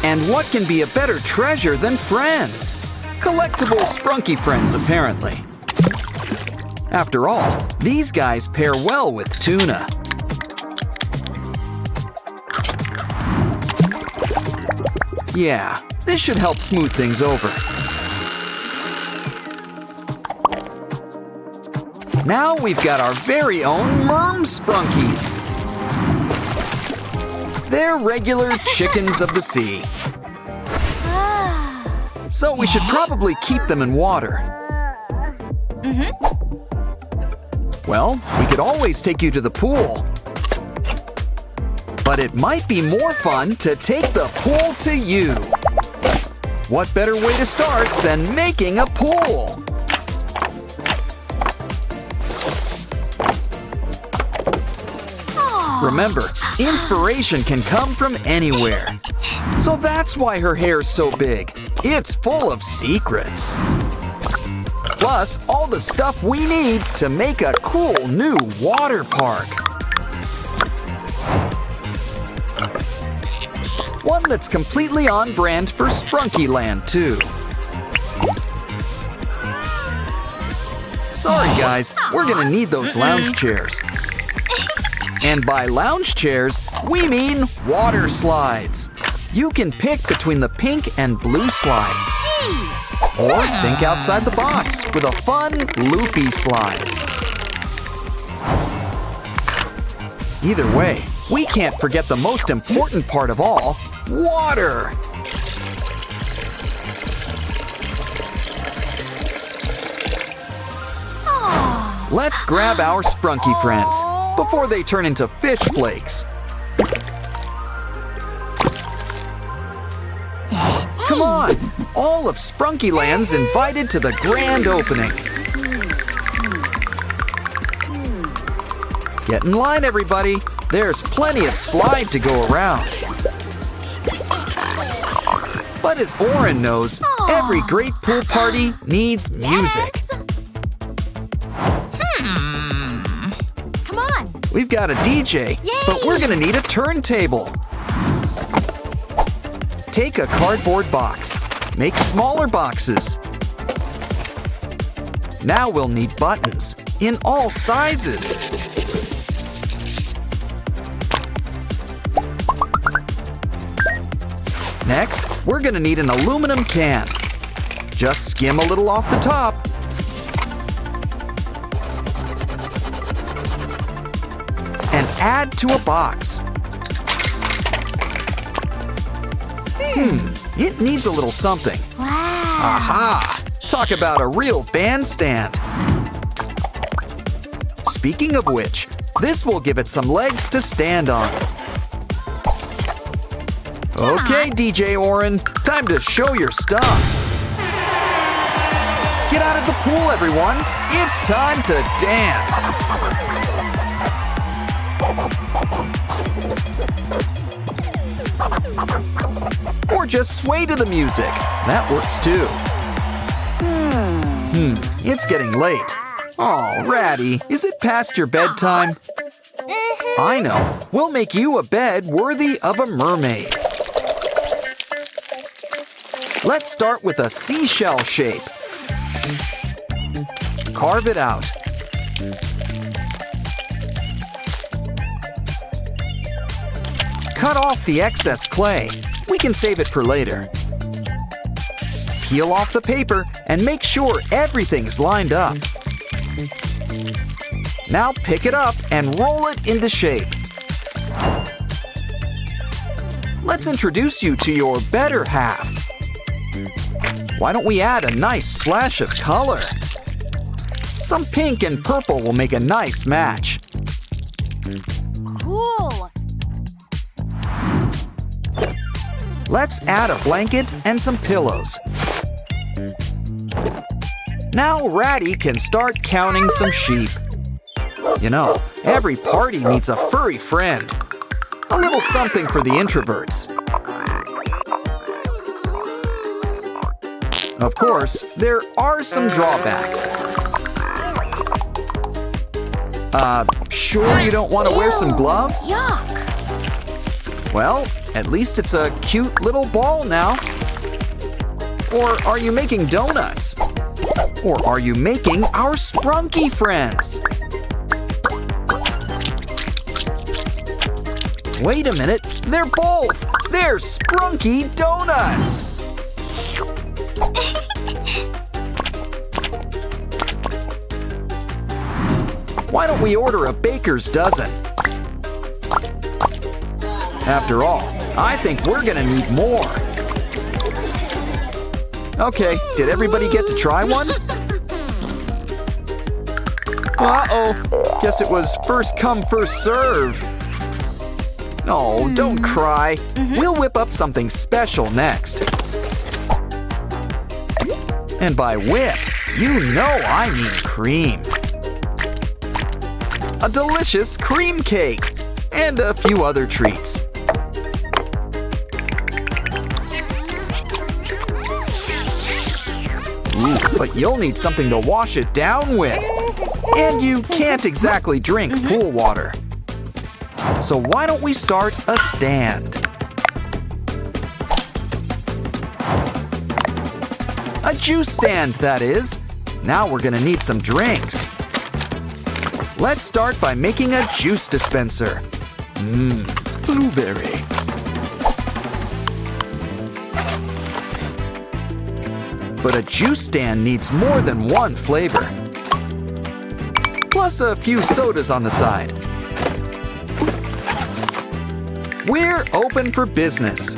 And what can be a better treasure than friends? Collectible sprunky friends, apparently. After all, these guys pair well with tuna. Yeah, this should help smooth things over. Now we've got our very own Merm Sprunkies. They're regular chickens of the sea. So we should probably keep them in water. Well, we could always take you to the pool. But it might be more fun to take the pool to you. What better way to start than making a pool? Remember, inspiration can come from anywhere. So that's why her hair's so big. It's full of secrets. Plus, all the stuff we need to make a cool new water park. One that's completely on brand for Sprunkyland, too. Sorry, guys, we're gonna need those lounge chairs. And by lounge chairs, we mean water slides. You can pick between the pink and blue slides. Or think outside the box with a fun, loopy slide. Either way, we can't forget the most important part of all, water. Let's grab our Sprunky friends before they turn into fish flakes. Come on! All of Sprunkyland's invited to the grand opening. Get in line, everybody. There's plenty of slide to go around. But as Oren knows, every great pool party needs music. Come on. We've got a DJ, but we're gonna need a turntable. Take a cardboard box. Make smaller boxes. Now we'll need buttons in all sizes. Next, we're gonna need an aluminum can. Just skim a little off the top. And add to a box. It needs a little something. Wow. Aha! Talk about a real bandstand. Speaking of which, this will give it some legs to stand on. Okay, DJ Oren, time to show your stuff. Get out of the pool, everyone. It's time to dance. Or just sway to the music. That works too. It's getting late. Oh, Ratty, is it past your bedtime? I know. We'll make you a bed worthy of a mermaid. Let's start with a seashell shape. Carve it out. Cut off the excess clay. We can save it for later. Peel off the paper and make sure everything's lined up. Now pick it up and roll it into shape. Let's introduce you to your better half. Why don't we add a nice splash of color? Some pink and purple will make a nice match. Cool. Let's add a blanket and some pillows. Now Ratty can start counting some sheep. You know, every party needs a furry friend. A little something for the introverts. Of course, there are some drawbacks. Sure you don't want to wear some gloves? Yuck. Well, at least it's a cute little ball now. Or are you making donuts? Or are you making our Sprunky friends? Wait a minute, they're both! They're Sprunky donuts! Why don't we order a baker's dozen? After all, I think we're gonna need more. Okay, did everybody get to try one? Uh-oh, guess it was first come, first serve. Oh, don't cry. We'll whip up something special next. And by whip, you know I mean cream. A delicious cream cake. and a few other treats. Ooh, but you'll need something to wash it down with. And you can't exactly drink pool water. So why don't we start a stand? A juice stand, that is. Now we're gonna need some drinks. Let's start by making a juice dispenser. Blueberry. But a juice stand needs more than one flavor. Plus a few sodas on the side. We're open for business.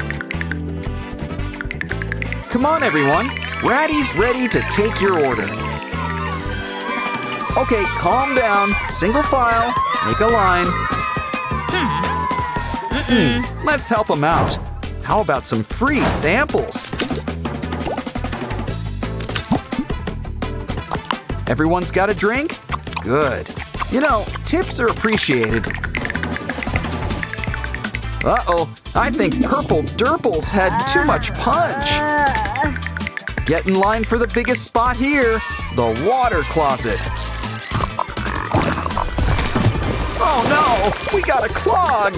Come on, everyone. Ratty's ready to take your order. Okay, calm down. Single file. Make a line. Let's help them out. How about some free samples? Everyone's got a drink? Good. You know, tips are appreciated. Uh-oh, I think Purple Derples had too much punch. Get in line for the biggest spot here, the water closet. Oh no, we got a clog.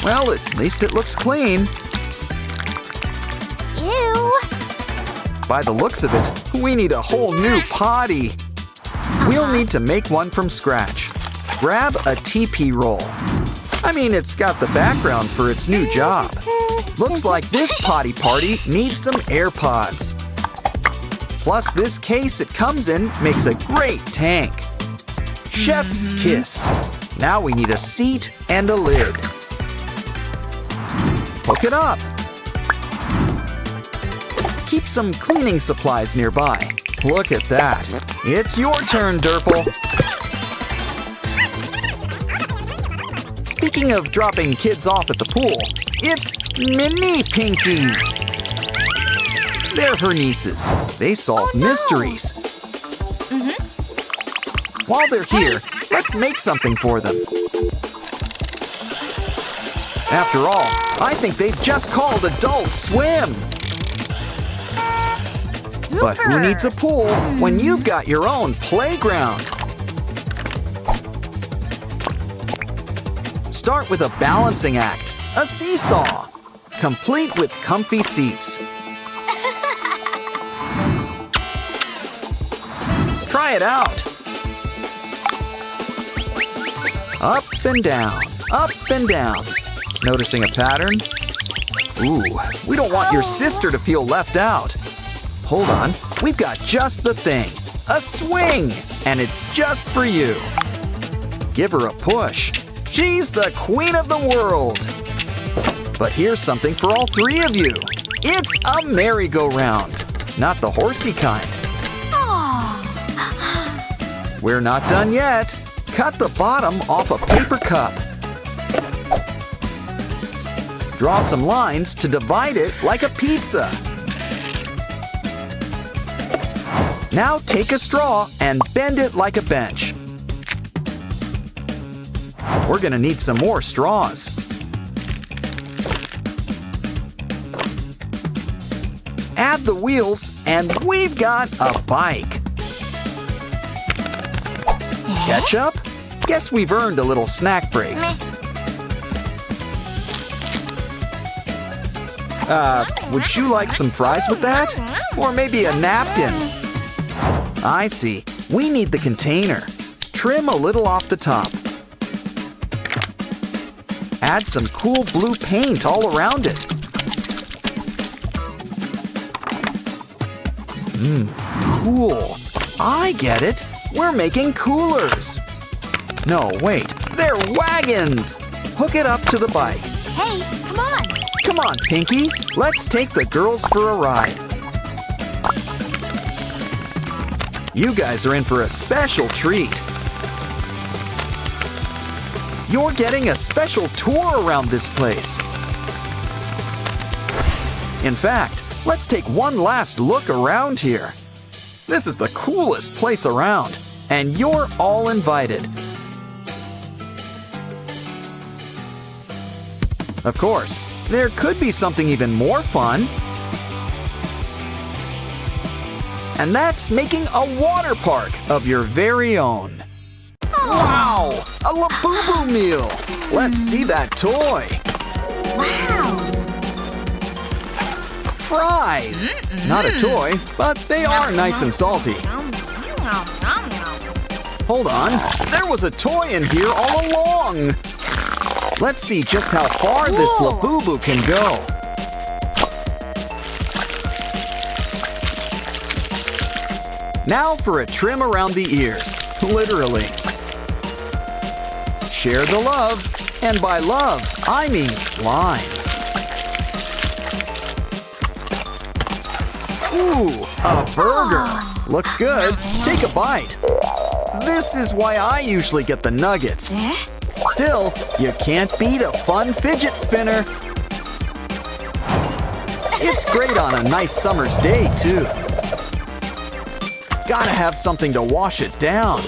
Well, at least it looks clean. Ew. By the looks of it, we need a whole new potty. We'll need to make one from scratch. Grab a TP roll. I mean, it's got the background for its new job. Looks like this potty party needs some AirPods. Plus, this case it comes in makes a great tank. Chef's kiss. Now we need a seat and a lid. Hook it up. Keep some cleaning supplies nearby. Look at that. It's your turn, Derpy. Speaking of dropping kids off at the pool, it's Mini Pinkies. They're her nieces. They solve mysteries. While they're here, let's make something for them. After all, I think they've just called Adult Swim. But who needs a pool when you've got your own playground? Start with a balancing act, a seesaw, complete with comfy seats. Try it out. Up and down, up and down. Noticing a pattern? Ooh, we don't want your sister to feel left out. Hold on, we've got just the thing. A swing, and it's just for you. Give her a push. She's the queen of the world. But here's something for all three of you. It's a merry-go-round, not the horsey kind. We're not done yet. Cut the bottom off a paper cup. Draw some lines to divide it like a pizza. Now take a straw and bend it like a bench. We're gonna need some more straws. Add the wheels and we've got a bike. Ketchup? Guess we've earned a little snack break. Would you like some fries with that? Or maybe a napkin? I see. We need the container. Trim a little off the top. Add some cool blue paint all around it. Cool. I get it. We're making coolers. No, wait. They're wagons. Hook it up to the bike. Hey, come on. Come on, Pinky. Let's take the girls for a ride. You guys are in for a special treat. You're getting a special tour around this place. In fact, let's take one last look around here. This is the coolest place around, and you're all invited. Of course, there could be something even more fun. And that's making a water park of your very own. Wow! A Labubu meal! Let's see that toy! Wow. Fries! Not a toy, but they are nice and salty. Hold on, there was a toy in here all along! Let's see just how far this Labubu can go. Now for a trim around the ears, literally. Share the love, and by love, I mean slime. Ooh, a burger. Looks good. Take a bite. This is why I usually get the nuggets. Still, you can't beat a fun fidget spinner. It's great on a nice summer's day, too. Gotta have something to wash it down.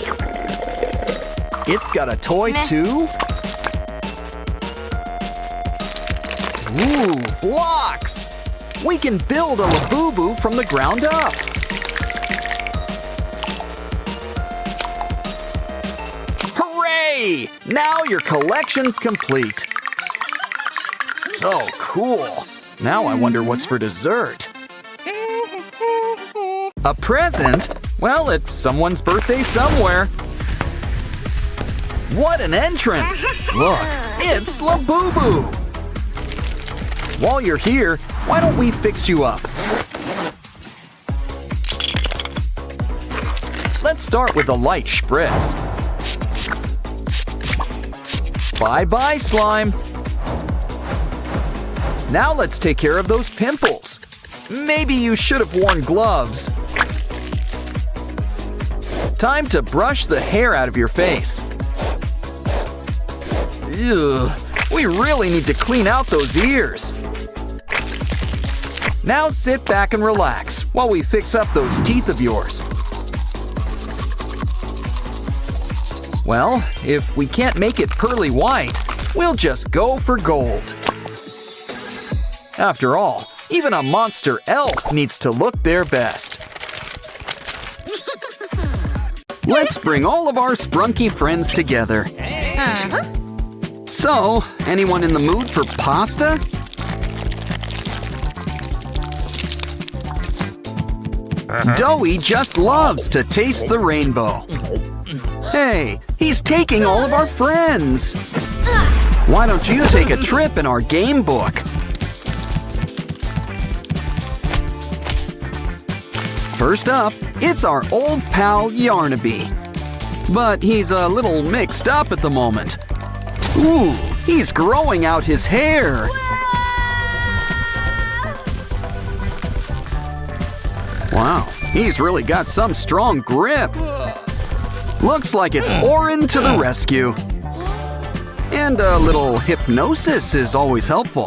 It's got a toy, too. Ooh, blocks! We can build a Labubu from the ground up. Hooray! Now your collection's complete. So cool. Now I wonder what's for dessert. A present? Well, it's someone's birthday somewhere. What an entrance! Look, it's Labubu! While you're here, why don't we fix you up? Let's start with a light spritz. Bye-bye, slime. Now let's take care of those pimples. Maybe you should have worn gloves. Time to brush the hair out of your face. Ugh, we really need to clean out those ears. Now sit back and relax while we fix up those teeth of yours. Well, if we can't make it pearly white, we'll just go for gold. After all, even a monster elf needs to look their best. Let's bring all of our sprunky friends together. So, anyone in the mood for pasta? Zoey just loves to taste the rainbow. Hey, he's taking all of our friends. Why don't you take a trip in our game book? First up, it's our old pal Yarnaby. But he's a little mixed up at the moment. Ooh, he's growing out his hair. Wow, he's really got some strong grip. Looks like it's Orin to the rescue. And a little hypnosis is always helpful.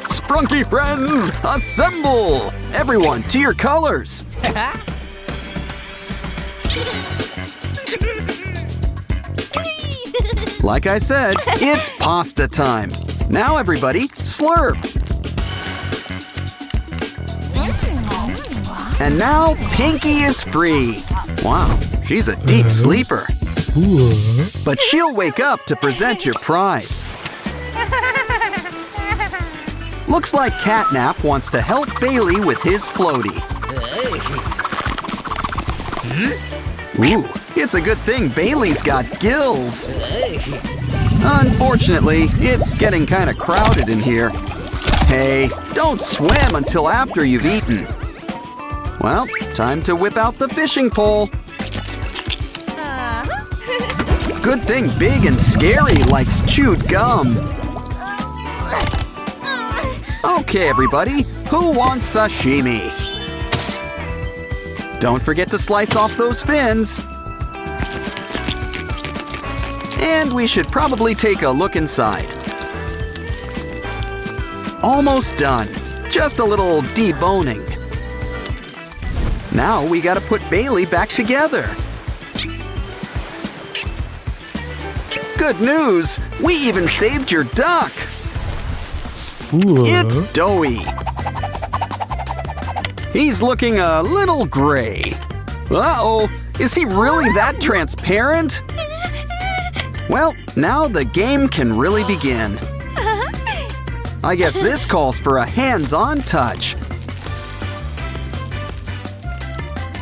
Sprunky friends, assemble! Everyone to your colors. Like I said, it's pasta time. Now everybody, slurp. And now Pinky is free. Wow, she's a deep sleeper. But she'll wake up to present your prize. Looks like Catnap wants to help Bailey with his floaty. Ooh, it's a good thing Bailey's got gills. Unfortunately, it's getting kind of crowded in here. Hey, don't swim until after you've eaten. Well, time to whip out the fishing pole. Good thing Big and Scary likes chewed gum. Okay, everybody, who wants sashimi? Don't forget to slice off those fins. And we should probably take a look inside. Almost done. Just a little deboning. Now we gotta put Bailey back together. Good news! We even saved your duck! It's Zoey. He's looking a little gray. Uh-oh, is he really that transparent? Well, now the game can really begin. I guess this calls for a hands-on touch.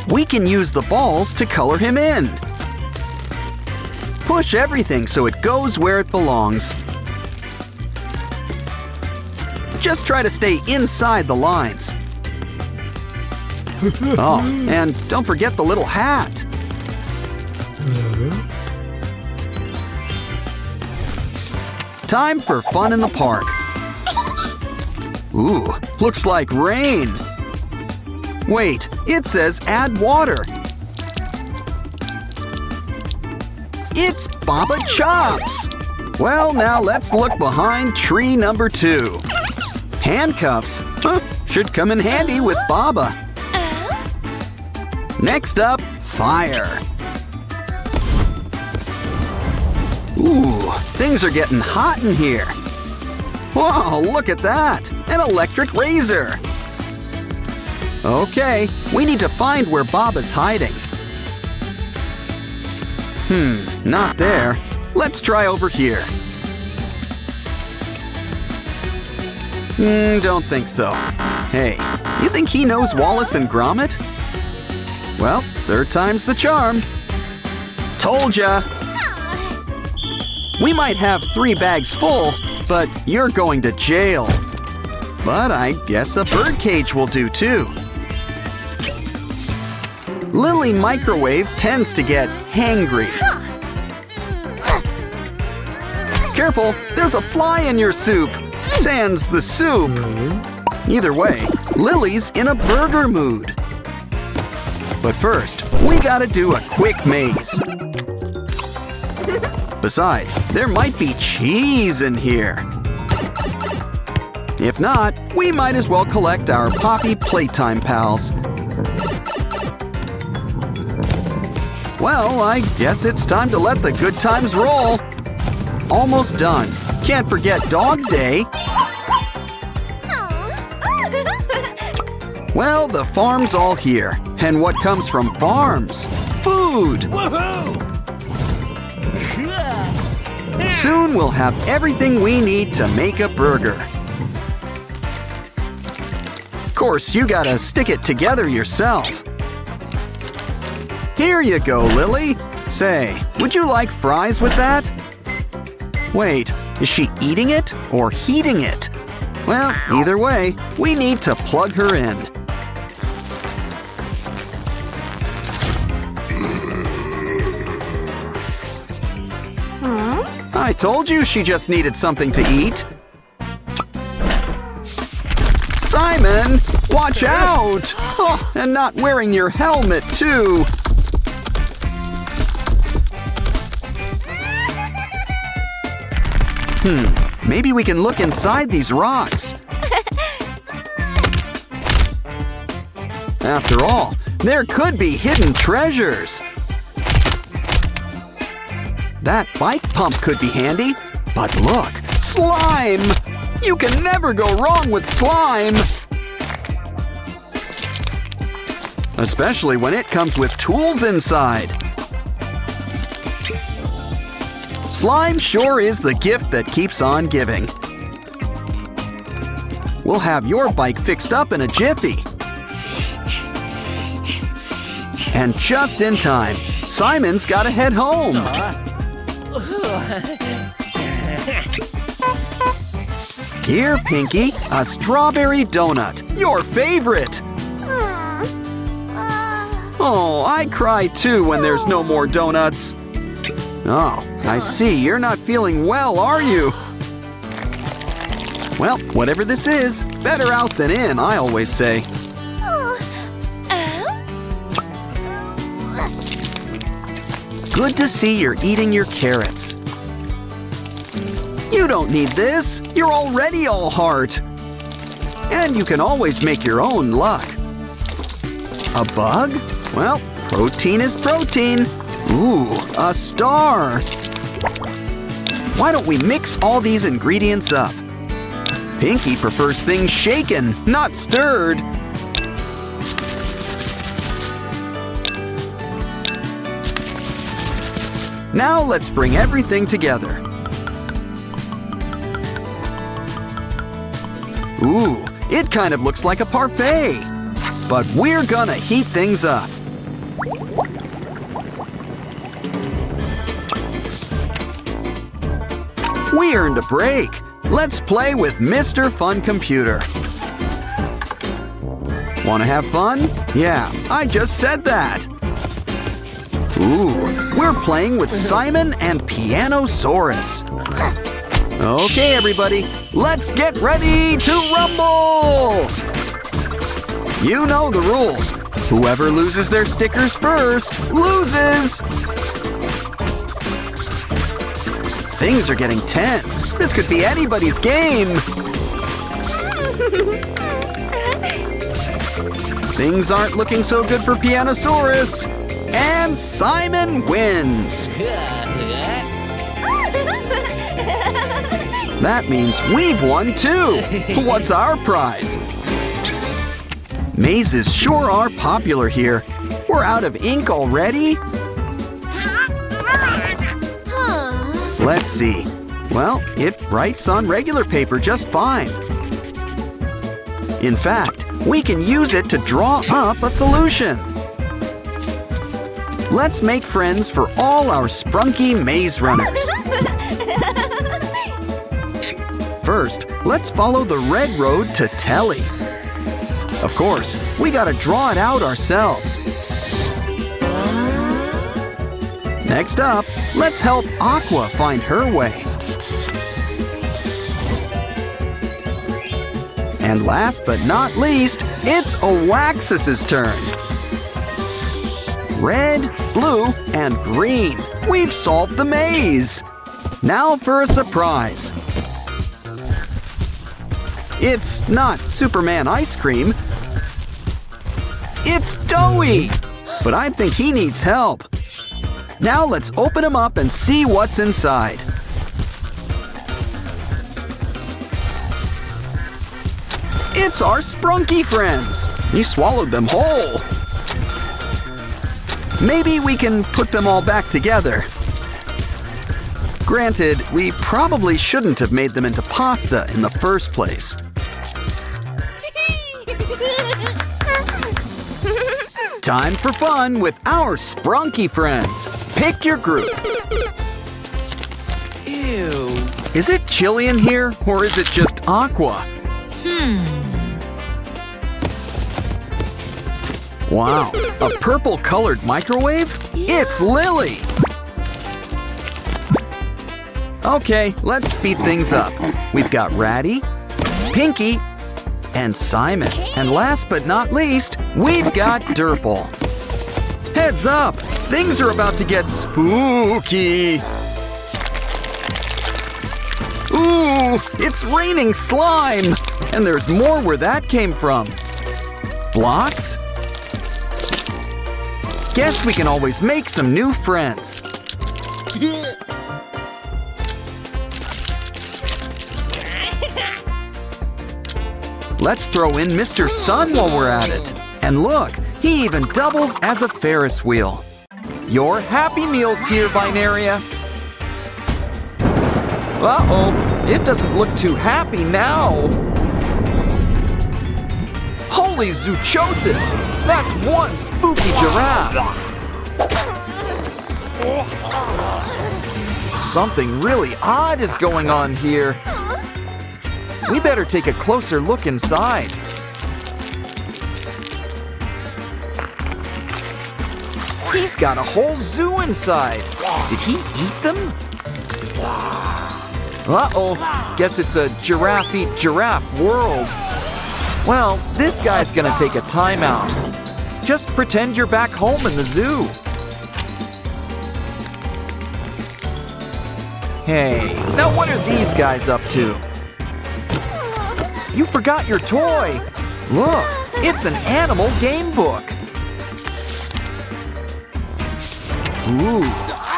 We can use the balls to color him in. Push everything so it goes where it belongs. Just try to stay inside the lines. Oh, and don't forget the little hat. Time for fun in the park. Ooh, looks like rain. Wait, it says add water. It's Baba Chops! Well, now let's look behind tree number 2. Handcuffs. Huh, should come in handy with Baba. Next up, fire. Ooh, things are getting hot in here. Whoa, look at that! An electric razor! Okay, we need to find where Baba's hiding. Not there. Let's try over here. Don't think so. Hey, you think he knows Wallace and Gromit? Well, third time's the charm. Told ya! We might have 3 bags full, but you're going to jail. But I guess a birdcage will do too. Lily Microwave tends to get hangry. Careful, there's a fly in your soup. Sans the soup. Either way, Lily's in a burger mood. But first, we gotta do a quick maze. Besides, there might be cheese in here. If not, we might as well collect our Poppy Playtime pals. Well, I guess it's time to let the good times roll. Almost done. Can't forget Dog Day. Well, the farm's all here. And what comes from farms? Food! Soon we'll have everything we need to make a burger. Of course, you gotta stick it together yourself. Here you go, Lily. Say, would you like fries with that? Wait, is she eating it or heating it? Well, either way, we need to plug her in. I told you she just needed something to eat. Simon, watch out! Oh, and not wearing your helmet, too. Maybe we can look inside these rocks. After all, there could be hidden treasures. That bike pump could be handy. But look, slime! You can never go wrong with slime! Especially when it comes with tools inside. Slime sure is the gift that keeps on giving. We'll have your bike fixed up in a jiffy. And just in time, Simon's gotta head home. Here, Pinky, a strawberry donut, your favorite. Oh, I cry too when there's no more donuts. Oh, I see, you're not feeling well, are you? Well, whatever this is, better out than in, I always say. Good to see you're eating your carrots. You don't need this. You're already all heart. And you can always make your own luck. A bug? Well, protein is protein. Ooh, a star. Why don't we mix all these ingredients up? Pinky prefers things shaken, not stirred. Now let's bring everything together. Ooh, it kind of looks like a parfait. But we're gonna heat things up. We earned a break. Let's play with Mr. Fun Computer. Wanna have fun? Yeah, I just said that. Ooh, we're playing with Simon and Pianosaurus. Okay, everybody, let's get ready to rumble! You know the rules. Whoever loses their stickers first loses! Things are getting tense. This could be anybody's game. Things aren't looking so good for Pianosaurus. And Simon wins. That means we've won too. What's our prize? Mazes sure are popular here. We're out of ink already? Let's see. Well, it writes on regular paper just fine. In fact, we can use it to draw up a solution. Let's make friends for all our sprunky maze runners. First, let's follow the red road to Telly. Of course, we gotta draw it out ourselves. Next up, let's help Aqua find her way. And last but not least, it's Oaxis's turn. Red, blue, and green. We've solved the maze. Now for a surprise. It's not Superman ice cream. It's Zoey. But I think he needs help. Now let's open him up and see what's inside. It's our sprunky friends. You swallowed them whole. Maybe we can put them all back together. Granted, we probably shouldn't have made them into pasta in the first place. Time for fun with our sprunky friends. Pick your group. Ew. Is it chilly in here, or is it just Aqua? Wow, a purple-colored microwave? It's Lily! Okay, let's speed things up. We've got Ratty, Pinky, and Simon. And last but not least, we've got Derpy. Heads up! Things are about to get spooky! Ooh, it's raining slime! And there's more where that came from. Blocks? Guess we can always make some new friends. Let's throw in Mr. Sun while we're at it. And look, he even doubles as a Ferris wheel. Your Happy Meal's here, Binaria. Uh-oh, it doesn't look too happy now. Holy zoochosis! That's one spooky giraffe! Something really odd is going on here. We better take a closer look inside. He's got a whole zoo inside. Did he eat them? Uh-oh, guess it's a giraffe eat giraffe world. Well, this guy's gonna take a timeout. Just pretend you're back home in the zoo. Hey, now what are these guys up to? You forgot your toy. Look, it's an animal game book. Ooh,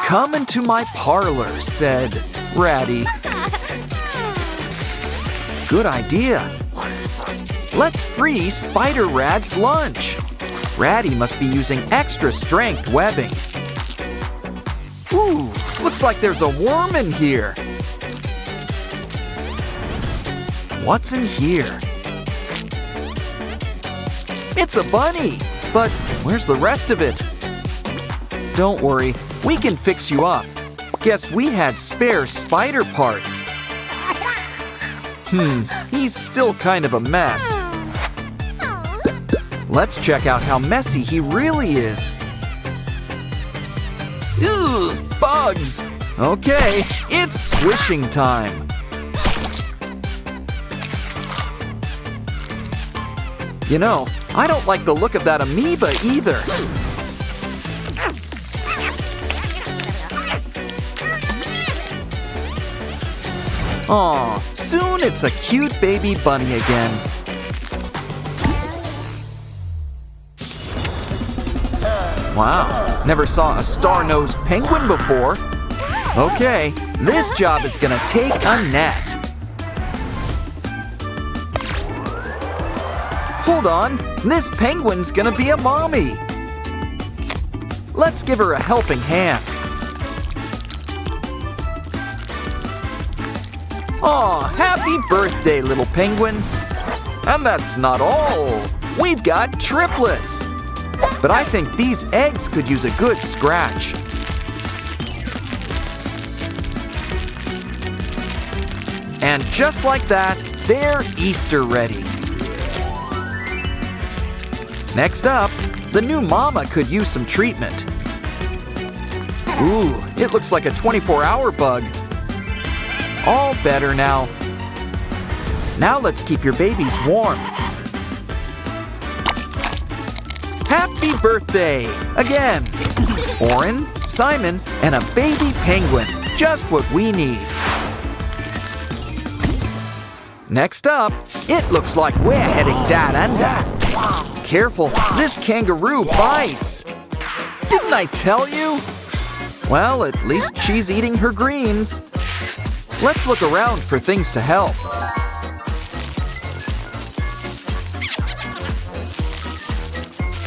come into my parlor, said Ratty. Good idea. Let's free Spider Rad's lunch. Ratty must be using extra strength webbing. Ooh, looks like there's a worm in here. What's in here? It's a bunny, but where's the rest of it? Don't worry, we can fix you up. Guess we had spare spider parts. He's still kind of a mess. Let's check out how messy he really is. Ew, bugs! Okay, it's squishing time. You know, I don't like the look of that amoeba either. Aw, soon it's a cute baby bunny again. Wow, never saw a star-nosed penguin before. Okay, this job is gonna take a net. Hold on, this penguin's gonna be a mommy. Let's give her a helping hand. Aw, happy birthday, little penguin. And that's not all. We've got triplets. But I think these eggs could use a good scratch. And just like that, they're Easter ready. Next up, the new mama could use some treatment. Ooh, it looks like a 24-hour bug. All better now. Now let's keep your babies warm. Happy birthday! Again! Oren, Simon, and a baby penguin. Just what we need. Next up, it looks like we're heading down under. Careful, this kangaroo bites. Didn't I tell you? Well, at least she's eating her greens. Let's look around for things to help.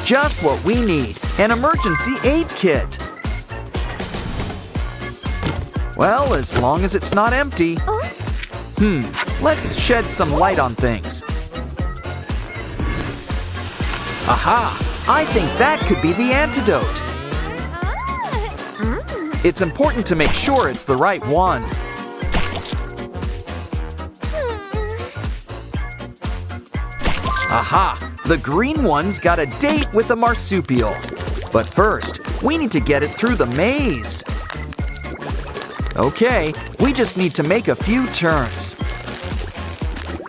Just what we need, an emergency aid kit. Well, as long as it's not empty. Let's shed some light on things. Aha! I think that could be the antidote. It's important to make sure it's the right one. Aha! The green one's got a date with the marsupial. But first, we need to get it through the maze. Okay, we just need to make a few turns.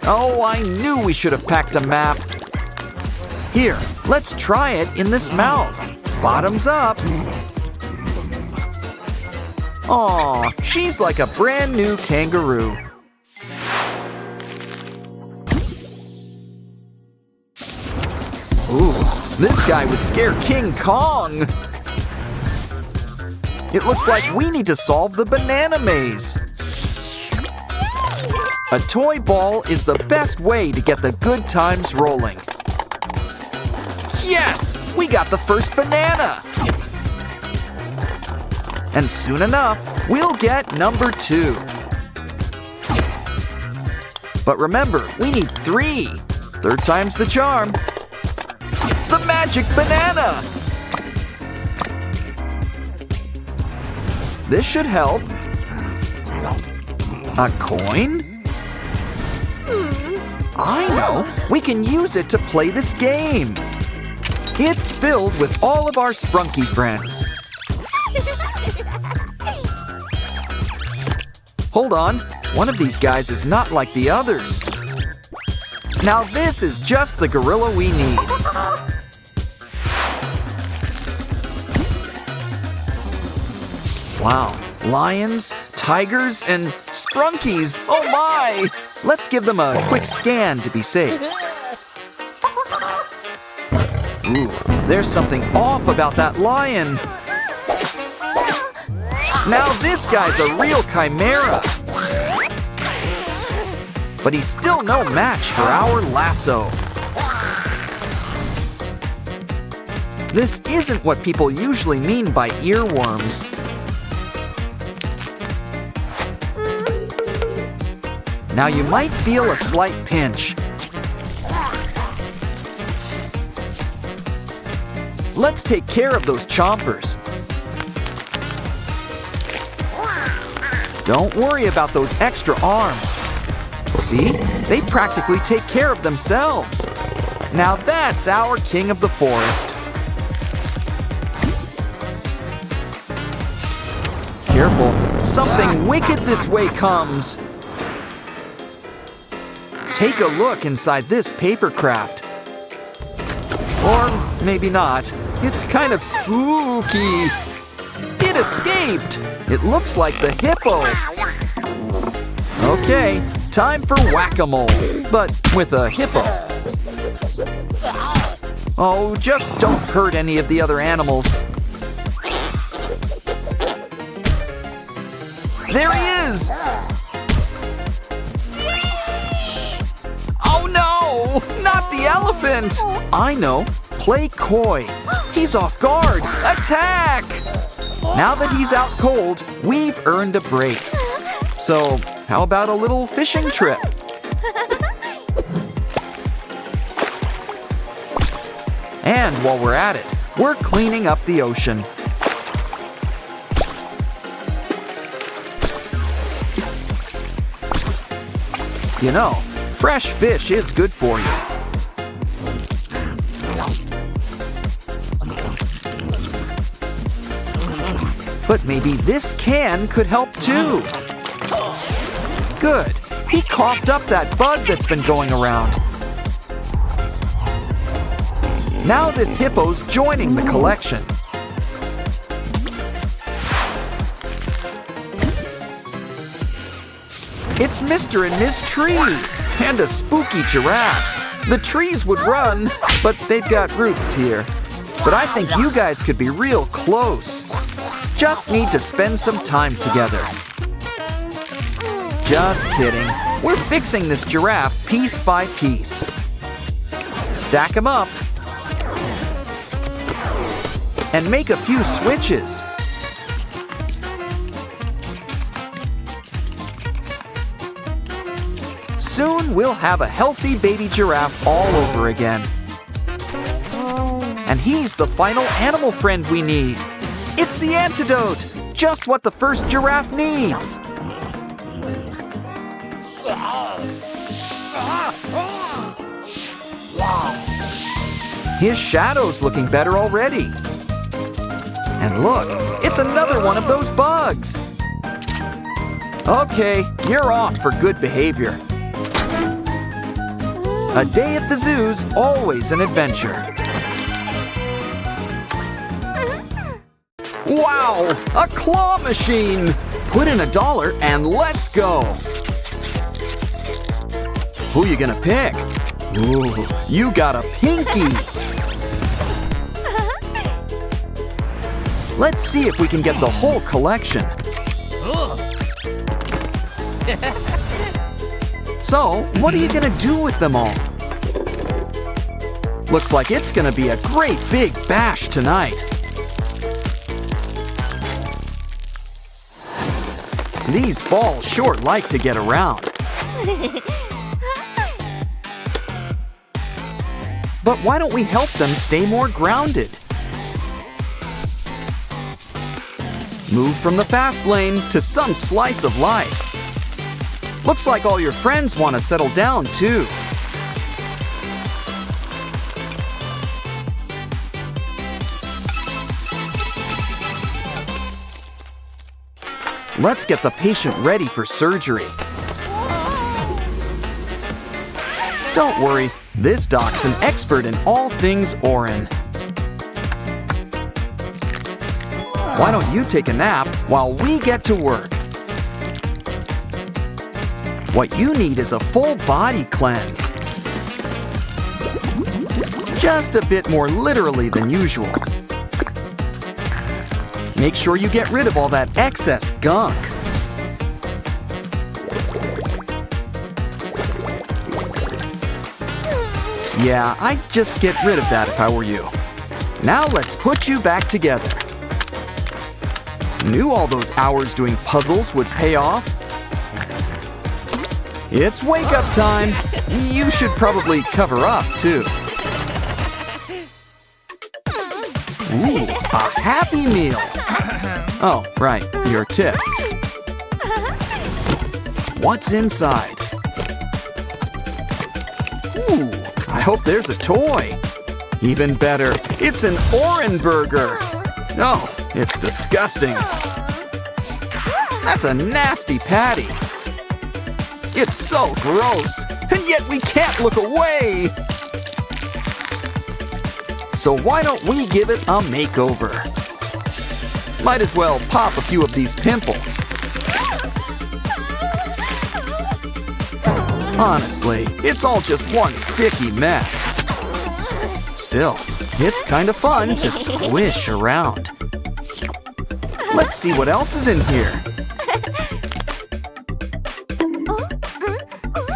Oh, I knew we should have packed a map. Here, let's try it in this mouth. Bottoms up. Aw, she's like a brand new kangaroo. Ooh, this guy would scare King Kong. It looks like we need to solve the banana maze. A toy ball is the best way to get the good times rolling. Yes, we got the first banana. And soon enough, we'll get number 2. But remember, we need 3. 3rd time's the charm. The magic banana! This should help. A coin? I know! We can use it to play this game. It's filled with all of our sprunky friends. Hold on, one of these guys is not like the others. Now this is just the gorilla we need. Wow, lions, tigers, and sprunkies, oh my! Let's give them a quick scan to be safe. Ooh, there's something off about that lion. Now this guy's a real chimera. But he's still no match for our lasso. This isn't what people usually mean by earworms. Now you might feel a slight pinch. Let's take care of those chompers. Don't worry about those extra arms. See? They practically take care of themselves. Now that's our king of the forest. Careful, something wicked this way comes. Take a look inside this paper craft. Or maybe not. It's kind of spooky. It escaped. It looks like the hippo. Okay, time for whack-a-mole, but with a hippo. Oh, just don't hurt any of the other animals. There he is! Oh no! Not the elephant! I know. Play coy. He's off guard. Attack! Now that he's out cold, we've earned a break. So, how about a little fishing trip? And while we're at it, we're cleaning up the ocean. You know, fresh fish is good for you. But maybe this can could help too. Good. He coughed up that bug that's been going around. Now this hippo's joining the collection. It's Mr. and Miss Tree and a spooky giraffe. The trees would run, but they've got roots here. But I think you guys could be real close. Just need to spend some time together. Just kidding. We're fixing this giraffe piece by piece. Stack them up. And make a few switches. Soon we'll have a healthy baby giraffe all over again. And he's the final animal friend we need. It's the antidote! Just what the first giraffe needs! His shadow's looking better already. And look, it's another one of those bugs! Okay, you're off for good behavior. A day at the zoo's always an adventure. Wow, a claw machine! Put in $1 and let's go! Who you gonna pick? Ooh, you got a pinky! Let's see if we can get the whole collection. So, what are you gonna do with them all? Looks like it's gonna be a great big bash tonight. These balls sure like to get around. But why don't we help them stay more grounded? Move from the fast lane to some slice of life. Looks like all your friends want to settle down too. Let's get the patient ready for surgery. Don't worry, this doc's an expert in all things Orin. Why don't you take a nap while we get to work? What you need is a full body cleanse. Just a bit more literally than usual. Make sure you get rid of all that excess gunk. Yeah, I'd just get rid of that if I were you. Now let's put you back together. Knew all those hours doing puzzles would pay off. It's wake-up time. You should probably cover up, too. Ooh, a Happy Meal. Oh, right, your tip. What's inside? Ooh, I hope there's a toy. Even better, it's an Oran burger. Oh, it's disgusting. That's a nasty patty. It's so gross, and yet we can't look away. So why don't we give it a makeover? Might as well pop a few of these pimples. Honestly, it's all just one sticky mess. Still, it's kind of fun to squish around. Let's see what else is in here.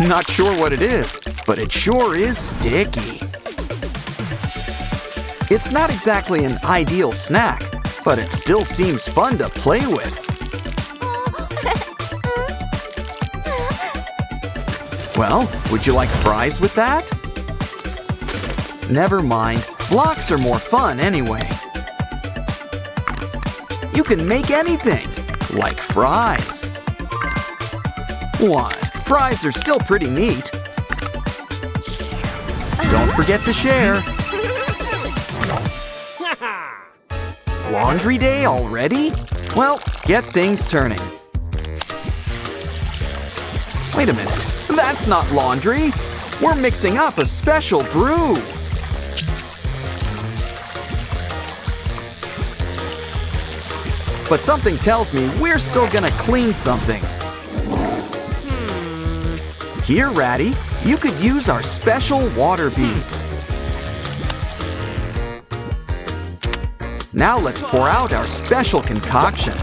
Not sure what it is, but it sure is sticky. It's not exactly an ideal snack, but it still seems fun to play with. Well, would you like fries with that? Never mind, blocks are more fun anyway. You can make anything, like fries. What? Fries are still pretty neat. Don't forget to share. Laundry day already? Well, get things turning. Wait a minute, that's not laundry. We're mixing up a special brew. But something tells me we're still gonna clean something. Here, Ratty, you could use our special water beads. Now let's pour out our special concoction.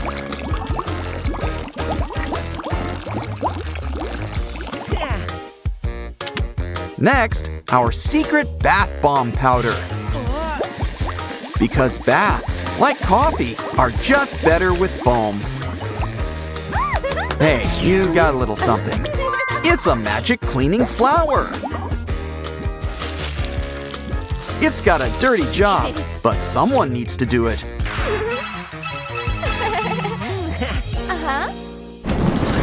Next, our secret bath bomb powder. Because baths, like coffee, are just better with foam. Hey, you got a little something. It's a magic cleaning flower. It's got a dirty job, but someone needs to do it.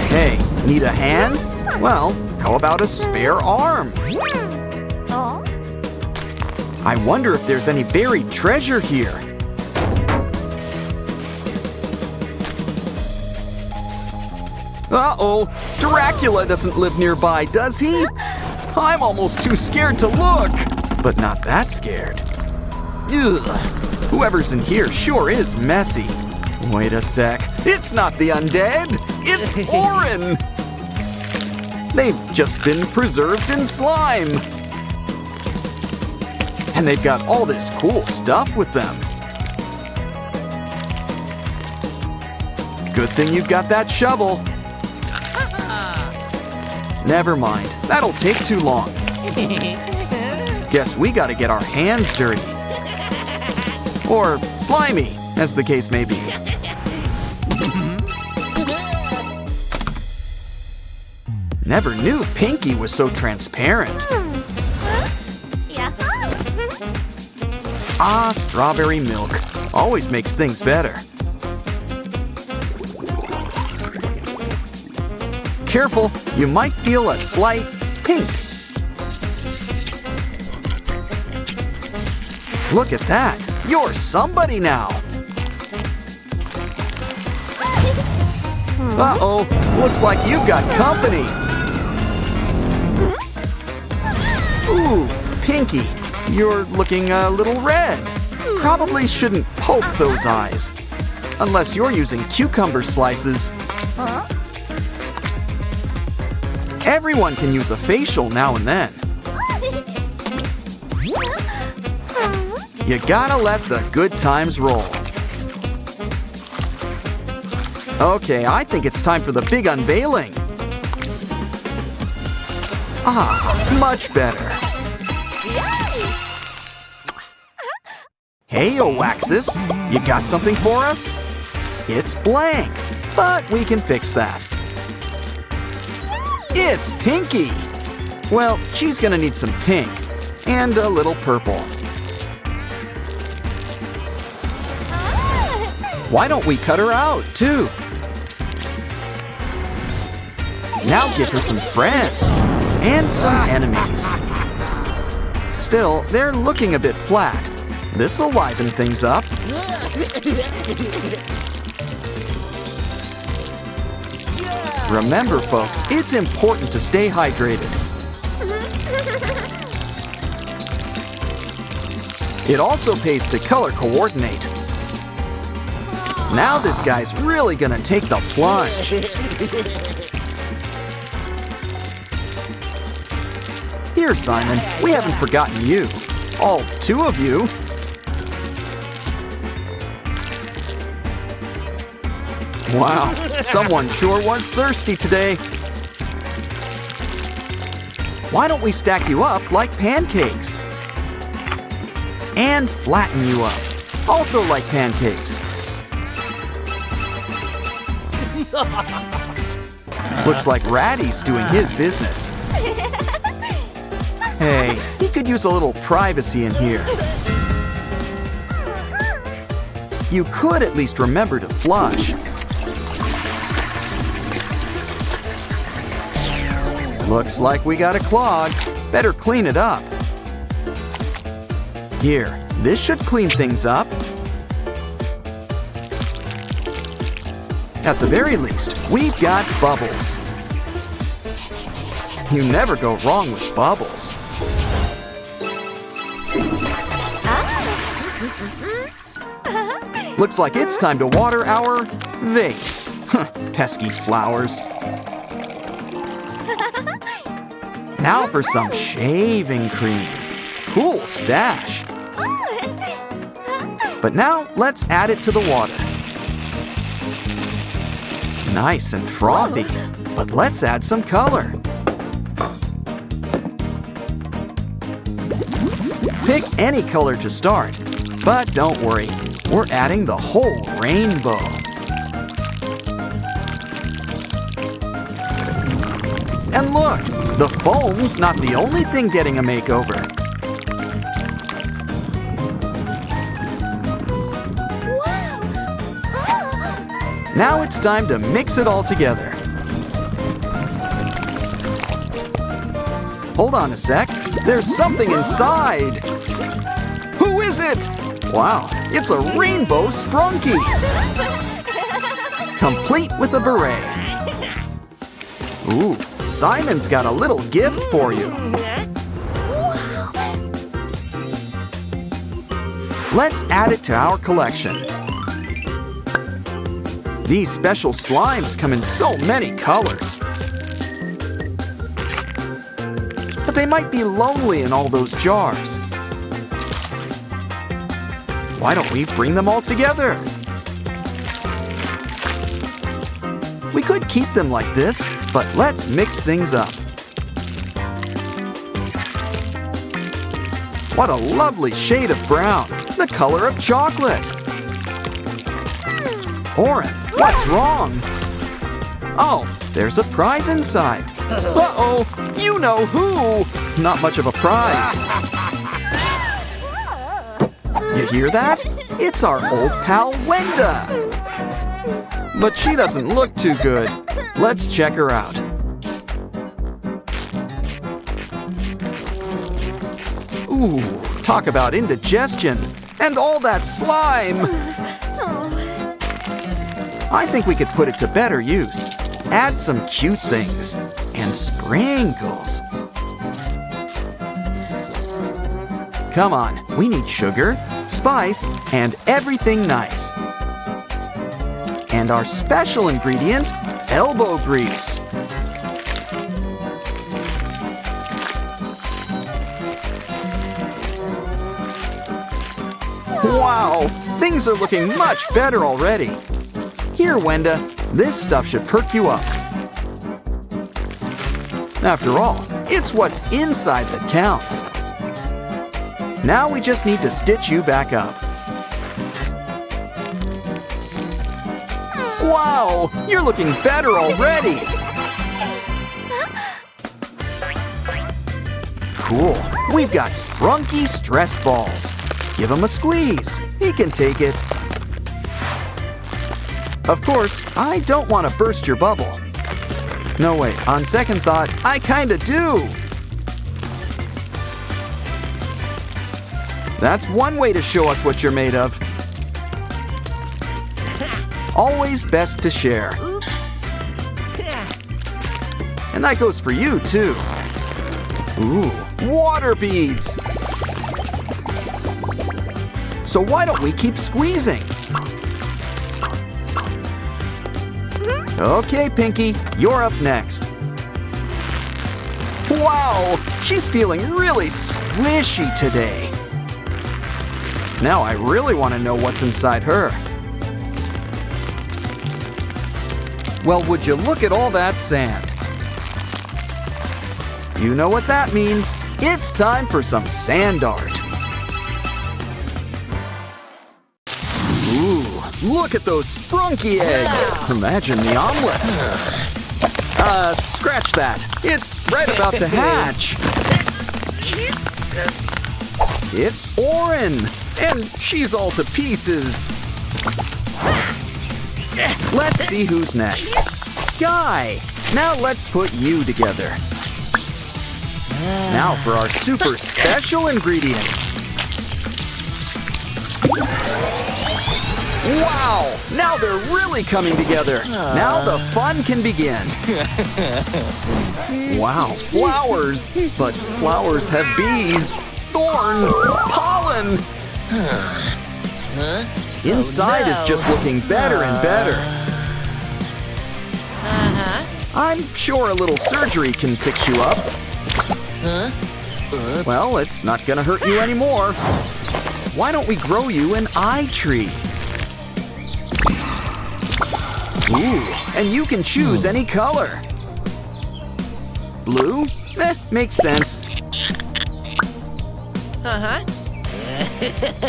Hey, need a hand? Well, how about a spare arm? I wonder if there's any buried treasure here. Uh-oh, Dracula doesn't live nearby, does he? I'm almost too scared to look, but not that scared. Ugh, whoever's in here sure is messy. Wait a sec, it's not the undead, it's Oran! They've just been preserved in slime. And they've got all this cool stuff with them. Good thing you've got that shovel. Never mind, that'll take too long. Guess we gotta get our hands dirty. Or slimy, as the case may be. Never knew Pinky was so transparent. Ah, strawberry milk. Always makes things better. Careful, you might feel a slight pink. Look at that, you're somebody now. Uh-oh, looks like you've got company. Ooh, Pinky, you're looking a little red. Probably shouldn't poke those eyes. Unless you're using cucumber slices. Everyone can use a facial now and then. You gotta let the good times roll. Okay, I think it's time for the big unveiling. Ah, much better. Hey, Oaxis, you got something for us? It's blank, but we can fix that. It's Pinky. Well, she's gonna need some pink and a little purple. Why don't we cut her out, too? Now give her some friends and some enemies. Still, they're looking a bit flat. This'll liven things up. Remember, folks, it's important to stay hydrated. It also pays to color coordinate. Now this guy's really gonna take the plunge. Here, Simon, we haven't forgotten you. All two of you. Wow, someone sure was thirsty today. Why don't we stack you up like pancakes? And flatten you up, also like pancakes. Looks like Ratty's doing his business. Hey, he could use a little privacy in here. You could at least remember to flush. Looks like we got a clog. Better clean it up. Here, this should clean things up. At the very least, we've got bubbles. You never go wrong with bubbles. Looks like it's time to water our vase. Pesky flowers. Now for some shaving cream. Cool stash. But now let's add it to the water. Nice and frothy, but let's add some color. Pick any color to start, but don't worry, we're adding the whole rainbow. And look, the foam's not the only thing getting a makeover. Now it's time to mix it all together. Hold on a sec, there's something inside. Who is it? Wow, it's a rainbow sprunky. Complete with a beret. Ooh, Simon's got a little gift for you. Let's add it to our collection. These special slimes come in so many colors. But they might be lonely in all those jars. Why don't we bring them all together? We could keep them like this, but let's mix things up. What a lovely shade of brown, the color of chocolate. Oren, what's wrong? Oh, there's a prize inside. Uh-oh, you know who? Not much of a prize. You hear that? It's our old pal Wenda. But she doesn't look too good. Let's check her out. Ooh, talk about indigestion and all that slime. I think we could put it to better use. Add some cute things and sprinkles. Come on, we need sugar, spice, and everything nice. And our special ingredient, elbow grease. Wow, things are looking much better already. Here, Wenda, This stuff should perk you up. After all, it's what's inside that counts. Now we just need to stitch you back up. Wow, you're looking better already. Cool, we've got Sprunky stress balls. Give him a squeeze, he can take it. Of course, I don't want to burst your bubble. No, wait, on second thought, I kinda do. That's one way to show us what you're made of. Always best to share. Oops. And that goes for you, too. Ooh, water beads. So why don't we keep squeezing? Okay, Pinky, you're up next. Wow, she's feeling really squishy today. Now I really want to know what's inside her. Well, would you look at all that sand? You know what that means. It's time for some sand art. Ooh, look at those sprunky eggs. Imagine the omelets. Scratch that. It's right about to hatch. It's Orin, and she's all to pieces. Let's see who's next. Sky. Now let's put you together. Now for our super special ingredient. Wow! Now they're really coming together. Now the fun can begin. Wow, flowers. But flowers have bees, thorns, pollen. Inside is just looking better and better. I'm sure a little surgery can fix you up. Well, it's not gonna hurt you anymore. Why don't we grow you an eye tree? Ooh, and you can choose any color. Blue? Makes sense.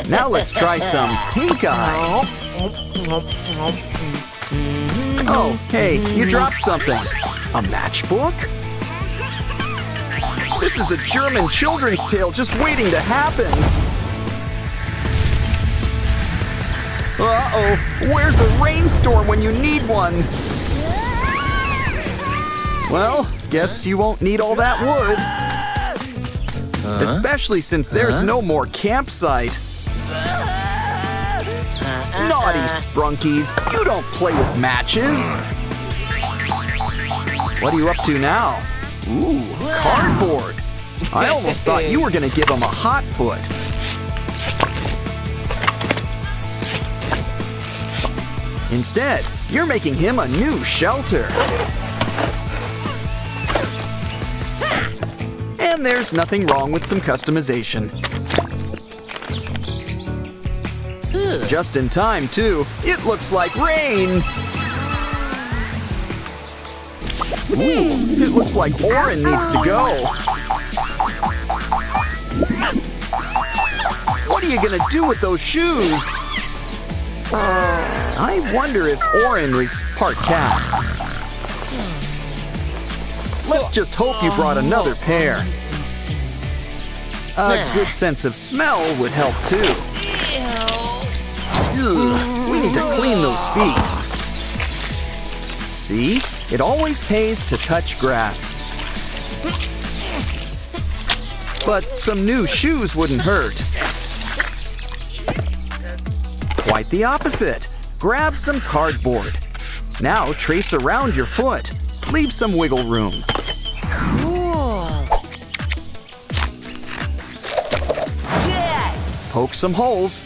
Now let's try some pink eye. Oh, hey, you dropped something. A matchbook? This is a German children's tale just waiting to happen. Uh-oh, where's a rainstorm when you need one? Well, guess you won't need all that wood. Especially since there's no more campsite. Naughty Sprunkies, you don't play with matches. What are you up to now? Ooh, cardboard. I almost thought you were gonna give him a hot foot. Instead, you're making him a new shelter. And there's nothing wrong with some customization. Just in time, too. It looks like rain. Ooh, it looks like Orin needs to go. What are you gonna do with those shoes? I wonder if Orin is part cat. Let's just hope you brought another pair. A good sense of smell would help too. Ugh, we need to clean those feet. See? It always pays to touch grass. But some new shoes wouldn't hurt. Quite the opposite. Grab some cardboard. Now trace around your foot. Leave some wiggle room. Poke some holes.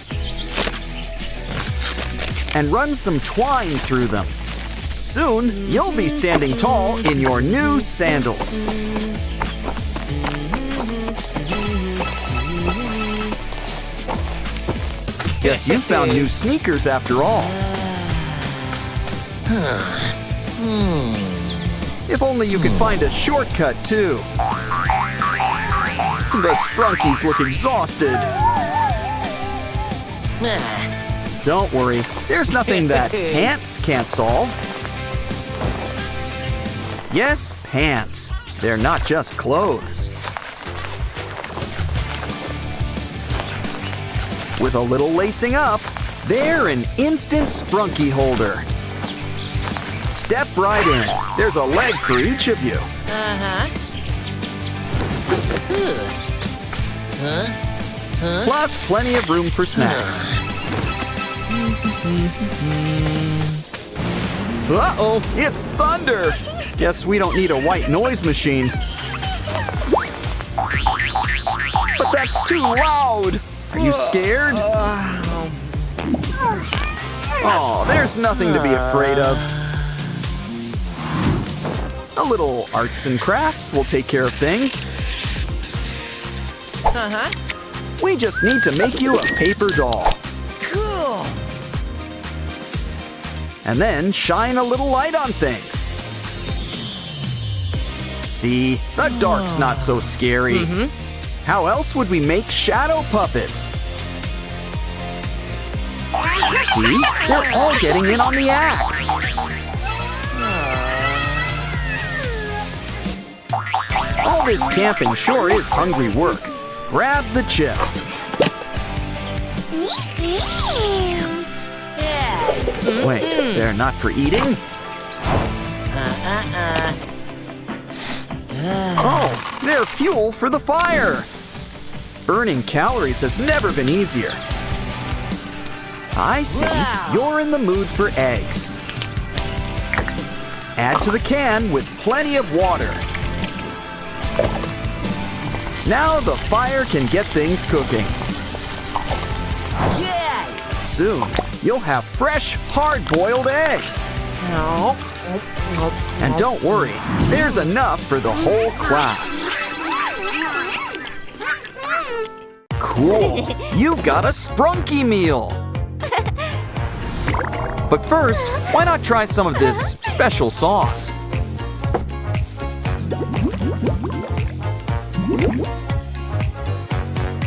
And run some twine through them. Soon, you'll be standing tall in your new sandals. Guess you found new sneakers after all. If only you could find a shortcut, too. The Sprunkies look exhausted. Don't worry, there's nothing that pants can't solve. Yes, pants. They're not just clothes. With a little lacing up, they're an instant Sprunky holder. Step right in. There's a leg for each of you. Plus plenty of room for snacks. Uh-oh, it's thunder. Guess we don't need a white noise machine. But that's too loud. Are you scared? Oh, there's nothing to be afraid of. A little arts and crafts will take care of things. We just need to make you a paper doll. Cool. And then shine a little light on things. See, the dark's not so scary. How else would we make shadow puppets? See, they're all getting in on the act. All this camping sure is hungry work. Grab the chips. Wait, they're not for eating? Oh, they're fuel for the fire. Burning calories has never been easier. I see, you're in the mood for eggs. Add to the can with plenty of water. Now the fire can get things cooking. Soon, you'll have fresh, hard-boiled eggs. And don't worry, there's enough for the whole class. Cool, you've got a Sprunky meal. But first, why not try some of this special sauce?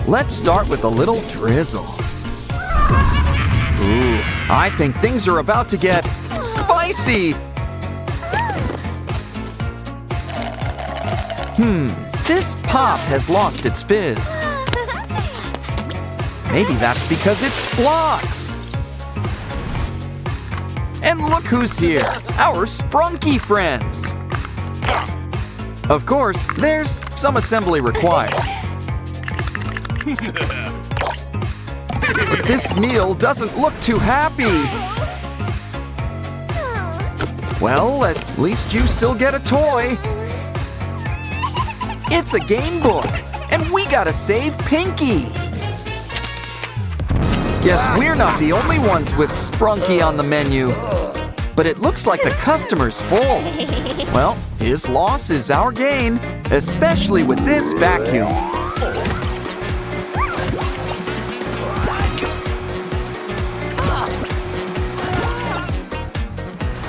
Let's start with a little drizzle. Ooh, I think things are about to get spicy. This pop has lost its fizz. Maybe that's because it's blocks. And look who's here, our Sprunky friends. Of course, there's some assembly required. But this meal doesn't look too happy. Well, at least you still get a toy. It's a game book, and we gotta save Pinky. Guess we're not the only ones with Sprunky on the menu. But it looks like the customer's full. Well, his loss is our gain, especially with this vacuum.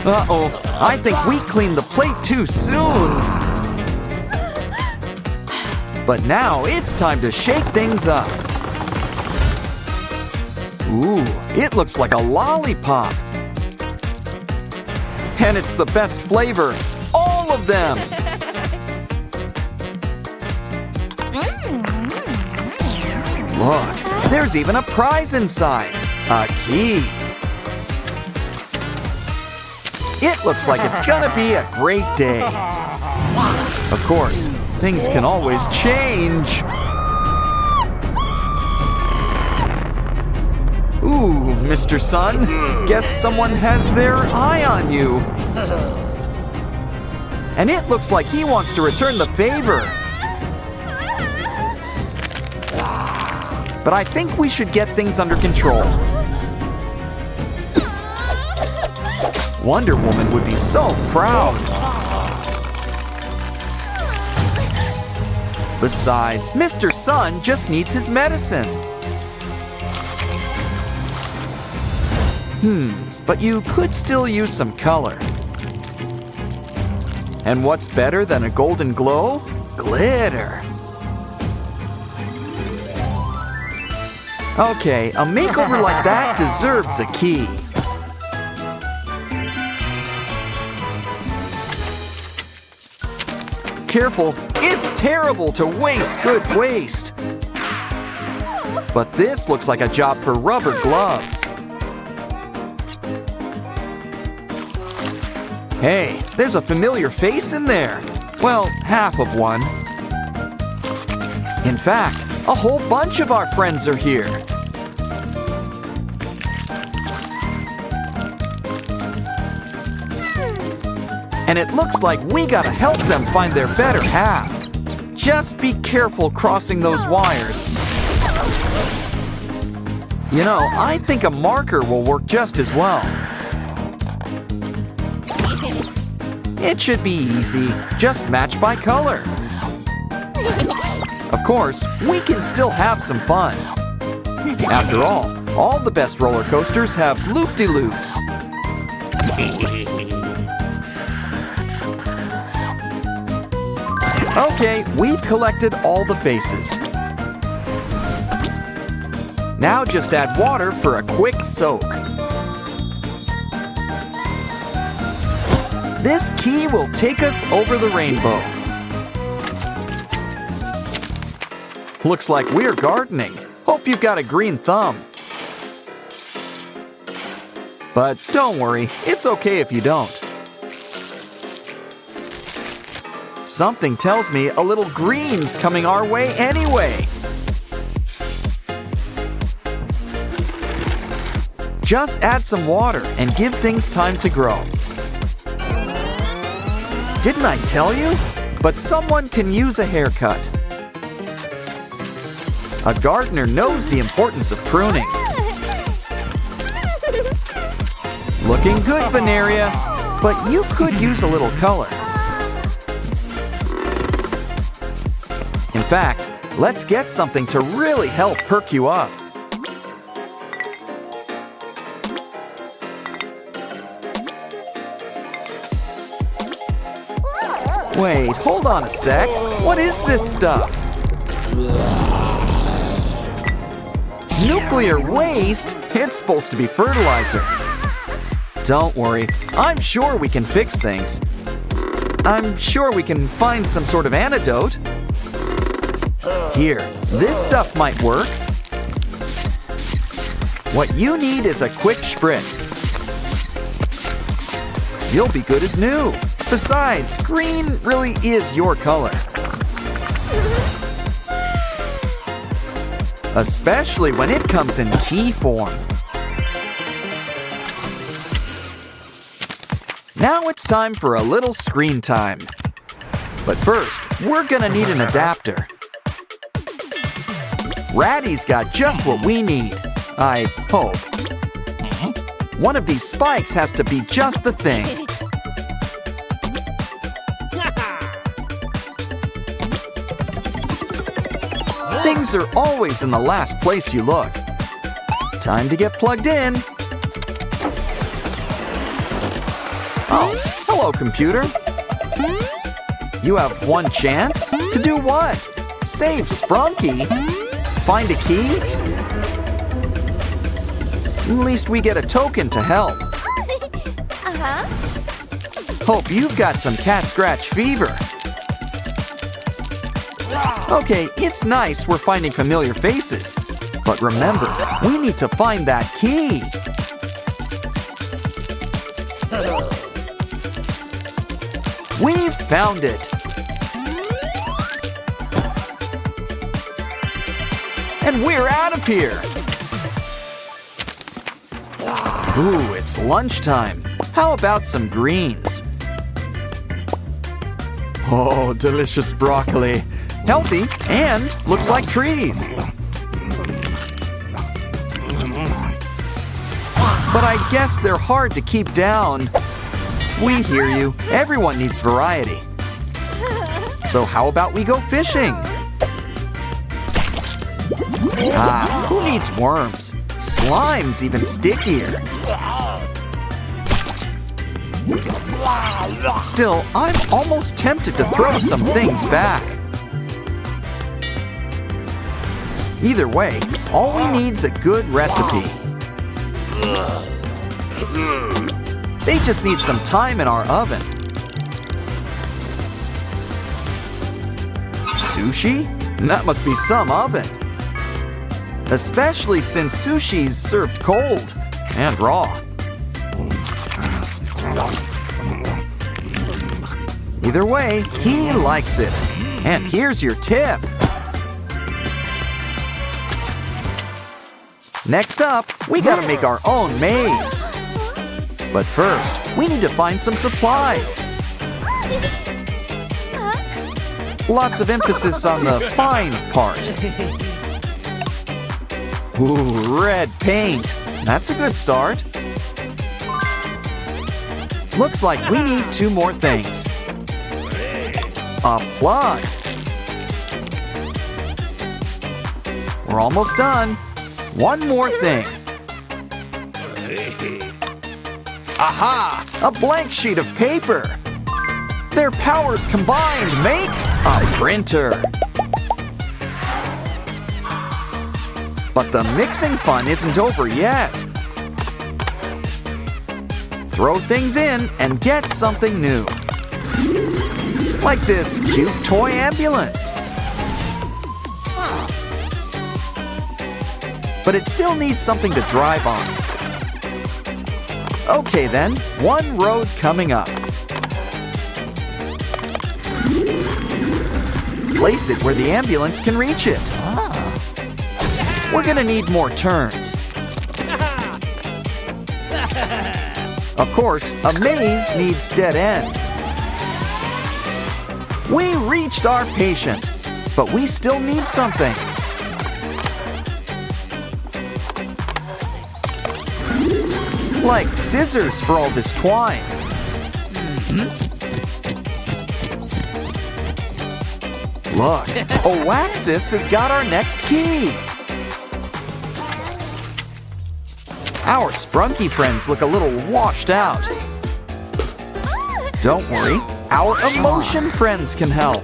Uh-oh, I think we cleaned the plate too soon. But now it's time to shake things up. Ooh, it looks like a lollipop. And it's the best flavor, all of them. Look, there's even a prize inside, a key. It looks like it's gonna be a great day. Of course, things can always change. Ooh, Mr. Sun, guess someone has their eye on you. And it looks like he wants to return the favor. But I think we should get things under control. Wonder Woman would be so proud. Besides, Mr. Sun just needs his medicine. but you could still use some color. And what's better than a golden glow? Glitter. Okay, a makeover like that deserves a key. Careful, it's terrible to waste good waste. But this looks like a job for rubber gloves. Hey, there's a familiar face in there. Well, half of one. In fact, a whole bunch of our friends are here. And it looks like we gotta help them find their better half. Just be careful crossing those wires. You know, I think a marker will work just as well. It should be easy. Just match by color. Of course, we can still have some fun. After all the best roller coasters have loop-de-loops. Okay, we've collected all the faces. Now just add water for a quick soak. This key will take us over the rainbow. Looks like we're gardening. Hope you've got a green thumb. But don't worry, it's okay if you don't. Something tells me a little green's coming our way anyway. Just add some water and give things time to grow. Didn't I tell you? But someone can use a haircut. A gardener knows the importance of pruning. Looking good, Veneria, but you could use a little color. In fact, let's get something to really help perk you up. Wait, hold on a sec. What is this stuff? Nuclear waste? It's supposed to be fertilizer. Don't worry, I'm sure we can fix things. I'm sure we can find some sort of antidote. Here, this stuff might work. What you need is a quick spritz. You'll be good as new. Besides, green really is your color. Especially when it comes in key form. Now it's time for a little screen time. But first, we're gonna need an adapter. Ratty's got just what we need, I hope. One of these spikes has to be just the thing. Things are always in the last place you look. Time to get plugged in. Oh, hello, computer. You have one chance? To do what? Save Sprunky? Find a key? At least we get a token to help. Hope you've got some cat scratch fever. Okay, it's nice we're finding familiar faces. But remember, we need to find that key. We've found it. And we're out of here. Ooh, it's lunchtime. How about some greens? Oh, delicious broccoli. Healthy and looks like trees. But I guess they're hard to keep down. We hear you. Everyone needs variety. So how about we go fishing? Ah, who needs worms? Slime's even stickier. Still, I'm almost tempted to throw some things back. Either way, all we need's a good recipe. They just need some time in our oven. Sushi? That must be some oven. Especially since sushi's served cold and raw. Either way, he likes it. And here's your tip. Next up, we gotta make our own maze. But first, we need to find some supplies. Lots of emphasis on the fine part. Ooh, red paint. That's a good start. Looks like we need 2 more things. A plug. We're almost done. 1 more thing. Aha! A blank sheet of paper. Their powers combined make a printer. But the mixing fun isn't over yet. Throw things in and get something new. Like this cute toy ambulance. But it still needs something to drive on. Okay then, 1 road coming up. Place it where the ambulance can reach it. We're gonna need more turns. Of course, a maze needs dead ends. We reached our patient, but we still need something. Like scissors for all this twine. Look, Oaxis has got our next key. Our sprunky friends look a little washed out. Don't worry, our emotion friends can help.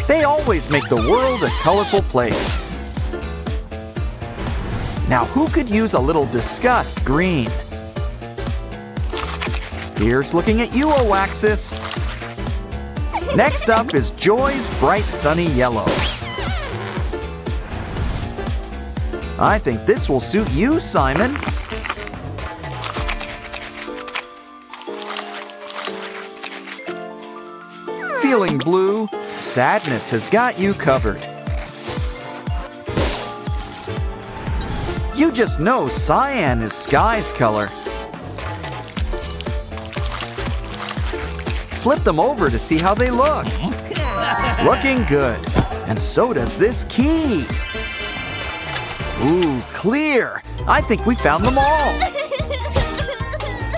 They always make the world a colorful place. Now who could use a little disgust green? Here's looking at you, Oaxis. Next up is Joy's bright sunny yellow. I think this will suit you, Simon. Feeling blue? Sadness has got you covered. You just know cyan is sky's color. Flip them over to see how they look. Looking good. And so does this key. Ooh, clear. I think we found them all.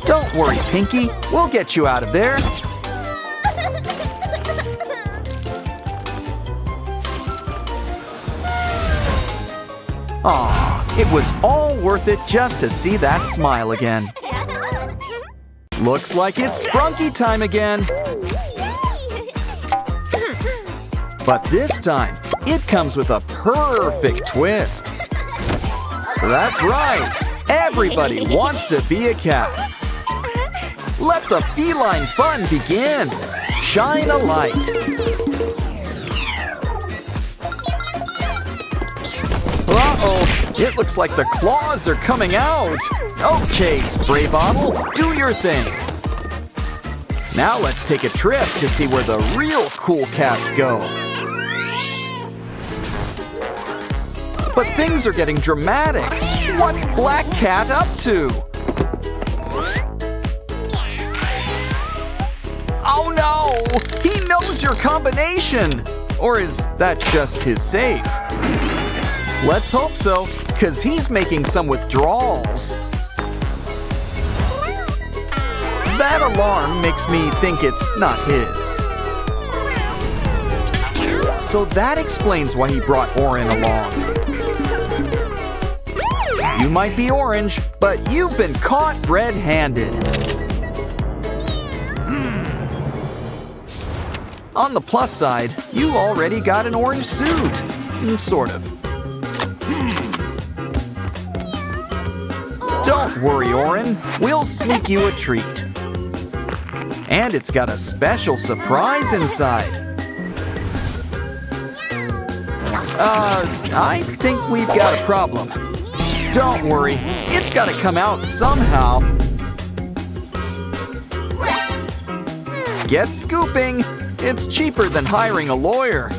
Don't worry, Pinky. We'll get you out of there. Aw, it was all worth it just to see that smile again. Looks like it's Sprunky time again. But this time, it comes with a perfect twist. That's right, everybody wants to be a cat. Let the feline fun begin. Shine a light. Uh-oh, it looks like the claws are coming out. Okay, spray bottle, do your thing. Now let's take a trip to see where the real cool cats go. But things are getting dramatic. What's Black Cat up to? Oh no! He knows your combination! Or is that just his safe? Let's hope so, because he's making some withdrawals. That alarm makes me think it's not his. So that explains why he brought Orin along. You might be orange, but you've been caught red-handed. On the plus side, you already got an orange suit. Sort of. Don't worry, Orin. We'll sneak you a treat. And it's got a special surprise inside. I think we've got a problem. Don't worry, it's got to come out somehow. Get scooping. It's cheaper than hiring a lawyer.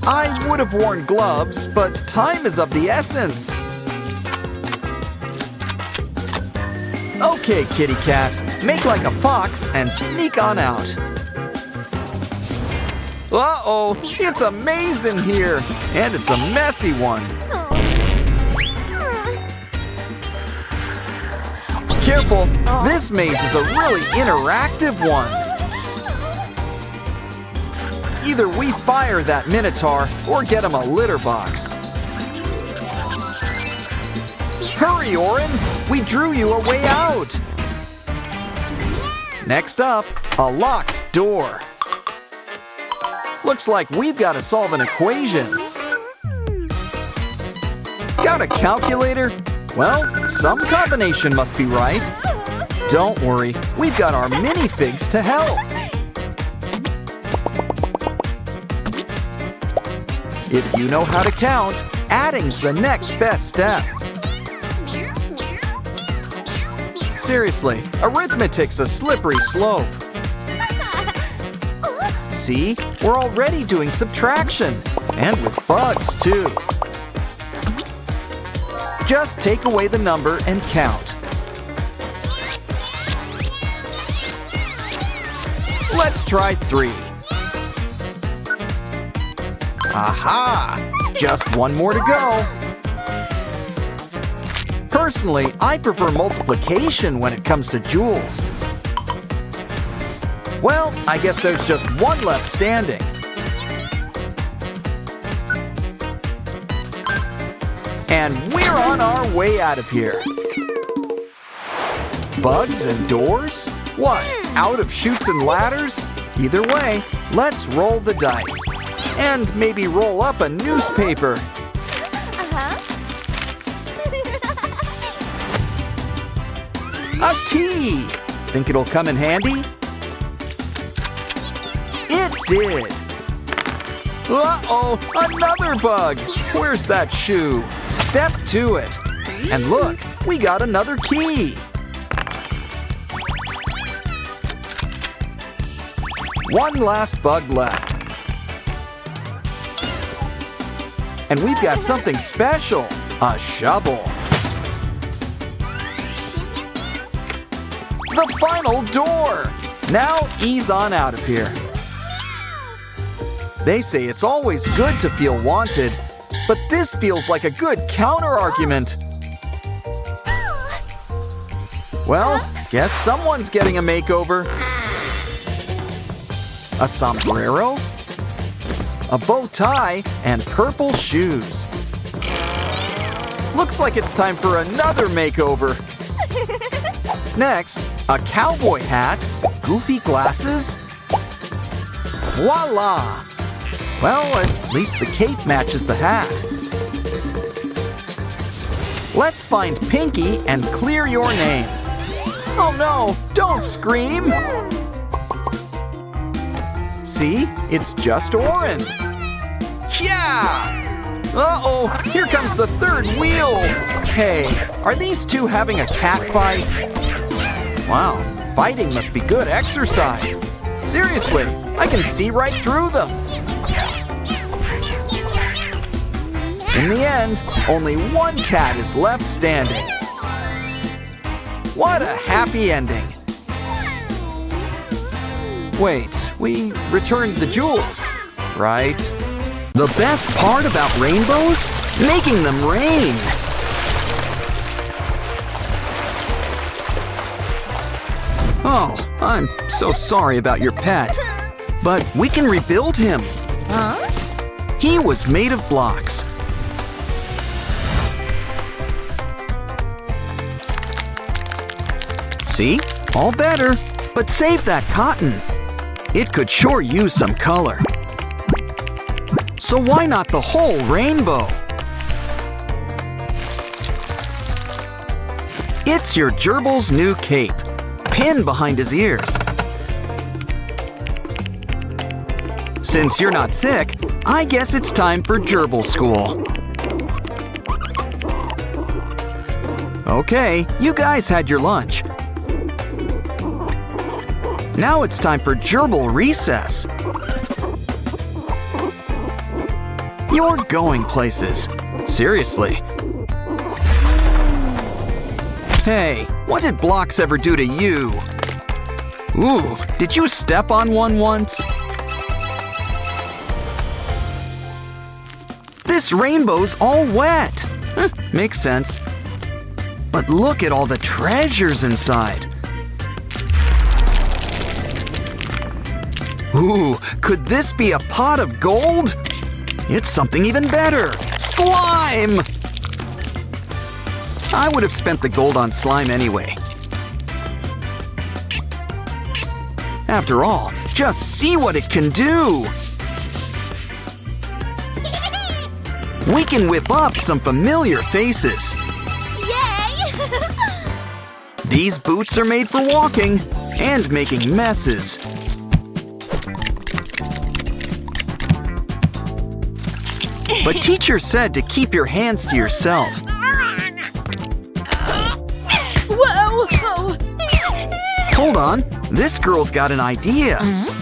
I would have worn gloves, but time is of the essence. Okay, kitty cat, make like a fox and sneak on out. Uh-oh, it's a maze in here, and it's a messy one. Careful, this maze is a really interactive one. Either we fire that Minotaur or get him a litter box. Hurry, Orin! We drew you a way out! Next up, a locked door. Looks like we've got to solve an equation. Got a calculator? Well, some combination must be right. Don't worry, we've got our minifigs to help. If you know how to count, adding's the next best step. Seriously, arithmetic's a slippery slope. See, we're already doing subtraction, and with bugs too. Just take away the number and count. Let's try 3. Aha! Just one more to go. Personally, I prefer multiplication when it comes to jewels. Well, I guess there's just one left standing. And we're on our way out of here. Bugs and doors? What, out of chutes and ladders? Either way, let's roll the dice. And maybe roll up a newspaper. A key! Think it'll come in handy? It did! Uh-oh, another bug! Where's that shoe? Step to it. And look, we got another key. One last bug left. And we've got something special, a shovel. The final door! Now ease on out of here. They say it's always good to feel wanted, but this feels like a good counter-argument. Well, guess someone's getting a makeover. A sombrero, a bow tie, and purple shoes. Looks like it's time for another makeover. Next, a cowboy hat, goofy glasses. Voila! Well, at least the cape matches the hat. Let's find Pinky and clear your name. Oh no, don't scream! See, it's just Orin. Yeah! Uh-oh, here comes the third wheel. Hey, are these two having a cat fight? Wow, fighting must be good exercise. Seriously, I can see right through them. In the end, only one cat is left standing. What a happy ending. Wait, we returned the jewels, right? The best part about rainbows? Making them rain. Oh, I'm so sorry about your pet. But we can rebuild him. Huh? He was made of blocks. See? All better. But save that cotton. It could sure use some color. So why not the whole rainbow? It's your gerbil's new cape. Pin behind his ears. Since you're not sick, I guess it's time for gerbil school. Okay, you guys had your lunch. Now it's time for gerbil recess. You're going places. Seriously. Hey, what did blocks ever do to you? Ooh, did you step on one once? This rainbow's all wet. Makes sense. But look at all the treasures inside. Ooh, could this be a pot of gold? It's something even better. Slime! I would have spent the gold on slime anyway. After all, just see what it can do. We can whip up some familiar faces. Yay! These boots are made for walking and making messes. But teacher said to keep your hands to yourself. Whoa! Hold on, this girl's got an idea.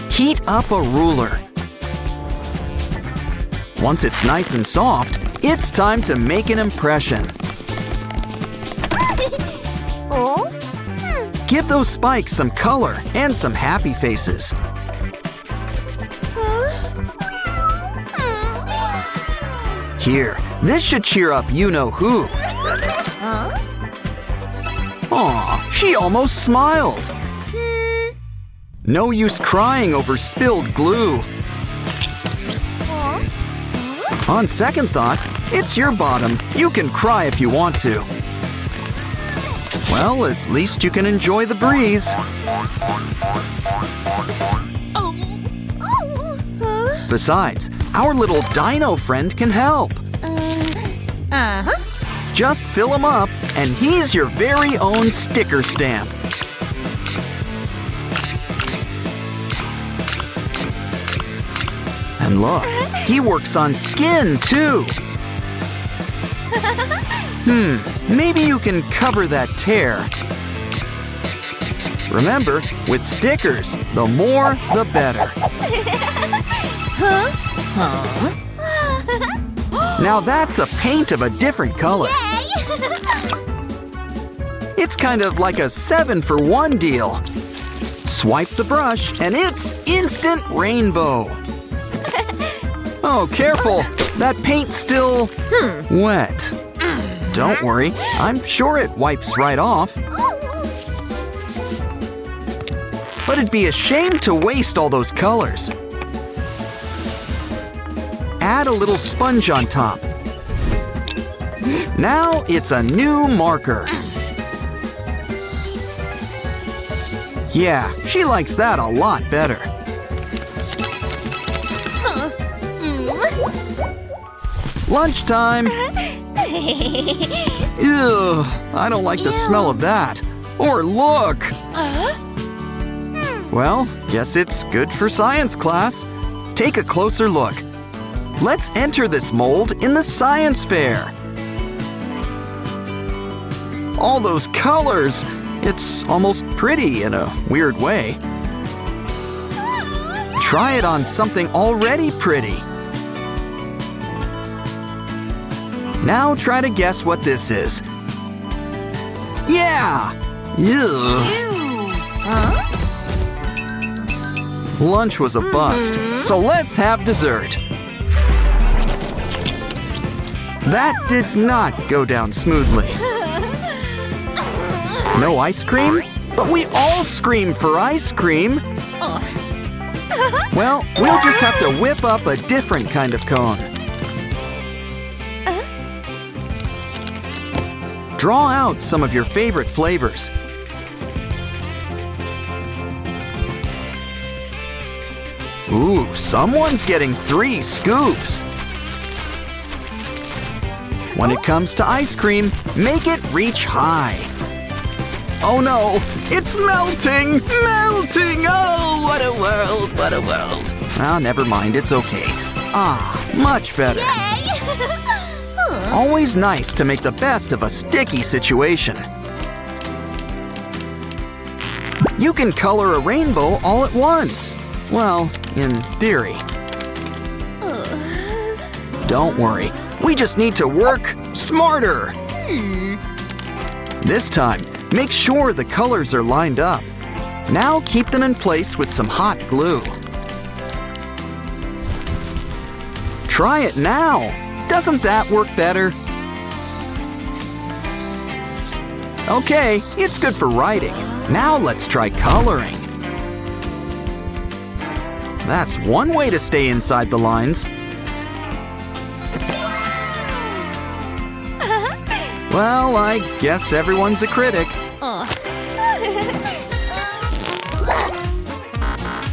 Heat up a ruler. Once it's nice and soft, it's time to make an impression. Oh? Give those spikes some color and some happy faces. Here, this should cheer up you-know-who. Aw, she almost smiled. No use crying over spilled glue. On second thought, it's your bottom. You can cry if you want to. Well, at least you can enjoy the breeze. Besides, our little dino friend can help. Just fill him up, and he's your very own sticker stamp. And look, he works on skin, too. Maybe you can cover that tear. Remember, with stickers, the more, the better. Now that's a paint of a different color. It's kind of like a 7-for-1 deal. Swipe the brush, and it's instant rainbow. Oh, careful! That paint's still wet. Don't worry, I'm sure it wipes right off. But it'd be a shame to waste all those colors. Add a little sponge on top. Now it's a new marker. Yeah, she likes that a lot better. Lunchtime! Ew, I don't like the smell of that. Or look! Well, guess it's good for science class. Take a closer look. Let's enter this mold in the science fair. All those colors! It's almost pretty in a weird way. Try it on something already pretty. Now try to guess what this is. Yeah! Ew. Lunch was a bust, so let's have dessert. That did not go down smoothly. No ice cream? But we all scream for ice cream. Well, we'll just have to whip up a different kind of cone. Draw out some of your favorite flavors. Ooh, someone's getting 3 scoops. When it comes to ice cream, make it reach high. Oh no, it's melting! Melting! Oh, what a world, what a world. Ah, never mind, it's okay. Ah, much better. Yay! Always nice to make the best of a sticky situation. You can color a rainbow all at once. Well, in theory. Don't worry, we just need to work smarter. This time, make sure the colors are lined up. Now keep them in place with some hot glue. Try it now. Doesn't that work better? Okay, it's good for writing. Now let's try coloring. That's one way to stay inside the lines. Well, I guess everyone's a critic.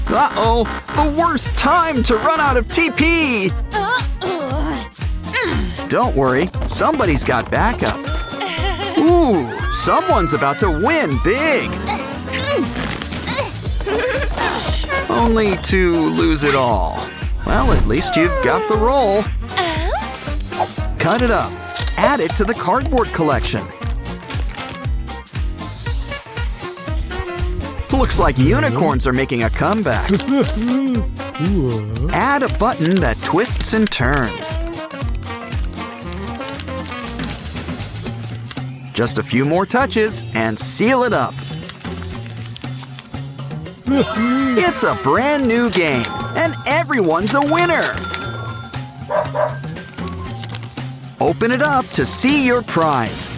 Uh-oh, the worst time to run out of TP! Don't worry, somebody's got backup. Ooh, someone's about to win big! Only to lose it all. Well, at least you've got the roll. Cut it up. Add it to the cardboard collection. Looks like unicorns are making a comeback. Add a button that twists and turns. Just a few more touches and seal it up. It's a brand new game, and everyone's a winner! Open it up to see your prize.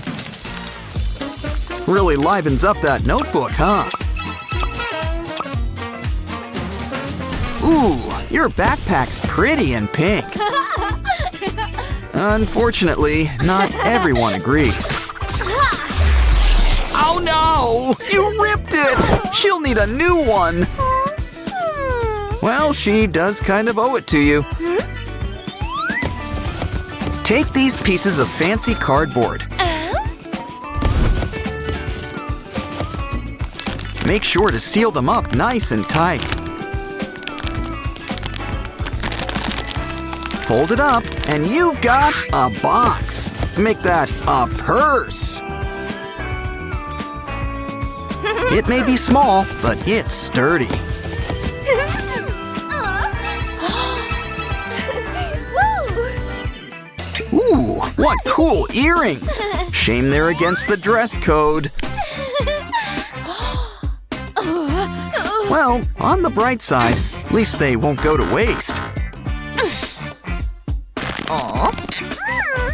Really livens up that notebook, huh? Ooh, your backpack's pretty and pink. Unfortunately, not everyone agrees. Oh no! You ripped it! She'll need a new one! Well, she does kind of owe it to you. Take these pieces of fancy cardboard. Make sure to seal them up nice and tight. Fold it up, and you've got a box. Make that a purse. It may be small, but it's sturdy. Ooh, what cool earrings! Shame they're against the dress code. Well, on the bright side, at least they won't go to waste.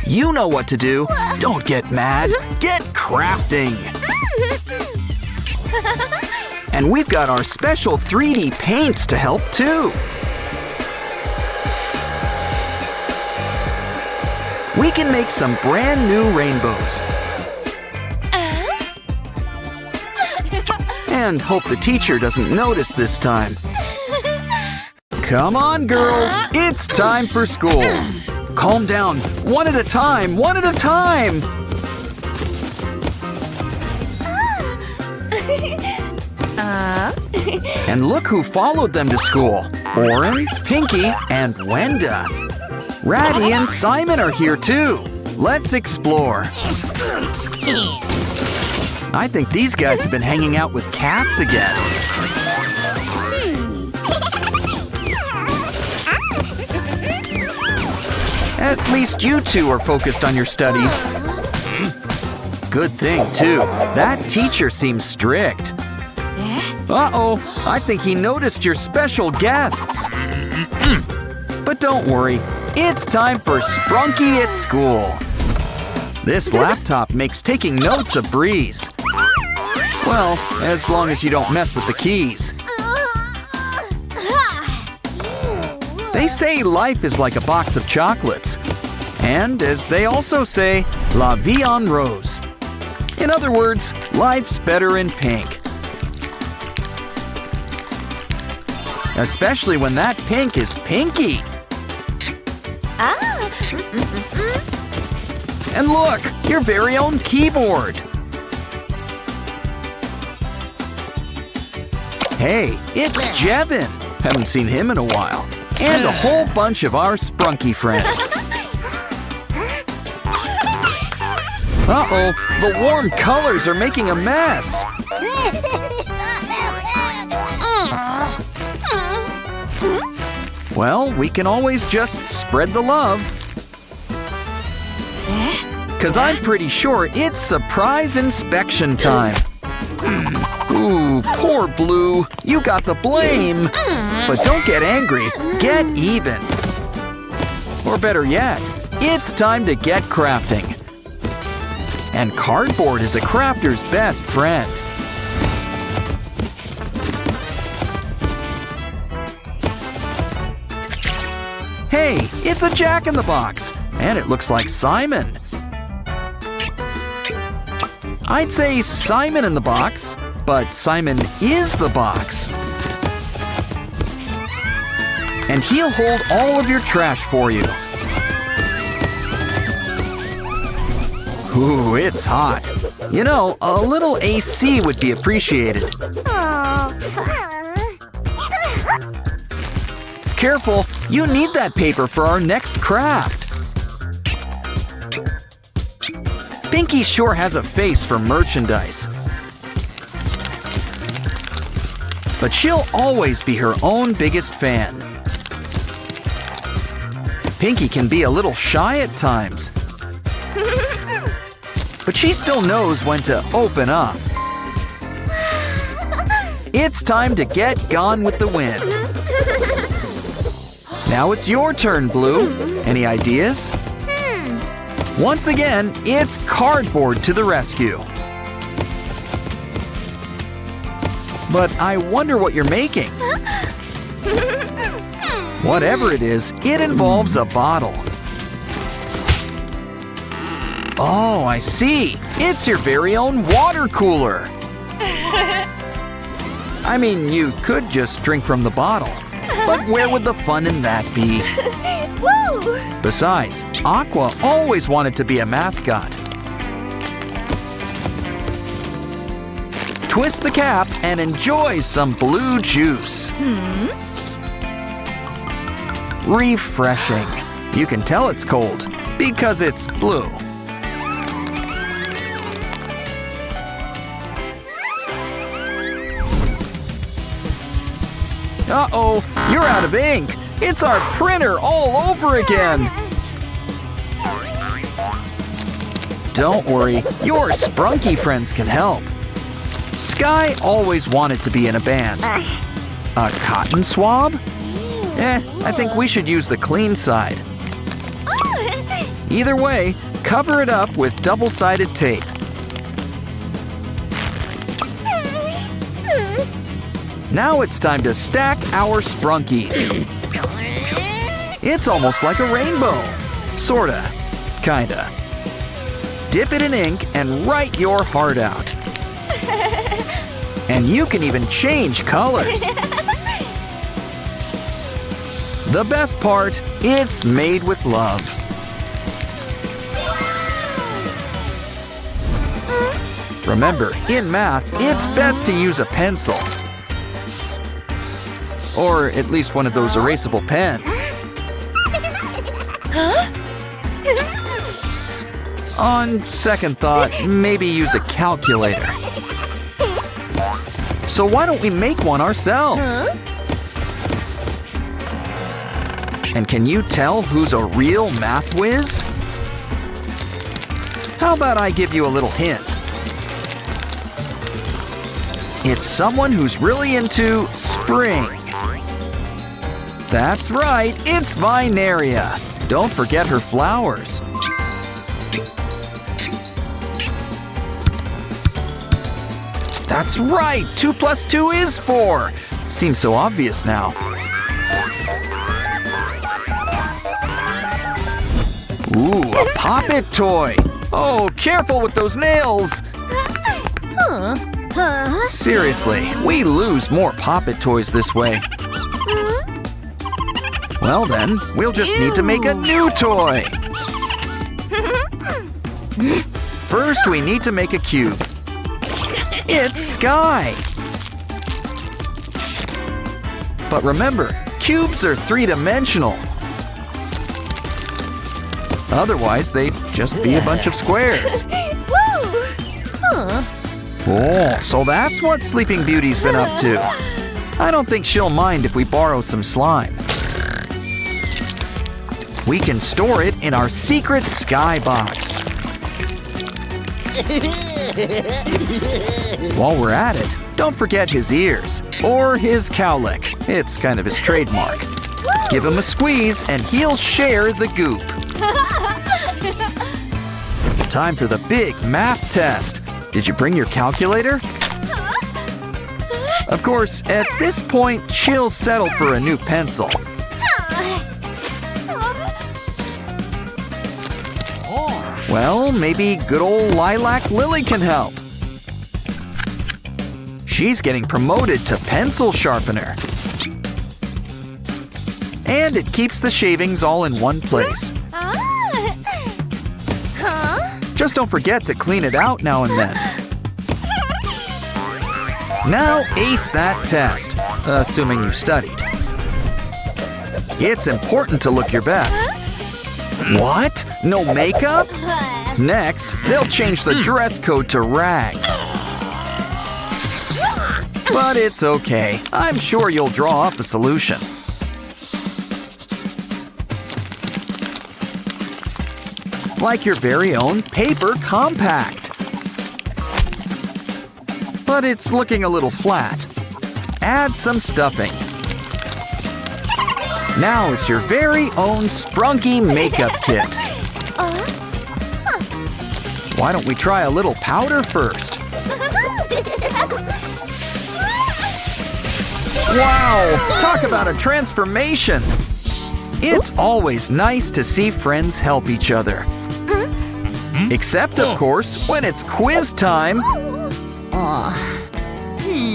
You know what to do. Don't get mad. Get crafting. And we've got our special 3D paints to help too. We can make some brand new rainbows. And hope the teacher doesn't notice this time. Come on, girls, it's time for school. Calm down, one at a time, one at a time. And look who followed them to school. Oren, Pinky, and Wenda. Ratty and Simon are here too. Let's explore. I think these guys have been hanging out with cats again. At least you two are focused on your studies. Good thing, too. That teacher seems strict. Uh-oh, I think he noticed your special guests. But don't worry, it's time for Sprunky at school. This laptop makes taking notes a breeze. Well, as long as you don't mess with the keys. They say life is like a box of chocolates. And as they also say, la vie en rose. In other words, life's better in pink. Especially when that pink is pinky. Ah. And look, your very own keyboard. Hey, it's Jevin. Haven't seen him in a while. And a whole bunch of our sprunky friends. Uh-oh, the warm colors are making a mess. Well, we can always just spread the love. 'Cause I'm pretty sure it's surprise inspection time. Ooh, poor Blue. You got the blame. But don't get angry. Get even. Or better yet, it's time to get crafting. And cardboard is a crafter's best friend. Hey, it's a Jack-in-the-Box. And it looks like Simon. I'd say Simon in the box, but Simon is the box. And he'll hold all of your trash for you. Ooh, it's hot. You know, a little AC would be appreciated. Careful, you need that paper for our next craft. Pinky sure has a face for merchandise. But she'll always be her own biggest fan. Pinky can be a little shy at times. But she still knows when to open up. It's time to get gone with the wind. Now it's your turn, Blue. Any ideas? Once again, it's cardboard to the rescue. But I wonder what you're making. Whatever it is, it involves a bottle. Oh, I see. It's your very own water cooler. I mean, you could just drink from the bottle. But where would the fun in that be? Woo! Besides, Aqua always wanted to be a mascot. Twist the cap and enjoy some blue juice. Refreshing. You can tell it's cold because it's blue. Uh-oh, you're out of ink. It's our printer all over again. Don't worry, your sprunky friends can help. Sky always wanted to be in a band. A cotton swab? I think we should use the clean side. Either way, cover it up with double-sided tape. Now it's time to stack our sprunkies. It's almost like a rainbow. Sorta. Kinda. Dip it in ink and write your heart out. And you can even change colors. The best part, it's made with love. Remember, in math, it's best to use a pencil. Or at least one of those erasable pens. On second thought, maybe use a calculator. So why don't we make one ourselves? And can you tell who's a real math whiz? How about I give you a little hint? It's someone who's really into spring. That's right, it's Vinaria. Don't forget her flowers. That's right, 2 + 2 is 4. Seems so obvious now. Ooh, a Pop-It toy. Oh, careful with those nails. Seriously, we lose more Pop-It toys this way. Well then, we'll just need to make a new toy. First, we need to make a cube. It's Sky! But remember, cubes are three-dimensional. Otherwise, they'd just be a bunch of squares. Oh, so that's what Sleeping Beauty's been up to. I don't think she'll mind if we borrow some slime. We can store it in our secret Sky box. While we're at it, don't forget his ears, or his cowlick. It's kind of his trademark. Give him a squeeze and he'll share the goop. Time for the big math test. Did you bring your calculator? Of course, at this point, she'll settle for a new pencil. Well, maybe good old Lilac Lily can help. She's getting promoted to pencil sharpener. And it keeps the shavings all in one place. Just don't forget to clean it out now and then. Now ace that test, assuming you studied. It's important to look your best. What? No makeup? Next, they'll change the dress code to rags. But it's okay. I'm sure you'll draw up a solution. Like your very own paper compact. But it's looking a little flat. Add some stuffing. Now it's your very own sprunky makeup kit. Why don't we try a little powder first? Wow! Talk about a transformation! It's always nice to see friends help each other. Except, of course, when it's quiz time.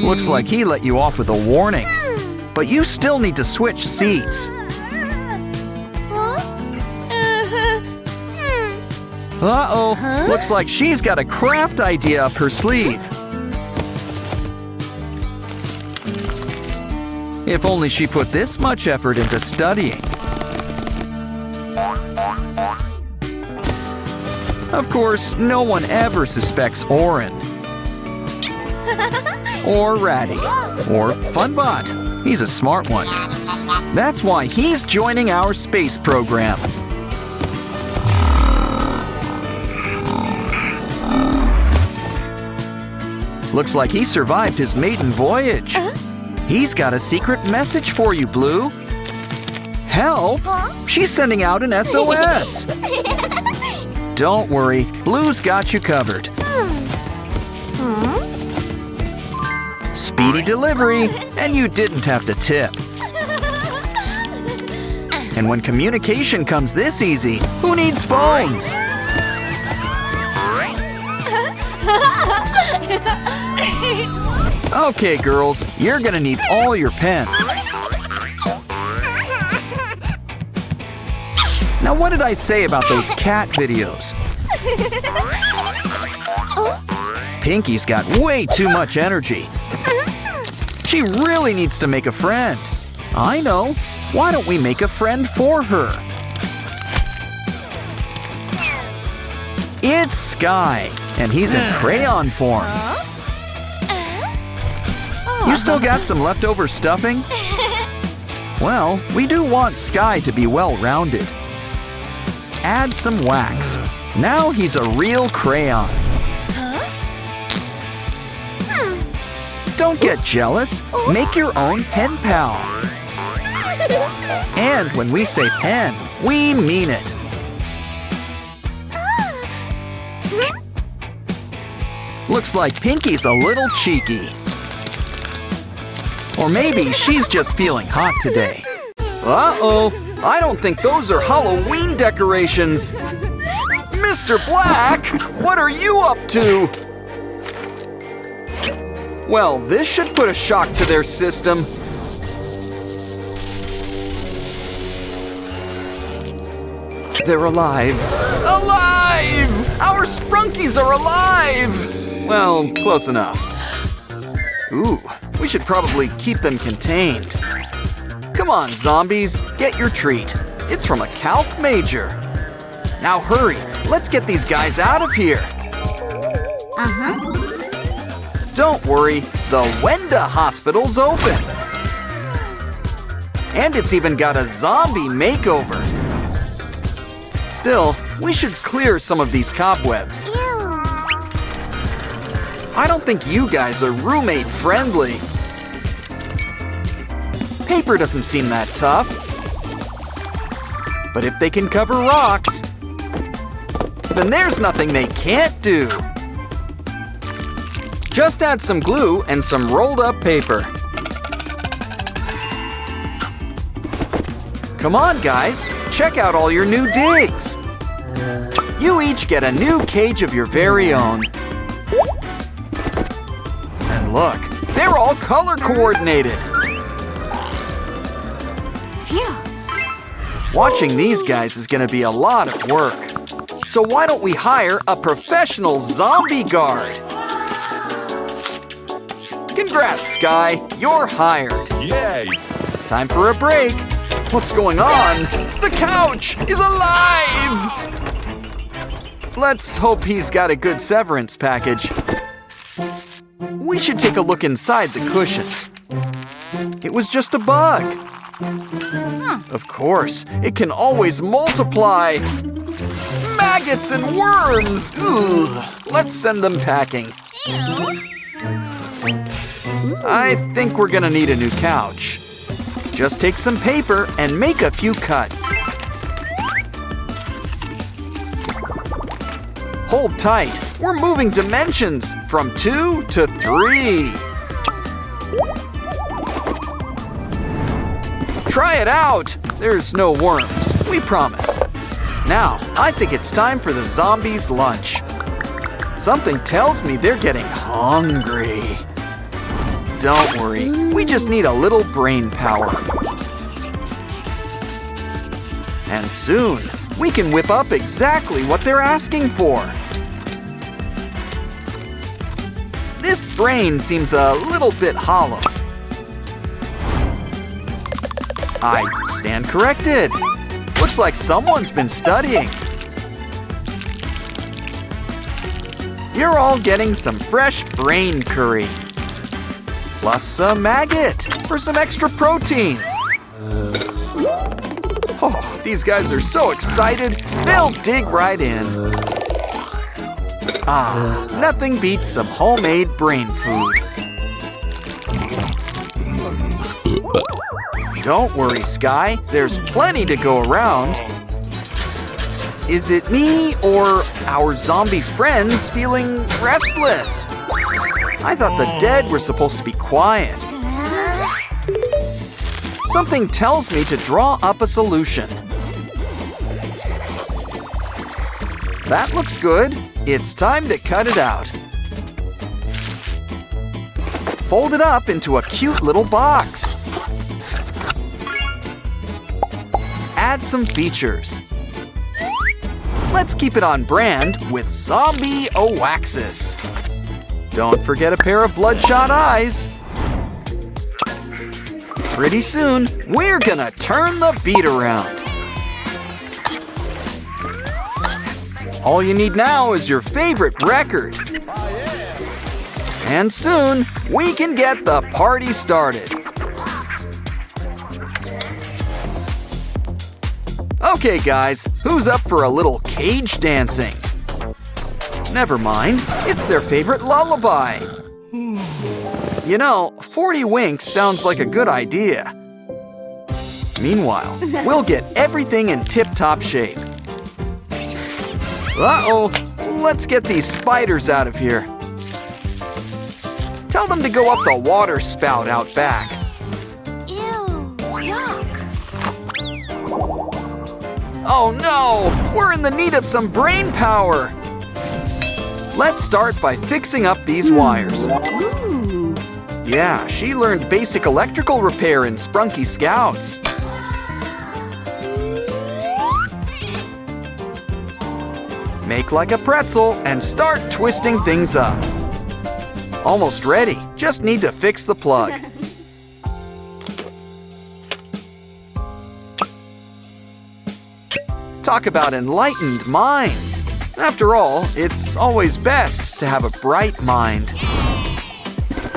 Looks like he let you off with a warning. But you still need to switch seats. Uh-oh, looks like she's got a craft idea up her sleeve. If only she put this much effort into studying. Of course, no one ever suspects Orin. Or Ratty. Or Funbot. He's a smart one. That's why he's joining our space program. Looks like he survived his maiden voyage. He's got a secret message for you, Blue. Help! She's sending out an SOS. Don't worry, Blue's got you covered. Speedy delivery, and you didn't have to tip. And when communication comes this easy, who needs phones? Okay, girls, you're gonna need all your pens. Now, what did I say about those cat videos? Pinky's got way too much energy. She really needs to make a friend. I know. Why don't we make a friend for her? It's Sky, and he's in crayon form. You still got some leftover stuffing? Well, we do want Sky to be well-rounded. Add some wax. Now he's a real crayon. Don't get jealous. Make your own pen pal. And when we say pen, we mean it. Looks like Pinky's a little cheeky. Or maybe she's just feeling hot today. Uh-oh, I don't think those are Halloween decorations. Mr. Black, what are you up to? Well, this should put a shock to their system. they're alive. Alive! Our Sprunkies are alive! Well, close enough. Ooh, we should probably keep them contained. Come on, zombies, get your treat. It's from a calc major. Now hurry, let's get these guys out of here. Don't worry, the Wenda Hospital's open. And it's even got a zombie makeover. Still, we should clear some of these cobwebs. Ew. I don't think you guys are roommate friendly. Paper doesn't seem that tough. But if they can cover rocks, then there's nothing they can't do. Just add some glue and some rolled up paper. Come on, guys, check out all your new digs. You each get a new cage of your very own. And look, they're all color coordinated. Phew. Watching these guys is gonna be a lot of work. So why don't we hire a professional zombie guard? Congrats, Sky, you're hired. Yay! Time for a break. What's going on? The couch is alive! Let's hope he's got a good severance package. We should take a look inside the cushions. It was just a bug. Of course, it can always multiply. Maggots and worms! Ugh. Let's send them packing. I think we're gonna need a new couch. Just take some paper and make a few cuts. Hold tight. We're moving dimensions from 2 to 3. Try it out. There's no worms, we promise. Now, I think it's time for the zombies' lunch. Something tells me they're getting hungry. Don't worry, we just need a little brain power. And soon, we can whip up exactly what they're asking for. This brain seems a little bit hollow. I stand corrected. Looks like someone's been studying. You're all getting some fresh brain curry. Plus a maggot for some extra protein. Oh, these guys are so excited, they'll dig right in. Ah, nothing beats some homemade brain food. Don't worry, Sky, there's plenty to go around. Is it me or our zombie friends feeling restless? I thought the dead were supposed to be quiet. Something tells me to draw up a solution. That looks good. It's time to cut it out. Fold it up into a cute little box. Add some features. Let's keep it on brand with Zombie Oaxis. Don't forget a pair of bloodshot eyes. Pretty soon, we're gonna turn the beat around. All you need now is your favorite record. And soon, we can get the party started. Okay, guys, who's up for a little cage dancing? Never mind, it's their favorite lullaby. You know, 40 winks sounds like a good idea. Meanwhile, we'll get everything in tip-top shape. Uh-oh, let's get these spiders out of here. Tell them to go up the water spout out back. Ew. Yuck. Oh no, we're in the need of some brain power. Let's start by fixing up these wires. Yeah, she learned basic electrical repair in Sprunky Scouts. Make like a pretzel and start twisting things up. Almost ready. Just need to fix the plug. Talk about enlightened minds. After all, it's always best to have a bright mind.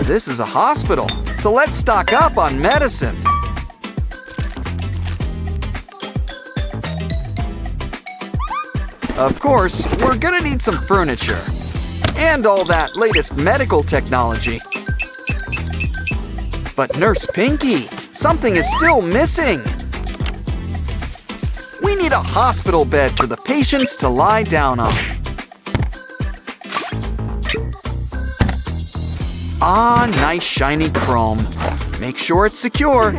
This is a hospital, so let's stock up on medicine. Of course, we're gonna need some furniture and all that latest medical technology. But Nurse Pinky, something is still missing. We need a hospital bed for the patients to lie down on. Ah, nice shiny chrome. Make sure it's secure.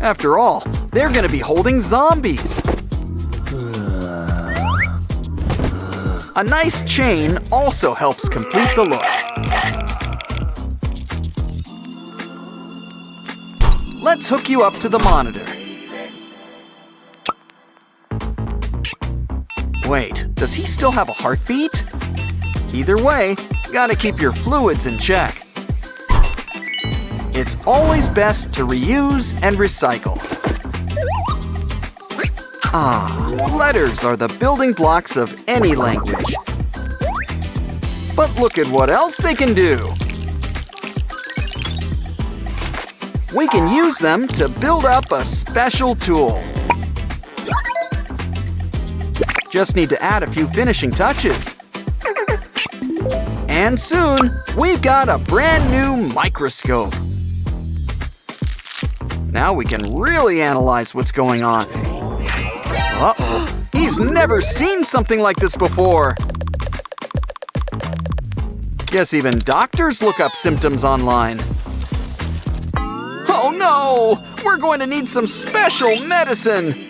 After all, they're gonna be holding zombies. A nice chain also helps complete the look. Let's hook you up to the monitor. Wait, does he still have a heartbeat? Either way, gotta keep your fluids in check. It's always best to reuse and recycle. Ah, letters are the building blocks of any language. But look at what else they can do. We can use them to build up a special tool. Just need to add a few finishing touches. And soon, we've got a brand new microscope. Now we can really analyze what's going on. Uh-oh, he's never seen something like this before. Guess even doctors look up symptoms online. Oh no, we're going to need some special medicine.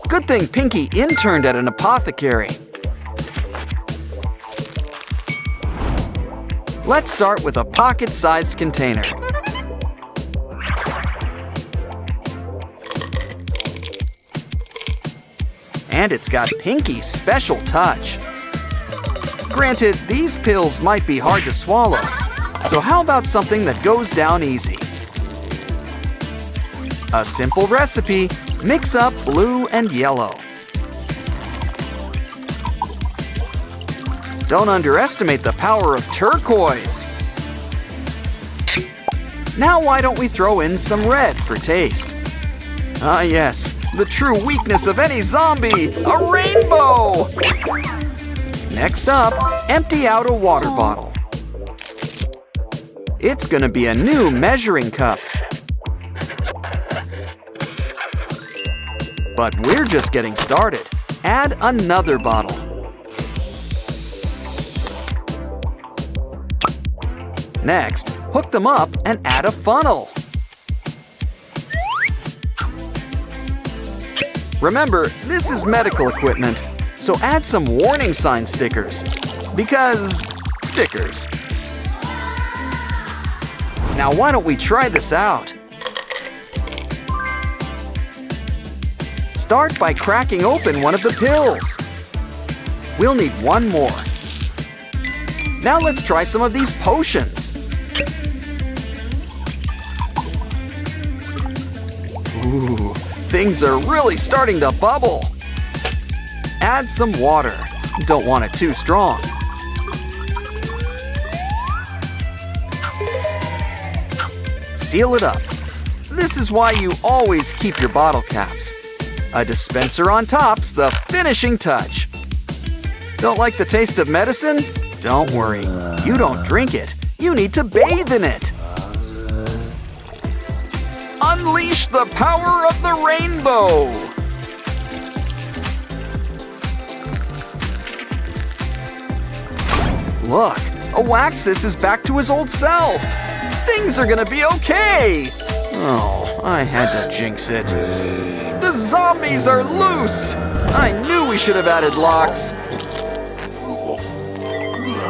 Good thing Pinky interned at an apothecary. Let's start with a pocket-sized container. And it's got Pinky's special touch. Granted, these pills might be hard to swallow, so how about something that goes down easy? A simple recipe, mix up blue and yellow. Don't underestimate the power of turquoise. Now why don't we throw in some red for taste? Ah yes, the true weakness of any zombie, a rainbow! Next up, empty out a water bottle. It's gonna be a new measuring cup. But we're just getting started. Add another bottle. Next, hook them up and add a funnel. Remember, this is medical equipment, so add some warning sign stickers. Because stickers. Now why don't we try this out? Start by cracking open one of the pills. We'll need one more. Now let's try some of these potions. Ooh, things are really starting to bubble. Add some water. Don't want it too strong. Seal it up. This is why you always keep your bottle caps. A dispenser on top's the finishing touch. Don't like the taste of medicine? Don't worry, you don't drink it. You need to bathe in it. Unleash the power of the rainbow! Look, Oaxis is back to his old self. Things are gonna be okay. Oh, I had to jinx it. The zombies are loose. I knew we should have added locks.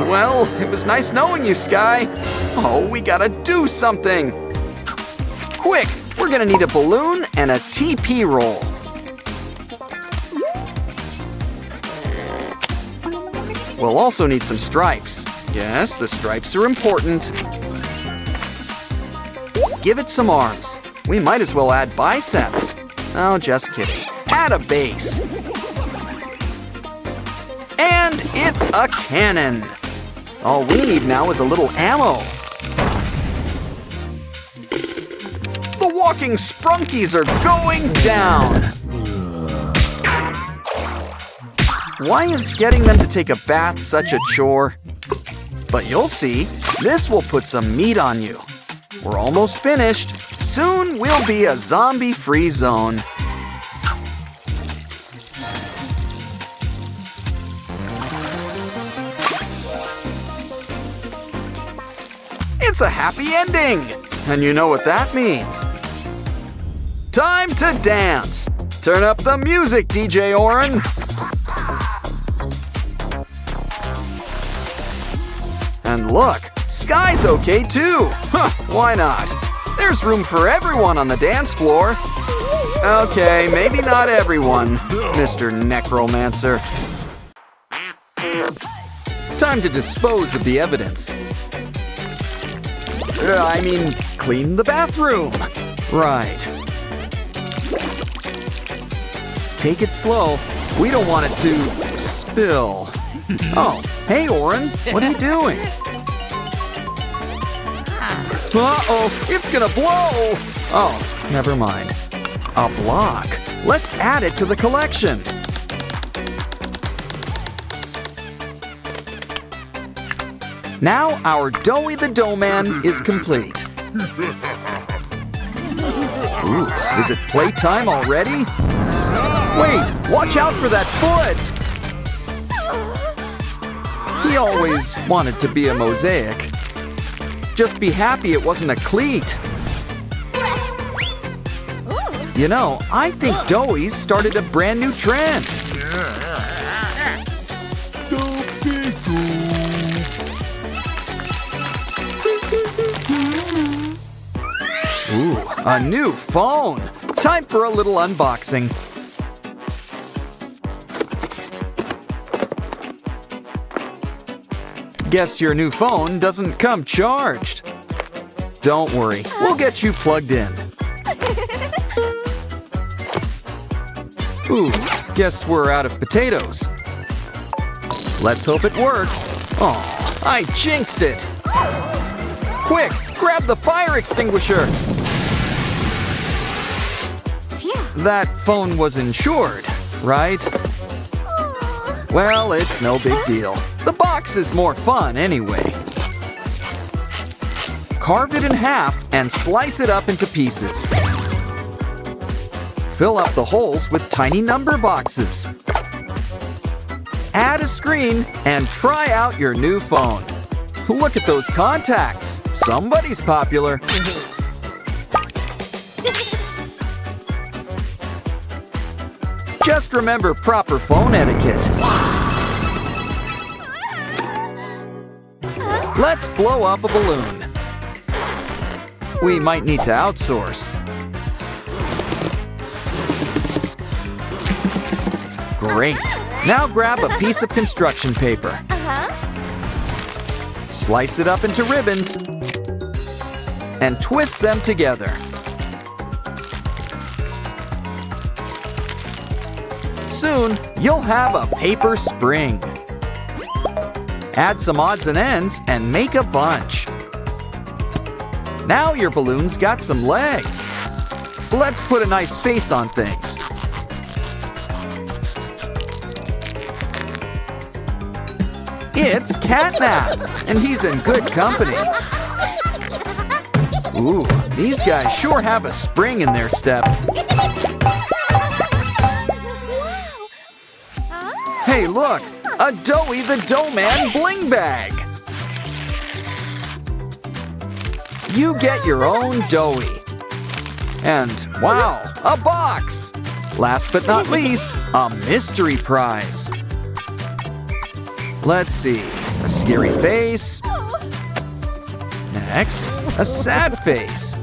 Well, it was nice knowing you, Sky. Oh, we gotta do something. Quick, we're gonna need a balloon and a TP roll. We'll also need some stripes. Yes, the stripes are important. Give it some arms. We might as well add biceps. Oh, just kidding. Add a base. And it's a cannon. All we need now is a little ammo. The walking sprunkies are going down. Why is getting them to take a bath such a chore? But you'll see, this will put some meat on you. We're almost finished. Soon we'll be a zombie-free zone. It's a happy ending! And you know what that means. Time to dance! Turn up the music, DJ Oren! And look, Sky's okay too! Huh, why not? There's room for everyone on the dance floor. Okay, maybe not everyone, Mr. Necromancer. Time to dispose of the evidence. Clean the bathroom. Right. Take it slow. We don't want it to spill. Oh, hey, Oren. What are you doing? Uh-oh, it's gonna blow! Oh, never mind. A block. Let's add it to the collection. Now our Zoey the Dough Man is complete. Ooh, is it playtime already? Wait, watch out for that foot! He always wanted to be a mosaic. Just be happy it wasn't a cleat. You know, I think Zoey's started a brand new trend. Ooh, a new phone. Time for a little unboxing. Guess your new phone doesn't come charged. Don't worry, we'll get you plugged in. Ooh, guess we're out of potatoes. Let's hope it works. Aw, I jinxed it. Quick, grab the fire extinguisher. That phone was insured, right? Well, it's no big deal. The box is more fun anyway. Carve it in half and slice it up into pieces. Fill up the holes with tiny number boxes. Add a screen and try out your new phone. Look at those contacts. Somebody's popular. Just remember proper phone etiquette. Let's blow up a balloon. We might need to outsource. Great. Now grab a piece of construction paper. Slice it up into ribbons and twist them together. Soon, you'll have a paper spring. Add some odds and ends and make a bunch. Now your balloon's got some legs. Let's put a nice face on things. It's Catnap, and he's in good company. Ooh, these guys sure have a spring in their step. Hey, look, a Zoey the Dough Man bling bag. You get your own Zoey. And wow, a box. Last but not least, a mystery prize. Let's see, a scary face. Next, a sad face.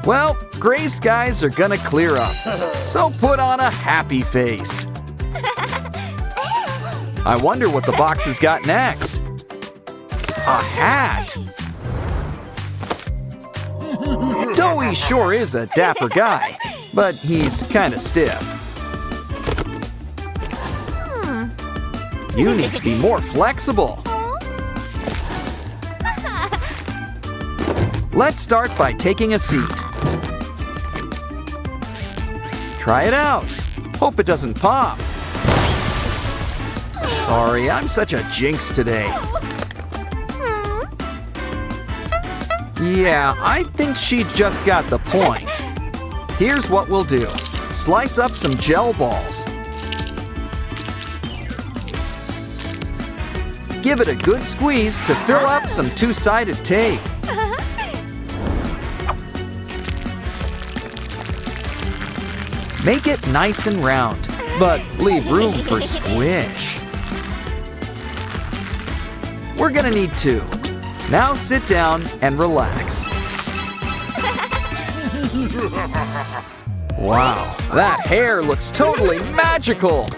Well, gray skies are gonna clear up. So put on a happy face. I wonder what the box has got next. A hat. Zoey sure is a dapper guy, but he's kinda stiff. You need to be more flexible. Let's start by taking a seat. Try it out. Hope it doesn't pop. Sorry, I'm such a jinx today. Yeah, I think she just got the point. Here's what we'll do. Slice up some gel balls. Give it a good squeeze to fill up some two-sided tape. Make it nice and round, but leave room for squish. We're gonna need two. Now sit down and relax. Wow, that hair looks totally magical.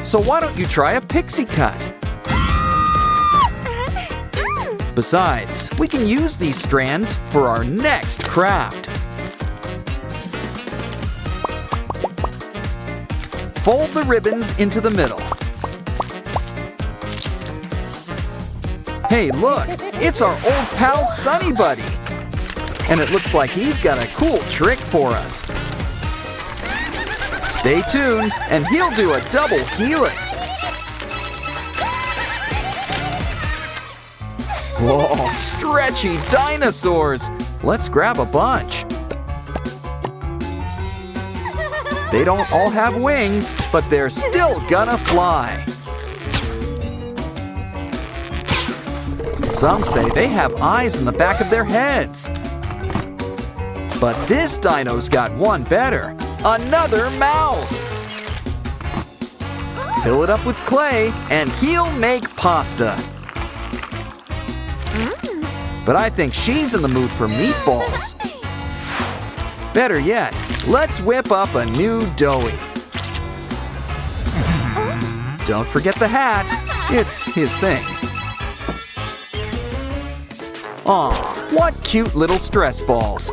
So why don't you try a pixie cut? Besides, we can use these strands for our next craft. Fold the ribbons into the middle. Hey, look, it's our old pal Sunny Buddy. And it looks like he's got a cool trick for us. Stay tuned, and he'll do a double helix. Whoa, stretchy dinosaurs! Let's grab a bunch. They don't all have wings, but they're still gonna fly. Some say they have eyes in the back of their heads. But this dino's got one better, another mouth. Fill it up with clay and he'll make pasta. But I think she's in the mood for meatballs. Better yet, let's whip up a new doughy. Don't forget the hat, it's his thing. Aw, what cute little stress balls.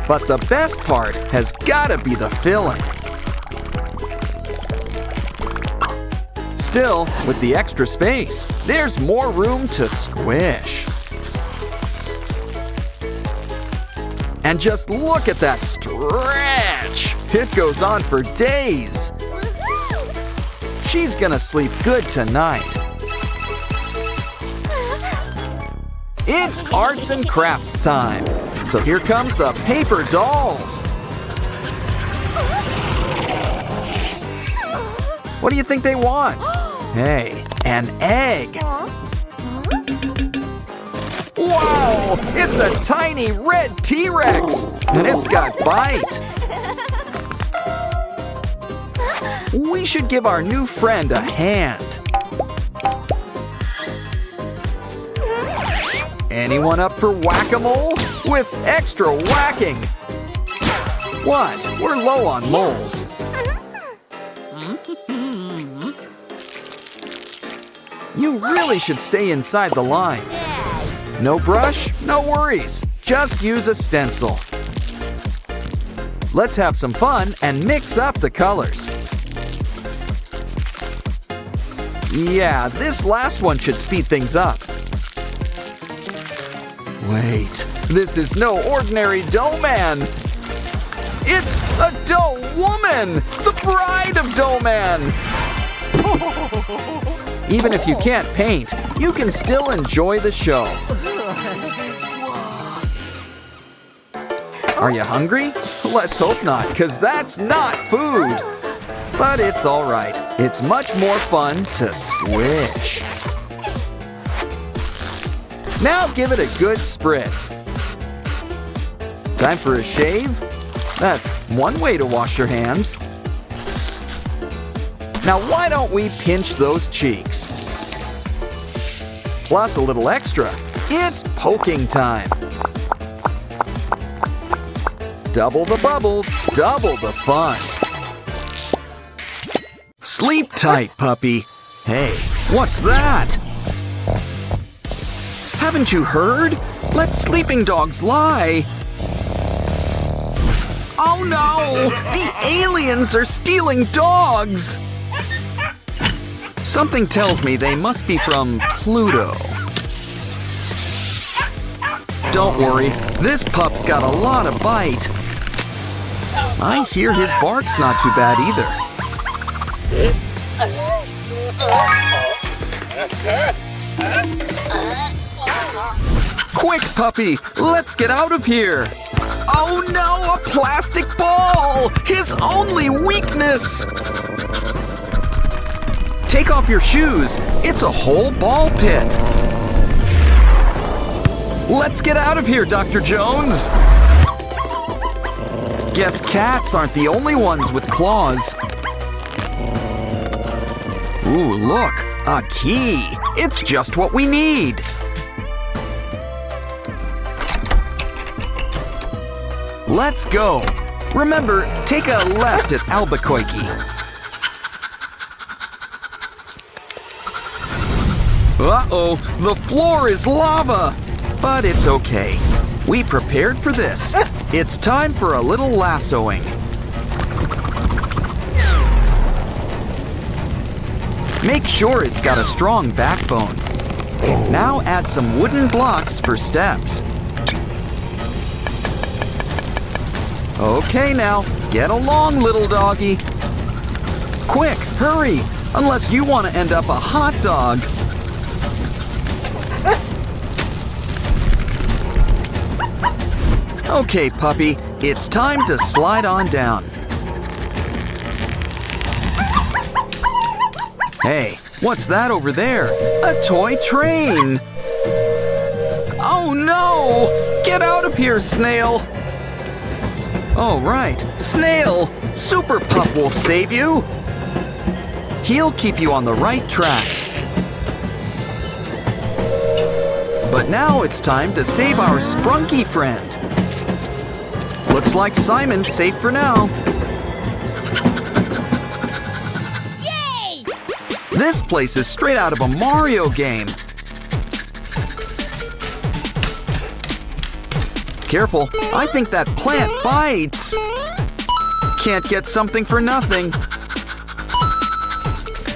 But the best part has gotta be the filling. Still, with the extra space, there's more room to squish. And just look at that stretch! It goes on for days. She's gonna sleep good tonight. It's arts and crafts time. So here comes the paper dolls. What do you think they want? Hey, an egg. Wow, it's a tiny red T-Rex, and it's got bite. We should give our new friend a hand. Anyone up for whack-a-mole? With extra whacking. What? We're low on moles. You really should stay inside the lines. No brush, no worries. Just use a stencil. Let's have some fun and mix up the colors. Yeah, this last one should speed things up. Wait, this is no ordinary dough man. It's a dough woman, the bride of dough man. Even if you can't paint, you can still enjoy the show. Are you hungry? Let's hope not, because that's not food. But it's all right. It's much more fun to squish. Now give it a good spritz. Time for a shave? That's one way to wash your hands. Now why don't we pinch those cheeks? Plus a little extra. It's poking time. Double the bubbles, double the fun. Sleep tight, puppy. Hey, what's that? Haven't you heard? Let sleeping dogs lie. Oh no! The aliens are stealing dogs! Something tells me they must be from Pluto. Don't worry, this pup's got a lot of bite. I hear his bark's not too bad either. Quick, puppy! Let's get out of here! Oh no, a plastic ball! His only weakness! Take off your shoes. It's a whole ball pit. Let's get out of here, Dr. Jones! Guess cats aren't the only ones with claws. Ooh, look, a key. It's just what we need. Let's go. Remember, take a left at Albuquerque. Uh-oh, the floor is lava. But it's okay. We prepared for this. It's time for a little lassoing. Make sure it's got a strong backbone. Now add some wooden blocks for steps. Okay now, get along, little doggy. Quick, hurry, unless you want to end up a hot dog. Okay, puppy, it's time to slide on down. Hey, what's that over there? A toy train! Oh no! Get out of here, Snail! Oh, right, Snail! Super Pup will save you! He'll keep you on the right track. But now it's time to save our sprunky friend. Looks like Simon's safe for now. Yay! This place is straight out of a Mario game. Careful, I think that plant bites. Can't get something for nothing.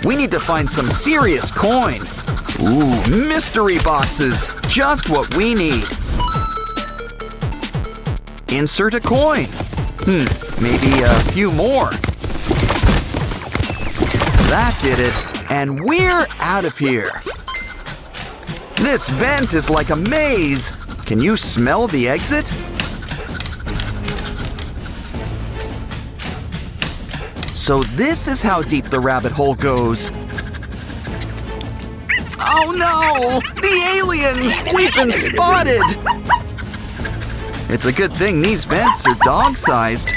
We need to find some serious coin. Ooh, mystery boxes, just what we need. Insert a coin. Maybe a few more. That did it, and we're out of here. This vent is like a maze. Can you smell the exit? So this is how deep the rabbit hole goes. Oh no! The aliens! We've been spotted! It's a good thing these vents are dog-sized.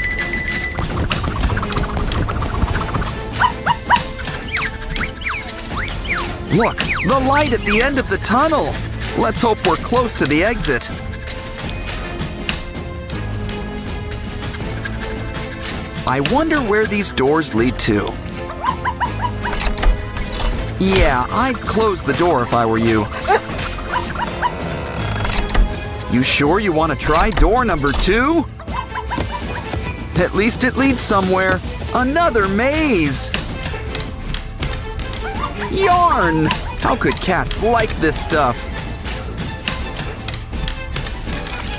Look, the light at the end of the tunnel. Let's hope we're close to the exit. I wonder where these doors lead to. Yeah, I'd close the door if I were you. You sure you want to try door number 2? At least it leads somewhere. Another maze! Yarn! How could cats like this stuff?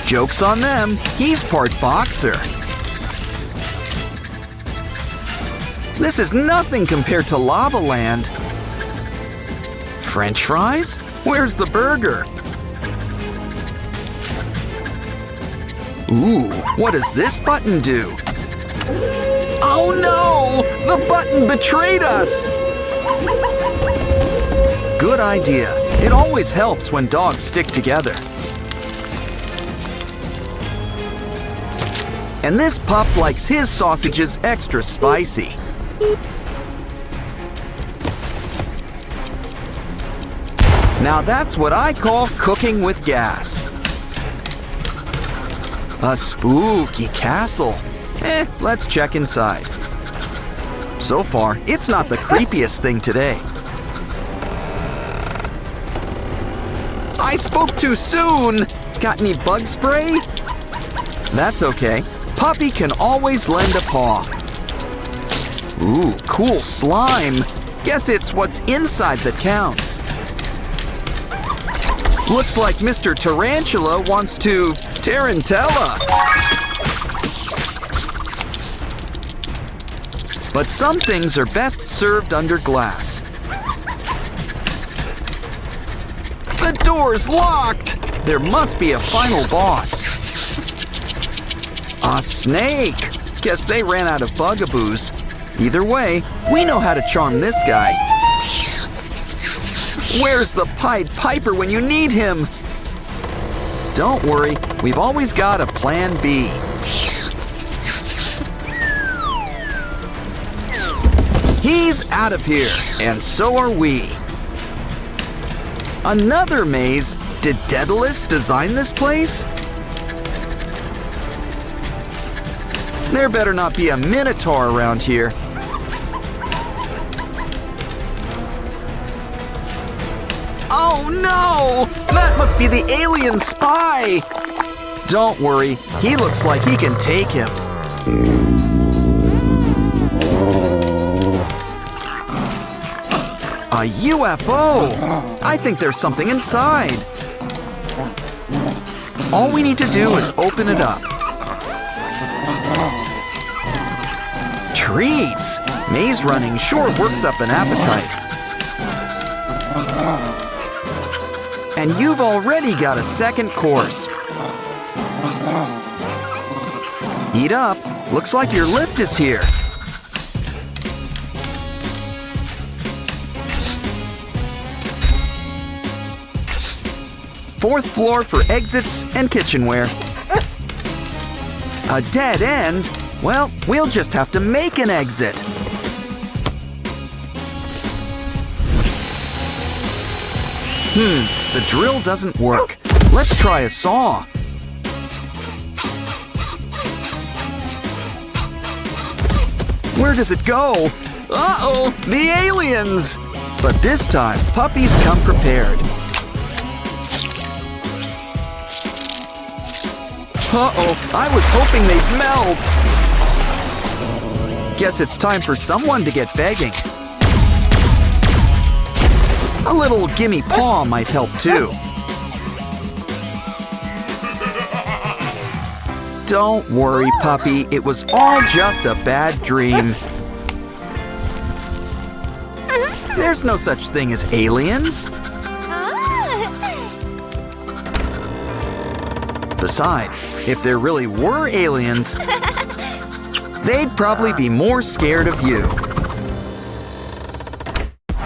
Joke's on them, he's part boxer. This is nothing compared to Lava Land. French fries? Where's the burger? Ooh, what does this button do? Oh no! The button betrayed us! Good idea. It always helps when dogs stick together. And this pup likes his sausages extra spicy. Now that's what I call cooking with gas. A spooky castle. Let's check inside. So far, it's not the creepiest thing today. I spoke too soon! Got any bug spray? That's okay. Puppy can always lend a paw. Ooh, cool slime. Guess it's what's inside that counts. Looks like Mr. Tarantula wants to tarantella. But some things are best served under glass. The door's locked! There must be a final boss. A snake! Guess they ran out of bugaboos. Either way, we know how to charm this guy. Where's the Pied Piper when you need him? Don't worry, we've always got a plan B. He's out of here, and so are we. Another maze? Did Daedalus design this place? There better not be a minotaur around here. Oh no! That must be the alien spy! Don't worry, he looks like he can take him. A UFO! I think there's something inside. All we need to do is open it up. Treats! Maze running sure works up an appetite. And you've already got a second course. Eat up. Looks like your lift is here. Fourth floor for exits and kitchenware. A dead end? Well, we'll just have to make an exit. The drill doesn't work. Let's try a saw. Where does it go? Uh-oh, the aliens! But this time, puppies come prepared. Uh-oh, I was hoping they'd melt. Guess it's time for someone to get begging. A little gimme paw might help too. Don't worry, puppy. It was all just a bad dream. There's no such thing as aliens. Besides, if there really were aliens, they'd probably be more scared of you.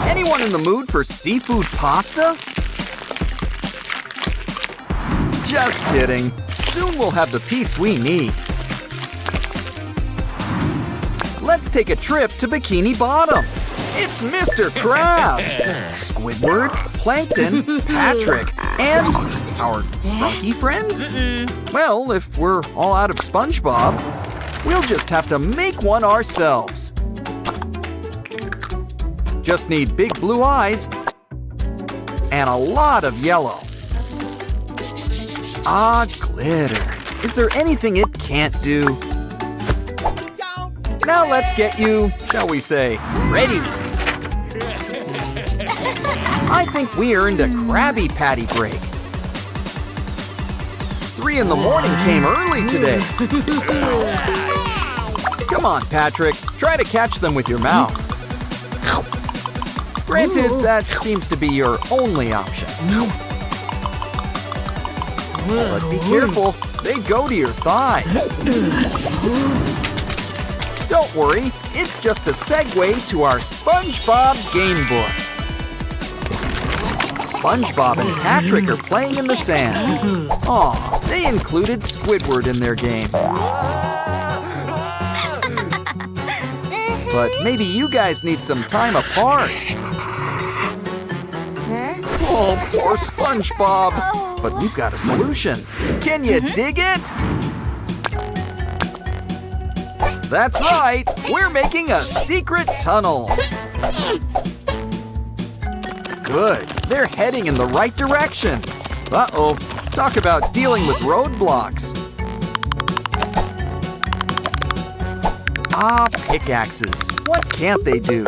Anyone in the mood for seafood pasta? Just kidding. Soon we'll have the piece we need. Let's take a trip to Bikini Bottom. It's Mr. Krabs, Squidward, Plankton, Patrick, and our spunky friends? Well, if we're all out of SpongeBob, we'll just have to make one ourselves. Just need big blue eyes and a lot of yellow. Ah, glitter. Is there anything it can't do? Now let's get you, shall we say, ready. I think we earned a Krabby Patty break. 3 in the morning came early today. Come on, Patrick. Try to catch them with your mouth. Granted, that seems to be your only option. But be careful, they go to your thighs. Don't worry, it's just a segue to our SpongeBob game book. SpongeBob and Patrick are playing in the sand. Aw, they included Squidward in their game. But maybe you guys need some time apart. Oh, poor SpongeBob. But we've got a solution. Can you dig it? That's right, we're making a secret tunnel. Good, they're heading in the right direction. Uh-oh, talk about dealing with roadblocks. Ah, pickaxes. What can't they do?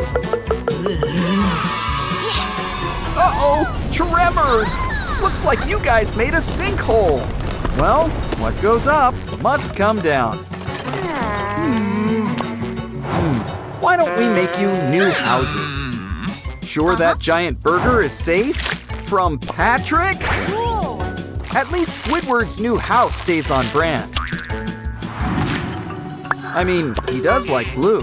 Uh-oh, tremors! Looks like you guys made a sinkhole. Well, what goes up must come down. Why don't we make you new houses? Sure that giant burger is safe? From Patrick? At least Squidward's new house stays on brand. I mean, he does like blue.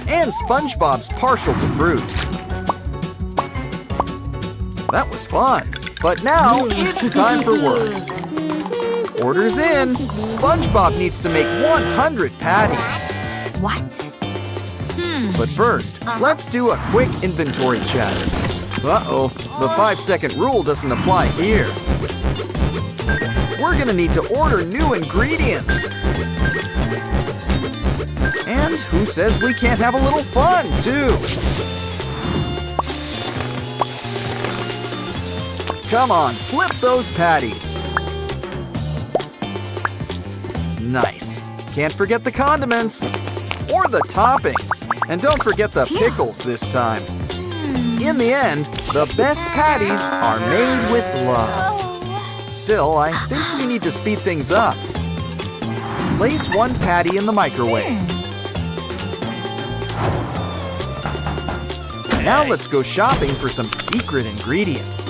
And SpongeBob's partial to fruit. That was fun. But now it's time for work. Orders in. SpongeBob needs to make 100 patties. What? But first, let's do a quick inventory check. Uh-oh, the 5-second rule doesn't apply here. We're gonna need to order new ingredients. And who says we can't have a little fun, too? Come on, flip those patties. Nice. Can't forget the condiments. Or the toppings. And don't forget the pickles this time. In the end, the best patties are made with love. Still, I think we need to speed things up. Place one patty in the microwave. Now let's go shopping for some secret ingredients.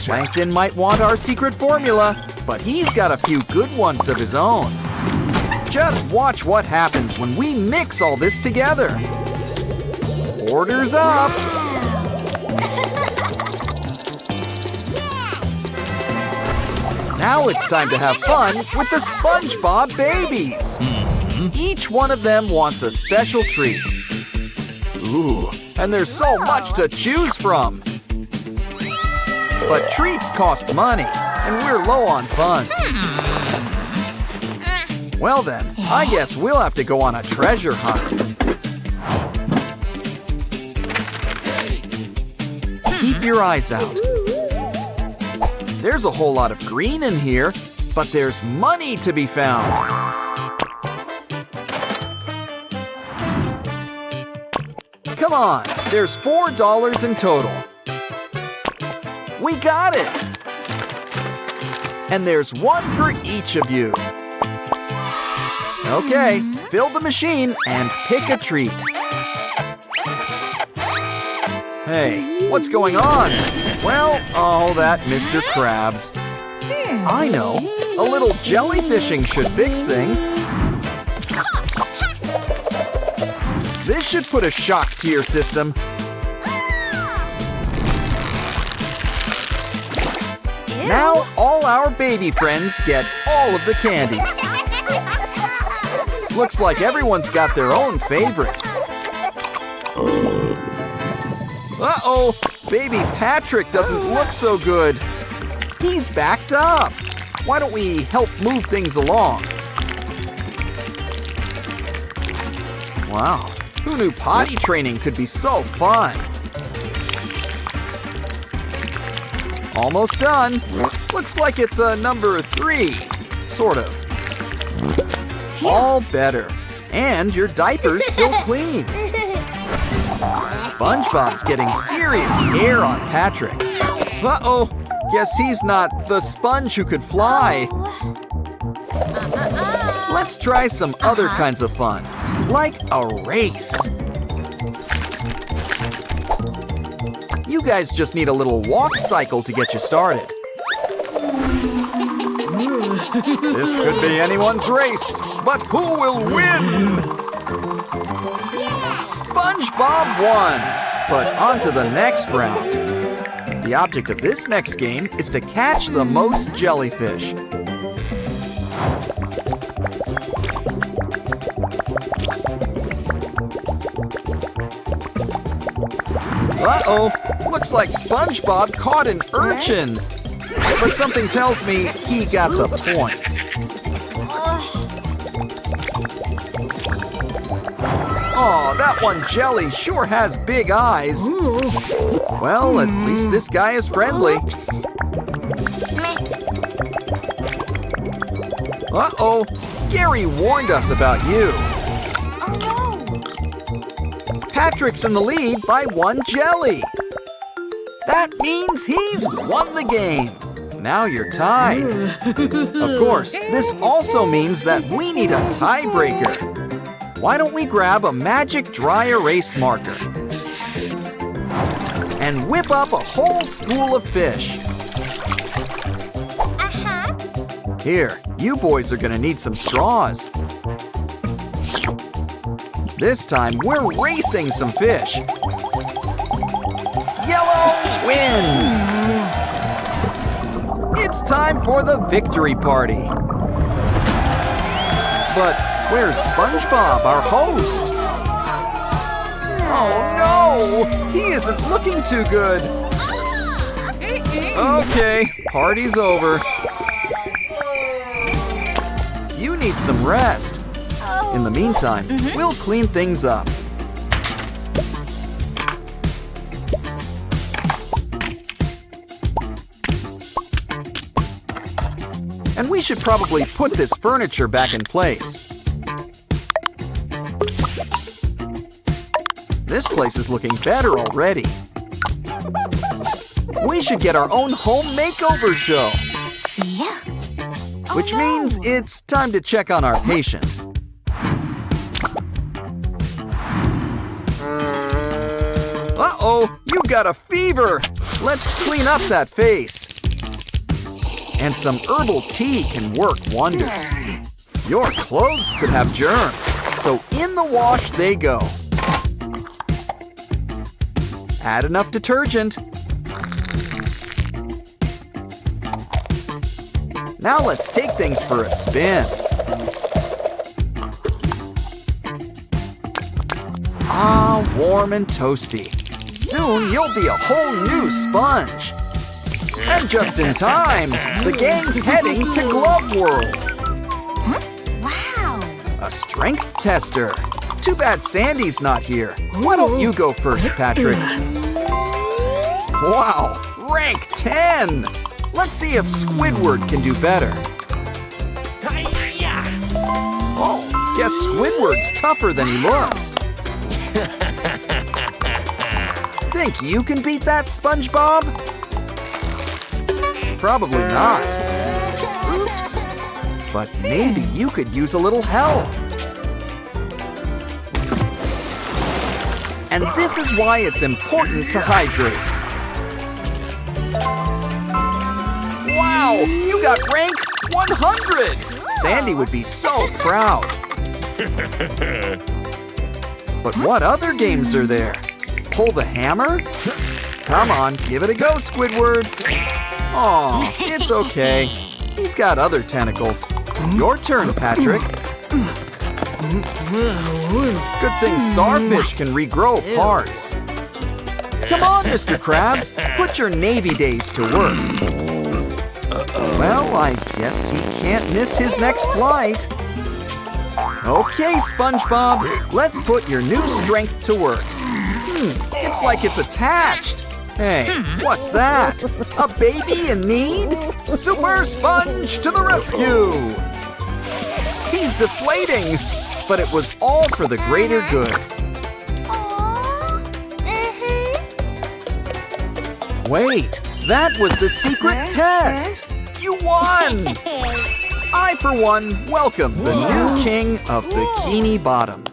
Plankton might want our secret formula, but he's got a few good ones of his own. Just watch what happens when we mix all this together. Orders up! Now it's time to have fun with the SpongeBob babies. Each one of them wants a special treat. Ooh, and there's so much to choose from. But treats cost money, and we're low on funds. Well then, I guess we'll have to go on a treasure hunt. Keep your eyes out. There's a whole lot of green in here, but there's money to be found. Come on, there's $4 in total. We got it! And there's one for each of you. Okay, fill the machine and pick a treat. Hey, what's going on? Well, oh, that Mr. Krabs. I know, a little jellyfishing should fix things. This should put a shock to your system. Now all our baby friends get all of the candies. Looks like everyone's got their own favorite. Uh-oh, baby Patrick doesn't look so good. He's backed up. Why don't we help move things along? Wow, who knew potty training could be so fun? Almost done. Looks like it's a number 3, sort of. All better. And your diaper's still clean. SpongeBob's getting serious air on Patrick. Uh-oh, guess he's not the sponge who could fly. Let's try some other kinds of fun, like a race. You guys just need a little walk cycle to get you started. This could be anyone's race, but who will win? SpongeBob won! But on to the next round. The object of this next game is to catch the most jellyfish. Uh-oh, looks like SpongeBob caught an urchin. but something tells me he got the point. Oh, that one jelly sure has big eyes. Well, at least this guy is friendly. Oops. Uh-oh, Gary warned us about you. Oh Patrick's in the lead by 1 jelly. That means he's won the game. Now you're tied. Of course, this also means that we need a tiebreaker. Why don't we grab a magic dry erase marker and whip up a whole school of fish. Here, you boys are gonna need some straws. This time, we're racing some fish. Yellow wins! It's time for the victory party. But where's SpongeBob, our host? Oh no! He isn't looking too good. Okay, party's over. You need some rest. In the meantime, we'll clean things up. And we should probably put this furniture back in place. This place is looking better already. We should get our own home makeover show. Yeah. Which means it's time to check on our patient. Uh-oh, you got a fever. Let's clean up that face. And some herbal tea can work wonders. Your clothes could have germs, so in the wash they go. Add enough detergent. Now let's take things for a spin. Ah, warm and toasty. Soon you'll be a whole new sponge. And just in time, the gang's heading to Glove World. Wow. A strength tester. Too bad Sandy's not here. Why don't you go first, Patrick? Wow, rank 10! Let's see if Squidward can do better. Oh, guess Squidward's tougher than he looks. Think you can beat that, SpongeBob? Probably not. Oops. But maybe you could use a little help. And this is why it's important to hydrate. Wow, you got rank 100! Sandy would be so proud. But what other games are there? Pull the hammer? Come on, give it a go, Squidward. Aw, it's okay. He's got other tentacles. Your turn, Patrick. Good thing starfish can regrow parts. Come on, Mr. Krabs, put your Navy days to work. Well, I guess he can't miss his next flight. Okay, SpongeBob, let's put your new strength to work. It's like it's attached. Hey, what's that? A baby in need? Super Sponge to the rescue! He's deflating, but it was all for the greater good. Wait, that was the secret test! You won! I, for one, welcome the new king of Bikini Bottom.